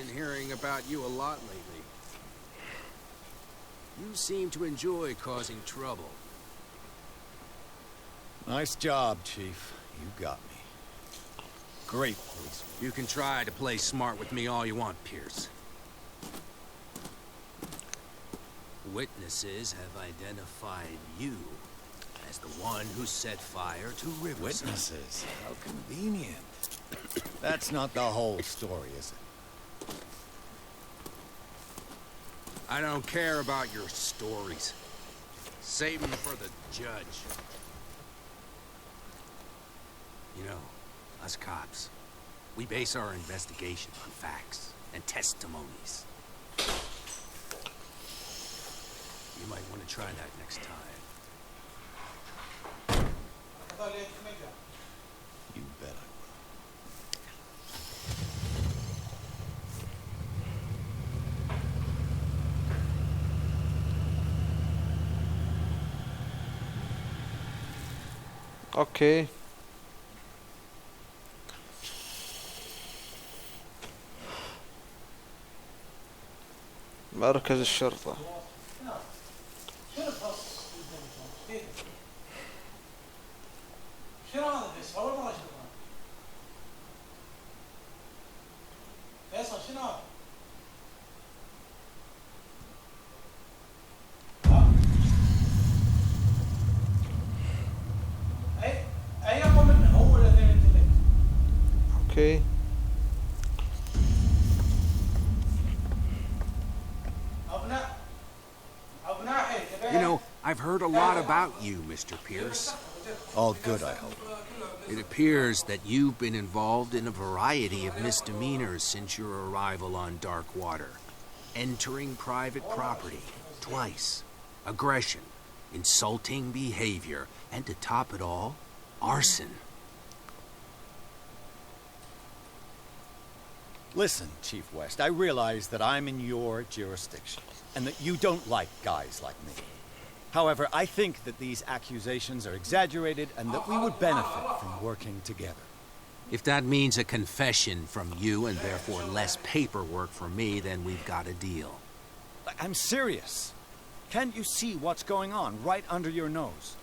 been hearing about you a lot lately. You seem to enjoy causing trouble. Nice job, Chief. You got me. Great police. You can try to play smart with me all you want, Pierce. Witnesses have identified you as the one who set fire to Riverside. Witnesses? How convenient. That's not the whole story, is it? I don't care about your stories. Save them for the judge. You know, us cops, we base our investigation on facts and testimonies. You might want to try that next time. You bet I will. اوكي. مركز الشرطة. شنو هذا فيصل؟ أول مرة أشوفه. فيصل شنو هذا؟ أي أقوى منه هو ولا اثنين انت؟ اوكي. You know, I've heard a lot about you, Mr. Pierce. All good, I hope. It appears that you've been involved in a variety of misdemeanors since your arrival on Darkwater. Entering private property, twice. Aggression, insulting behavior, and to top it all, arson. Listen, Chief West, I realize that I'm in your jurisdiction, and that you don't like guys like me. However, I think that these accusations are exaggerated and that we would benefit from working together. If that means a confession from you and therefore less paperwork for me, then we've got a deal. I'm serious. Can't you see what's going on right under your nose?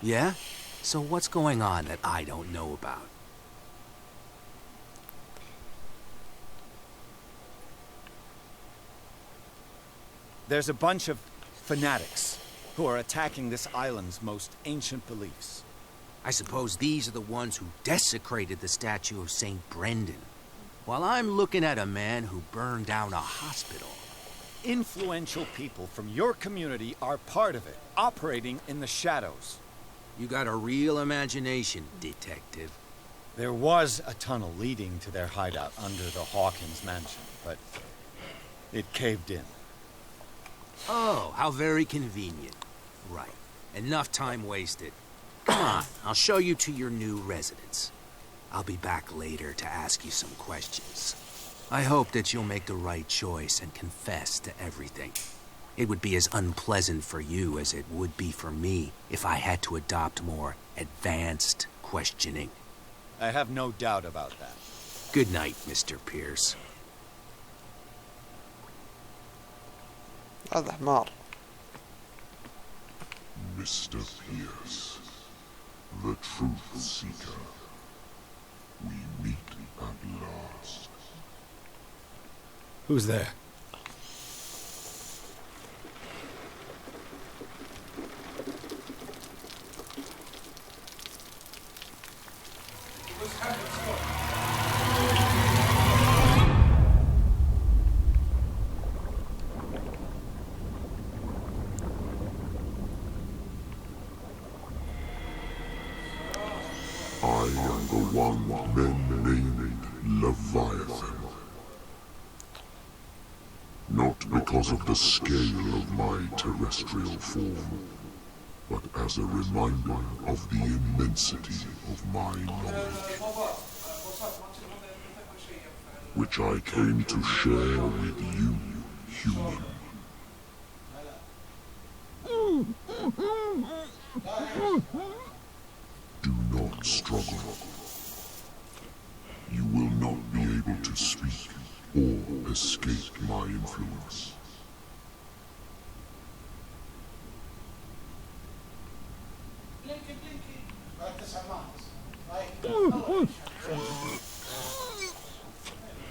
Yeah? So what's going on that I don't know about? There's a bunch of fanatics who are attacking this island's most ancient beliefs. I suppose these are the ones who desecrated the statue of St. Brendan, while I'm looking at a man who burned down a hospital. Influential people from your community are part of it, operating in the shadows. You got a real imagination, detective. There was a tunnel leading to their hideout under the Hawkins mansion, but it caved in. Oh, how very convenient. Right. Enough time wasted. Come on, I'll show you to your new residence. I'll be back later to ask you some questions. I hope that you'll make the right choice and confess to everything. It would be as unpleasant for you as it would be for me if I had to adopt more advanced questioning. I have no doubt about that. Good night, Mr. Pierce. هذا حمار. Mr. Pierce, the truth seeker. We meet at last. Who's there? I am the one men named Leviathan. Not because of the scale of my terrestrial form, but as a reminder of the immensity of my knowledge, which I came to share with you, human. Do not struggle. You will not be able to speak or escape my influence.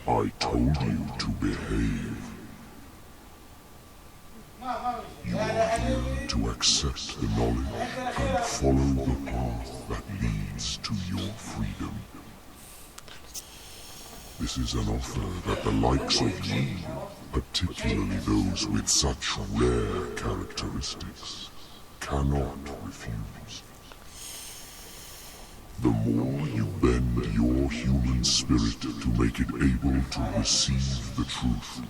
I told you to behave. You are here to accept the knowledge and follow the path that leads to your freedom. This is an offer that the likes of you, particularly those with such rare characteristics, cannot refuse. The more you bend your human spirit to make it able to receive the truth,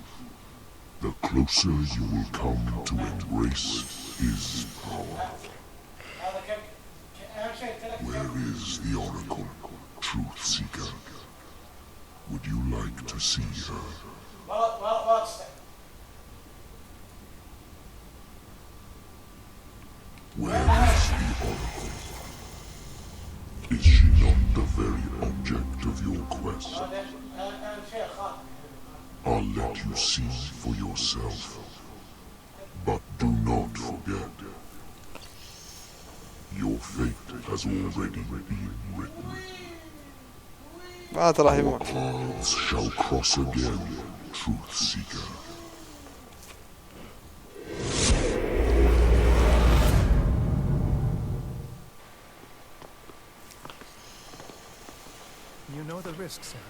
the closer you will come to embrace his power. Where is the Oracle, Truth Seeker? Would you like to see her? Where is the Oracle? Is she not the very object of your quest? I'll let you see for yourself. But do not forget, your fate has already been written. ما راح يموت. Paths shall cross again, Truth Seeker. You know the risks, Sarah.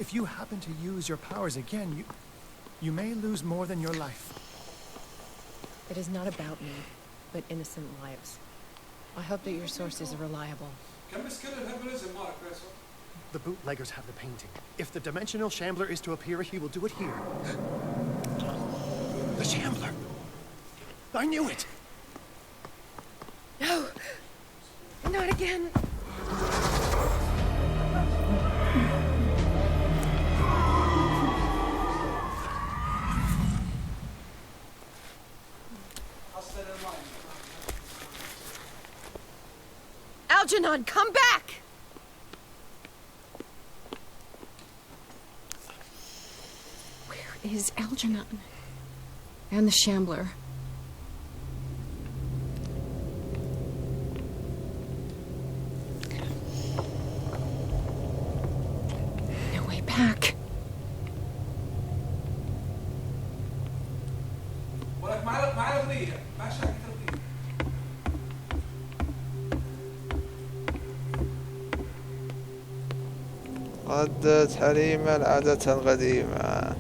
If you happen to use your powers again, you may lose more than your life. It is not about me, but innocent lives. I hope that your sources are reliable. The bootleggers have the painting. If the dimensional shambler is to appear, he will do it here. The shambler! I knew it! No! Not again! Algernon, come back! Where is Algernon? And the Shambler? No way back. ردت حريمة العادة القديمة.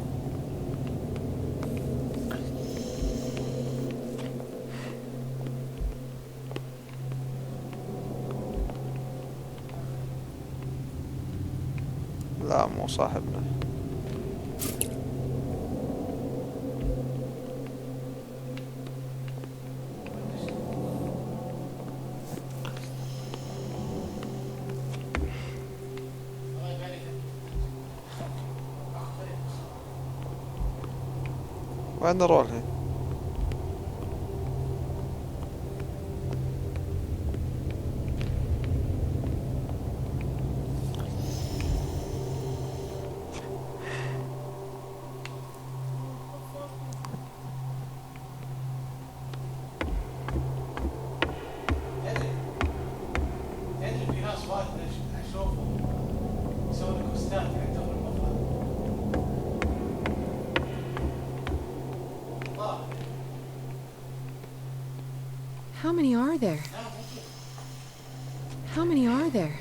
لا مو صاحبنا. وين نروح الحين؟ How many are there? How many are there?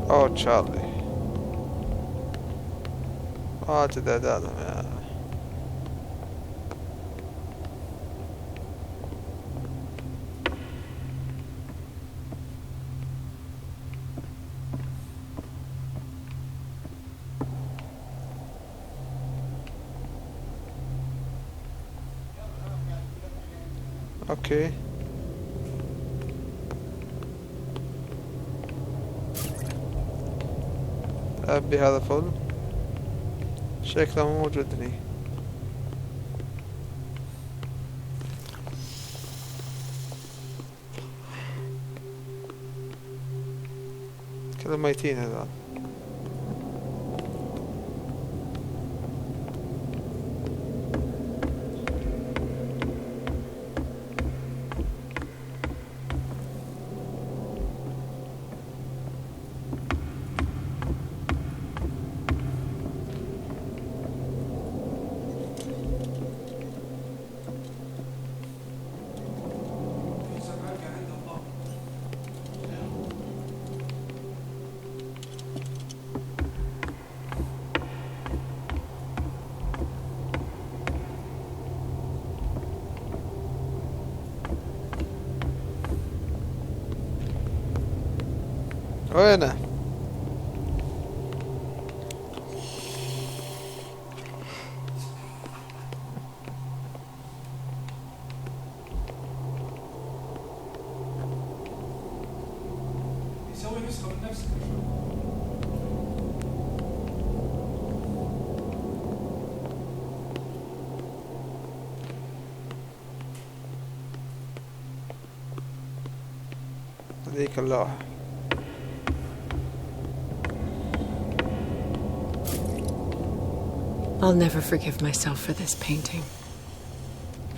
Oh, Charlie. تعدادهم يا اوكي. ابي هذا فل شكله مو موجود هني. كلهم ميتين هذول. وينه؟ يسوي نسخة من نفسه. هذيك اللوحة. I'll never forgive myself for this painting.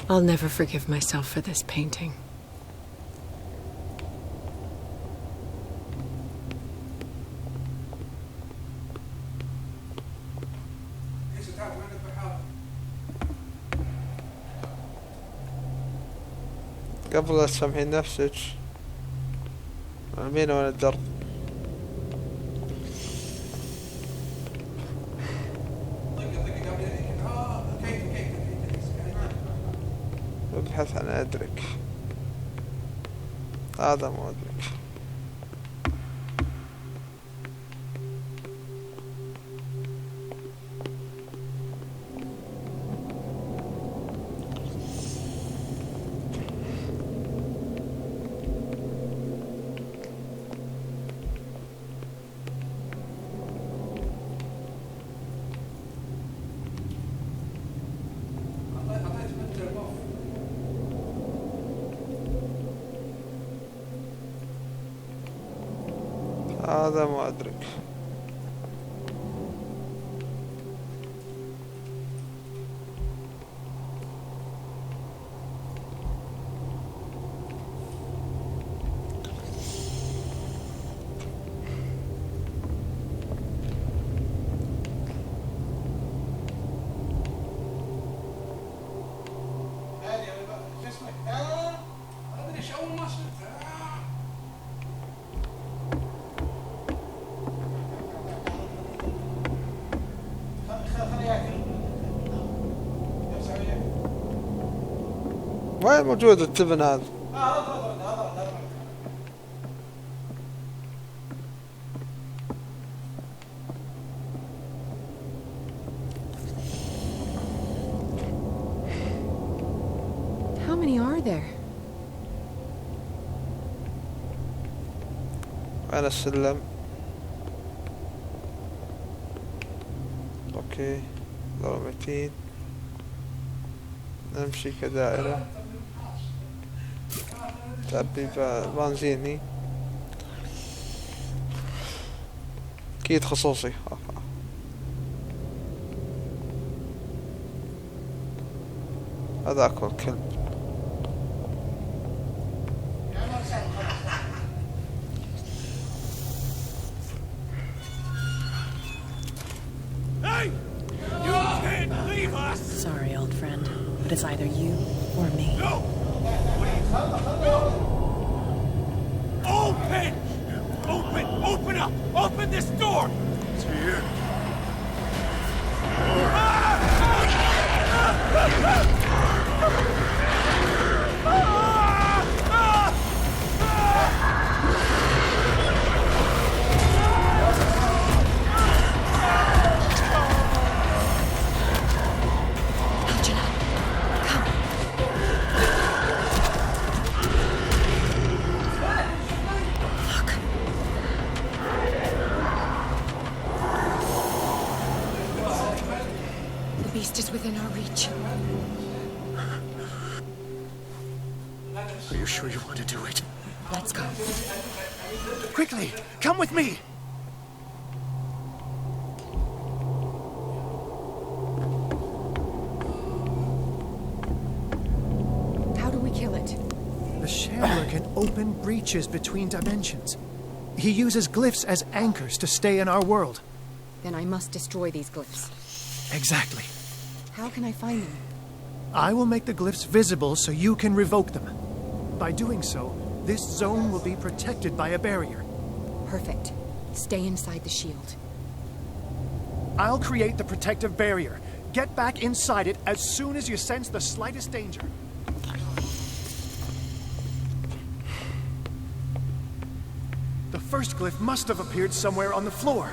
I'll never forgive myself for this painting. قبل لا تسامحين نفسك عمين وين الدرب. ابحث عن أدرك. هذا مو أدرك. هذا ما أدرك. وين موجود التبن هذا؟ How many are there? وين السلم؟ اوكي ضرب 200. نمشي كدائرة. تعبي بنزيني اكيد خصوصي. هذاك هو الكلب. Hey! You can't leave us! Sorry, old friend, but it's either you or me. No! Open! Open! Open up! Open this door! It's here. The beast is within our reach. Are you sure you want to do it? Let's go. Quickly, come with me! open breaches between dimensions. He uses glyphs as anchors to stay in our world. Then I must destroy these glyphs. Exactly. How can I find them? I will make the glyphs visible so you can revoke them. By doing so, this zone will be protected by a barrier. Perfect. Stay inside the shield. I'll create the protective barrier. Get back inside it as soon as you sense the slightest danger. The first glyph must have appeared somewhere on the floor.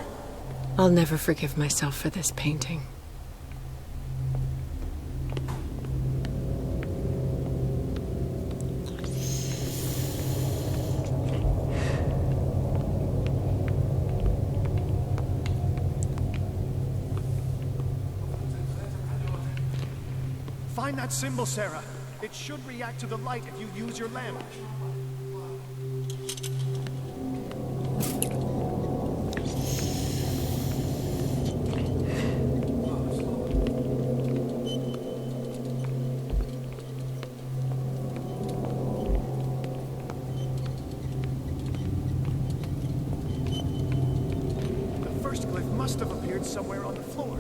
I'll never forgive myself for this painting. Find that symbol, Sarah. It should react to the light if you use your lamp. The first glyph must have appeared somewhere on the floor.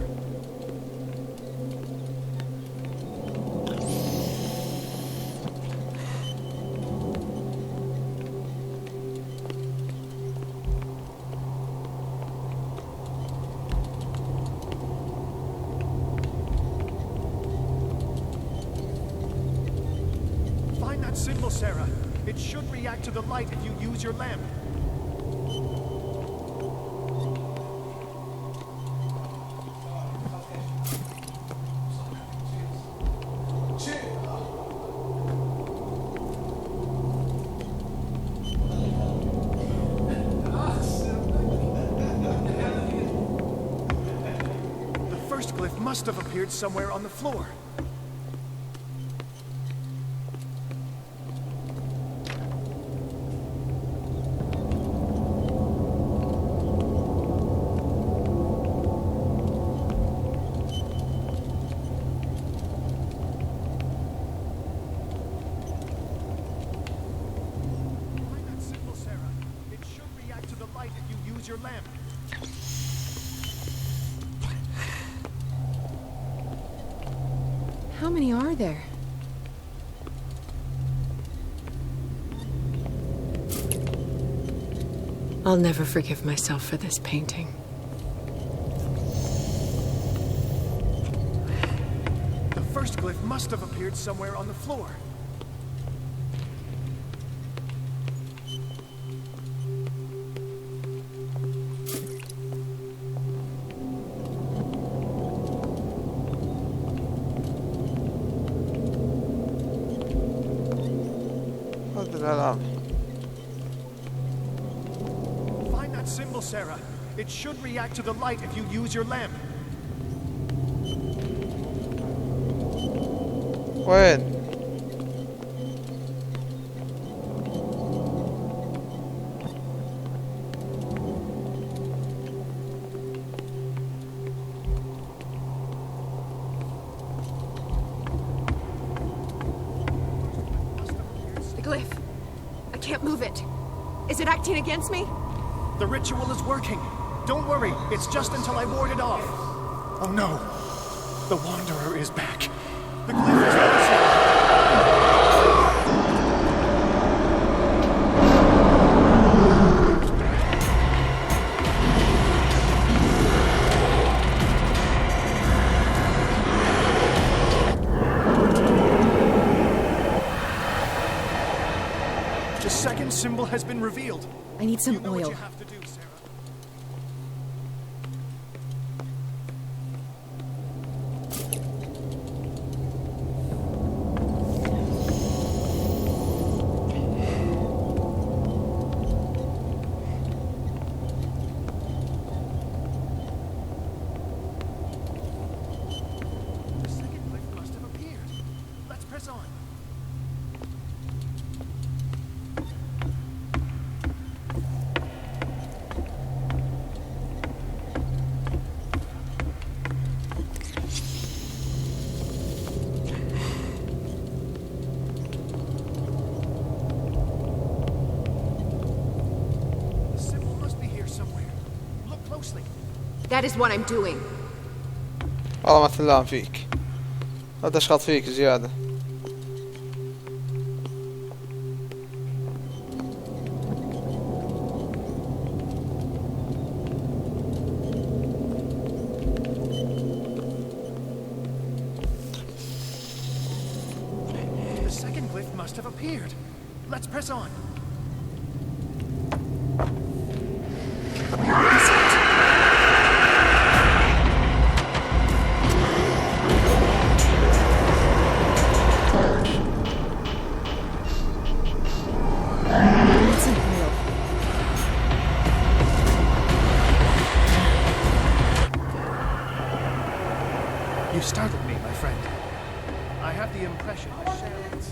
Symbol, Sarah. It should react to the light if you use your lamp. The first glyph must have appeared somewhere on the floor. Your lamp. How many are there? I'll never forgive myself for this painting. The first glyph must have appeared somewhere on the floor. Find that symbol, Sarah. It should react to the light if you use your lamp. وين؟ Glyph. I can't move it. Is it acting against me? The ritual is working. Don't worry, it's just until I ward it off. Oh no. The Wanderer is back. The glyph is missing. The second symbol has been revealed. I need some You know oil. what you have to do, Sarah. The second glyph must have appeared. Let's press on. closely. That is what I'm doing. والله ما تلام فيك. لا تشخط فيك زيادة. The second glyph must have appeared. Let's press on. You startled me, my friend. I have the impression the shells...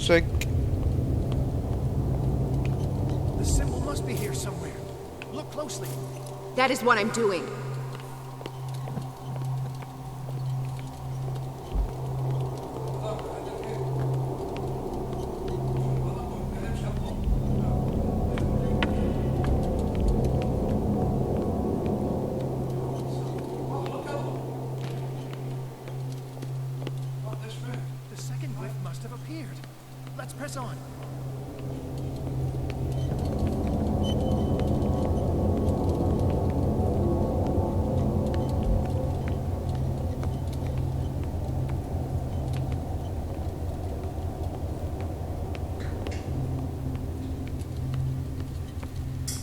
زق. The symbol must be here somewhere. Look closely. That is what I'm doing. The second glyph must have appeared. Let's press on.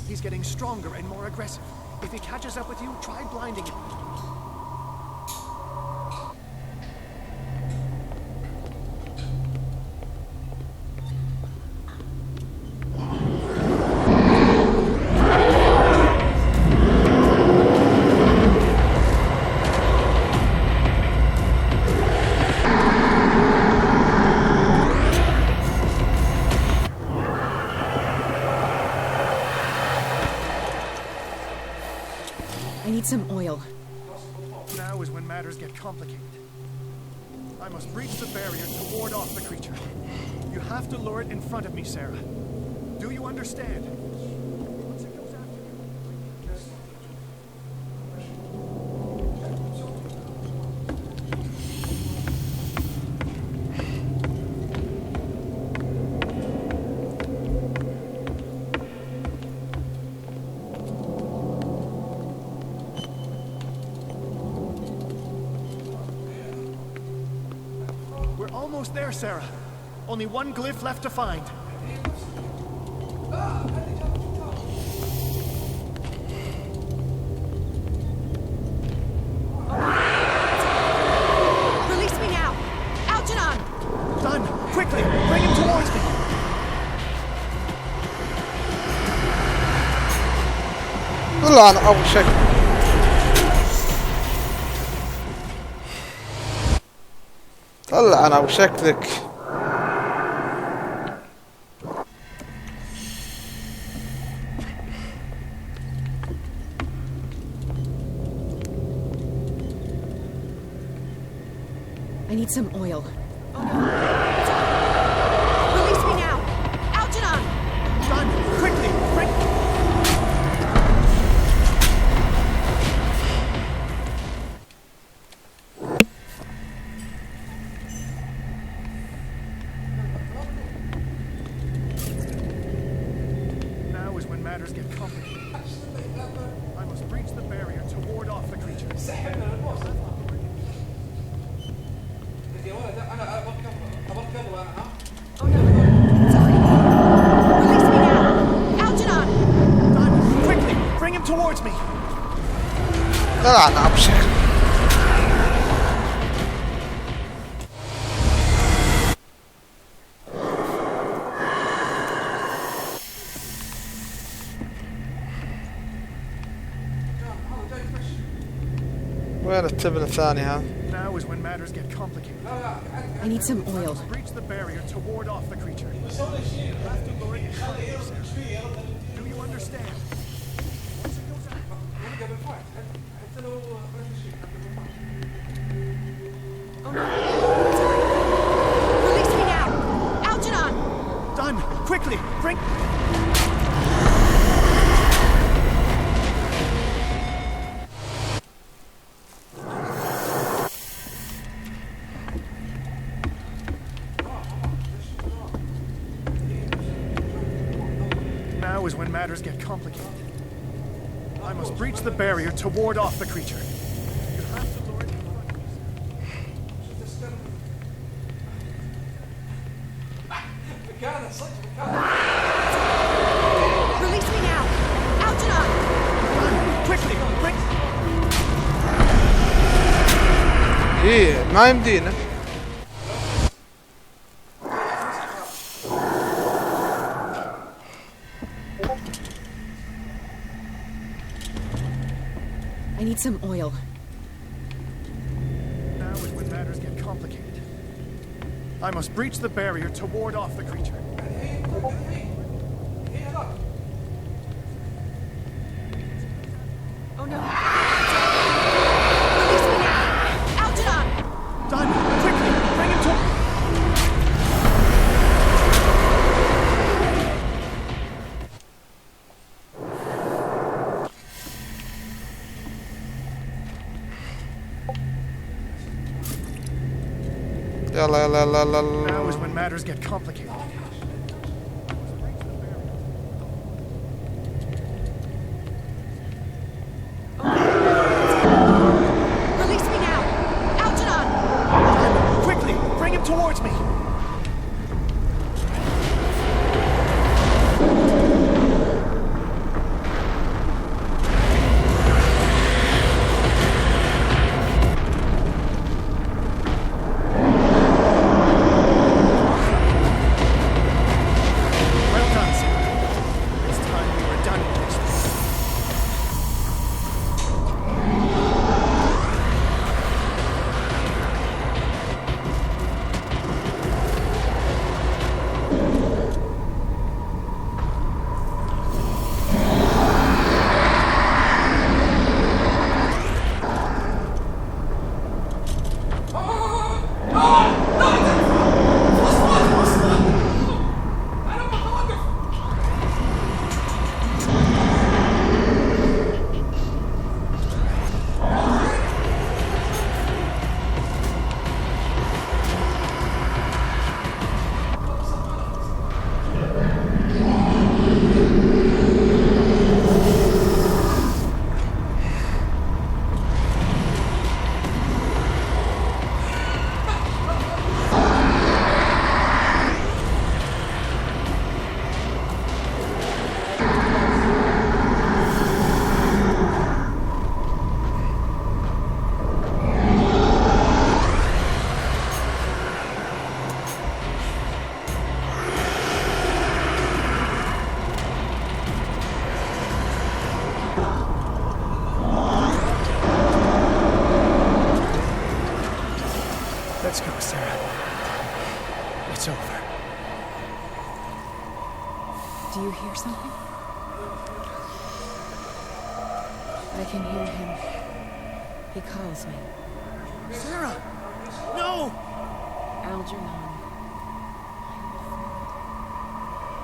He's getting stronger and more aggressive. If he catches up with you, try blinding him. I need some oil. Now is when matters get complicated. I must breach the barrier to ward off the creature. You have to lure it in front of me, Sarah. Do you understand? Once it goes after you... We're almost there, Sarah. Only one glyph left to find. Release me now! Algernon! Done! Quickly! Bring him towards me! والله أنا أول شكل. طلع أنا وشكلك. I need some oil. Release me now! Algernon! Done! Quickly! Bring... Now is when matters get complicated. I must breach the barrier to ward off the creature. يا ولد انا ابغى انا ها. Release me now! Algernon! Done! Quickly! Bring him towards me! طلع أنا أول شكل. وين التبن الثاني ها؟ Now is when matters get complicated. I need some oil. Breach the barrier to ward off the creature. You have to lure it in front of you, Sarah. Do you understand? Once it goes out... حتى لو Release me now! Algernon! Done! Quickly! Bring... matters get complicated. I must breach the barrier to ward off the creature. You have to lure it in front of you. Release me now! Algernon! Quickly! Quick! ايه ما يمدينا. I need some oil. Now is when matters get complicated. I must breach the barrier to ward off the creature. Oh no! Release me now! Algernon! Done! Quickly! Bring him to... يلا يلا يلا يلا. Now is when matters get complicated. Release me now! Algernon! Quickly! Bring him towards me! Well done, Sarah. This time we were done with this. Let's go, Sarah. It's over. Do you hear something? I can hear him. He calls me. Sarah! No! Algernon.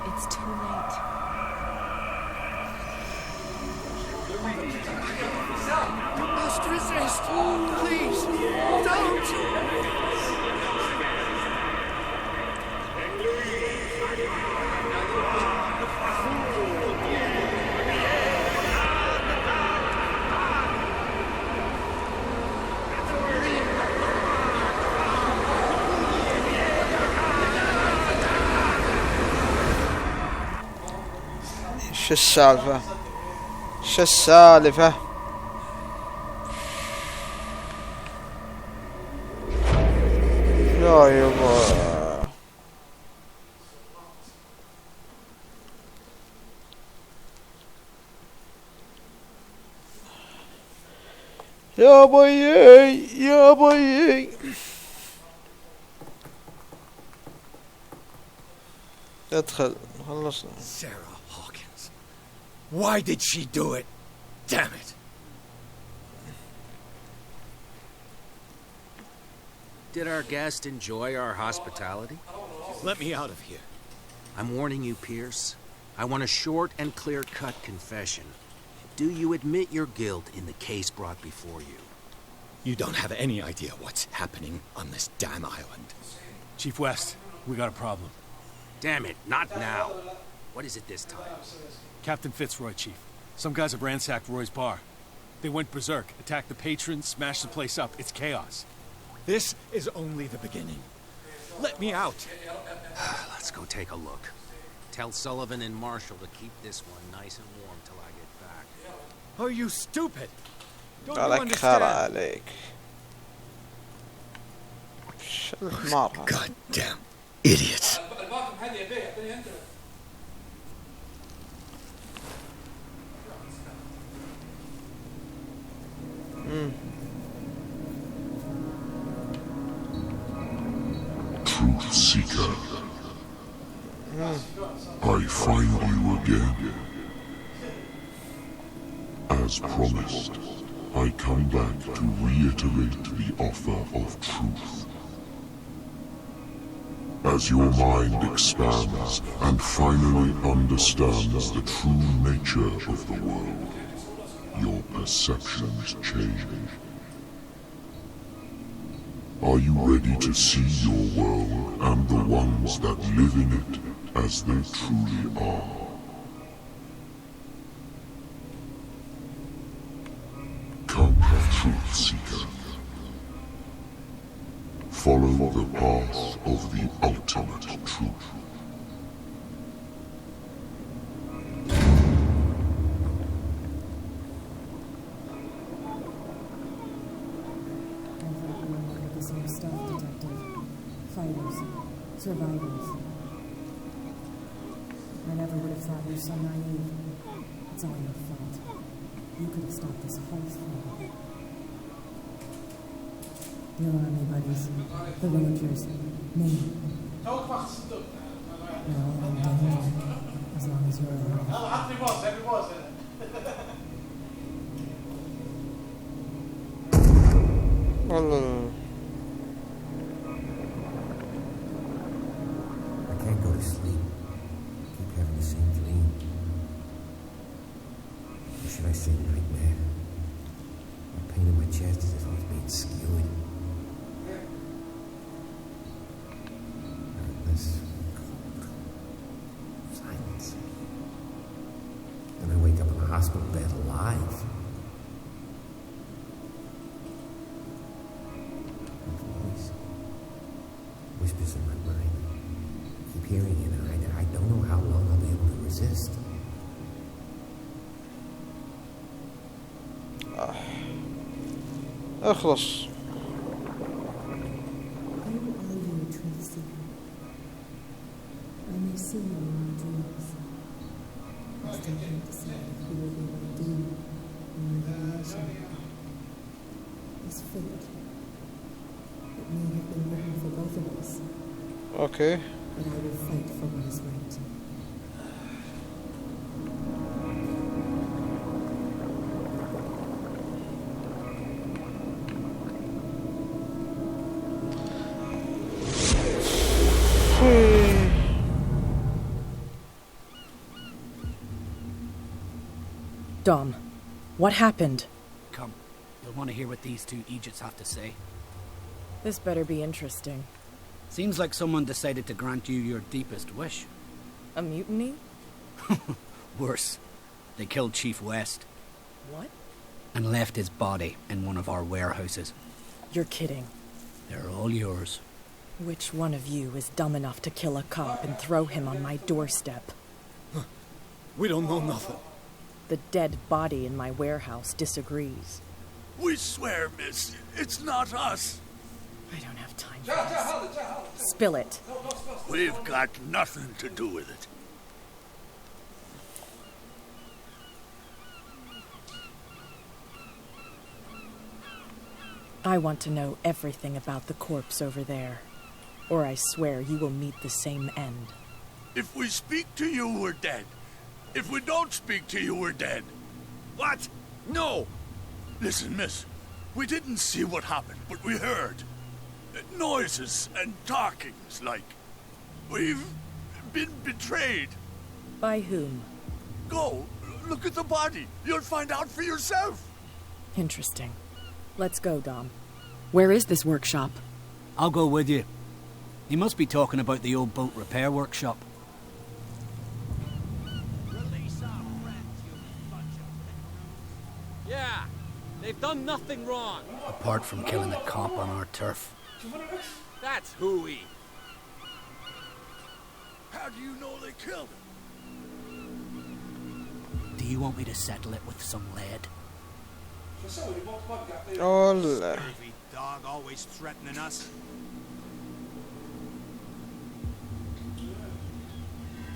It's too late. Must resist! Please! Don't! شو السالفة؟ شو السالفة؟ يا يبا يا بيي يا بيي ادخل خلصنا. Sarah Hawkins. Why did she do it? Damn it. Did our guest enjoy our hospitality? Let me out of here. I'm warning you, Pierce. I want a short and clear-cut confession. Do you admit your guilt in the case brought before you? You don't have any idea what's happening on this damn island. Chief West, we got a problem. Damn it, not now. What is it this time? Captain Fitzroy, Chief. Some guys have ransacked Roy's bar. They went berserk, attacked the patrons, smashed the place up. It's chaos. This is only the beginning. Let me out. Let's go take a look. Tell Sullivan and Marshall to keep this one nice and warm till I get back. Are you stupid? Don't you عليك understand? خرا عليك. شو الحمار هذا؟ Goddamn idiots. الباقم هذه يبيه يعطيني انت. Truth Seeker, I find you again. As promised, I come back to reiterate the offer of truth. As your mind expands and finally understands the true nature of the world, your perceptions change. Are you ready to see your world and the ones that live in it as they truly are? Come, Truth Seeker. Follow the path of the ultimate truth. Survivors. I never would have thought you were so naive. It's all your fault. You could have stopped this whole thing. Your army buddies, the Rangers, me. They're all in danger, as long as you're alive. I can't go to sleep. I keep having the same dream. Or should I say nightmare? The pain in my chest is as if I was being skewered. This cold silence. Then I wake up in a hospital bed alive. Whispers in my mind. I keep hearing it, and I don't know how long I'll be able to resist. اخلص. I will all you a truth seeker. I may see you in my dreams. I still can't decide if you will be my demon or my revelation. This fate. It may have been written for both of us. Okay. But I will fight for what is right. Dom, what happened? Come, you'll want to hear what these two Egypts have to say. This better be interesting. Seems like someone decided to grant you your deepest wish. A mutiny? Worse. They killed Chief West. What? And left his body in one of our warehouses. You're kidding. They're all yours. Which one of you is dumb enough to kill a cop and throw him on my doorstep? We don't know nothing. The dead body in my warehouse disagrees. We swear, miss, it's not us. I don't have time for this. Spill it. We've got nothing to do with it. I want to know everything about the corpse over there, or I swear you will meet the same end. If we speak to you, we're dead. If we don't speak to you, we're dead. What? No! Listen, miss, we didn't see what happened, but we heard. Noises and talkings, like. We've been betrayed. By whom? Go, look at the body. You'll find out for yourself. Interesting. Let's go, Dom. Where is this workshop? I'll go with you. He must be talking about the old boat repair workshop. They've done nothing wrong. Apart from killing a cop on our turf. That's hooey. How do you know they killed him? Do you want me to settle it with some lead? والله Scurvy dog always threatening us.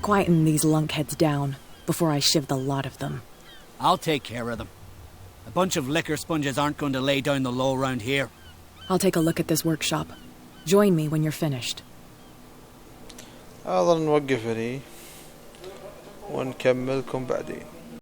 Quieten these lunkheads down before I shiv the lot of them. I'll take care of them. A bunch of liquor sponges aren't going to lay down the law round here. I'll take a look at this workshop. Join me when you're finished. أظن نوقف هني ونكملكم بعدين.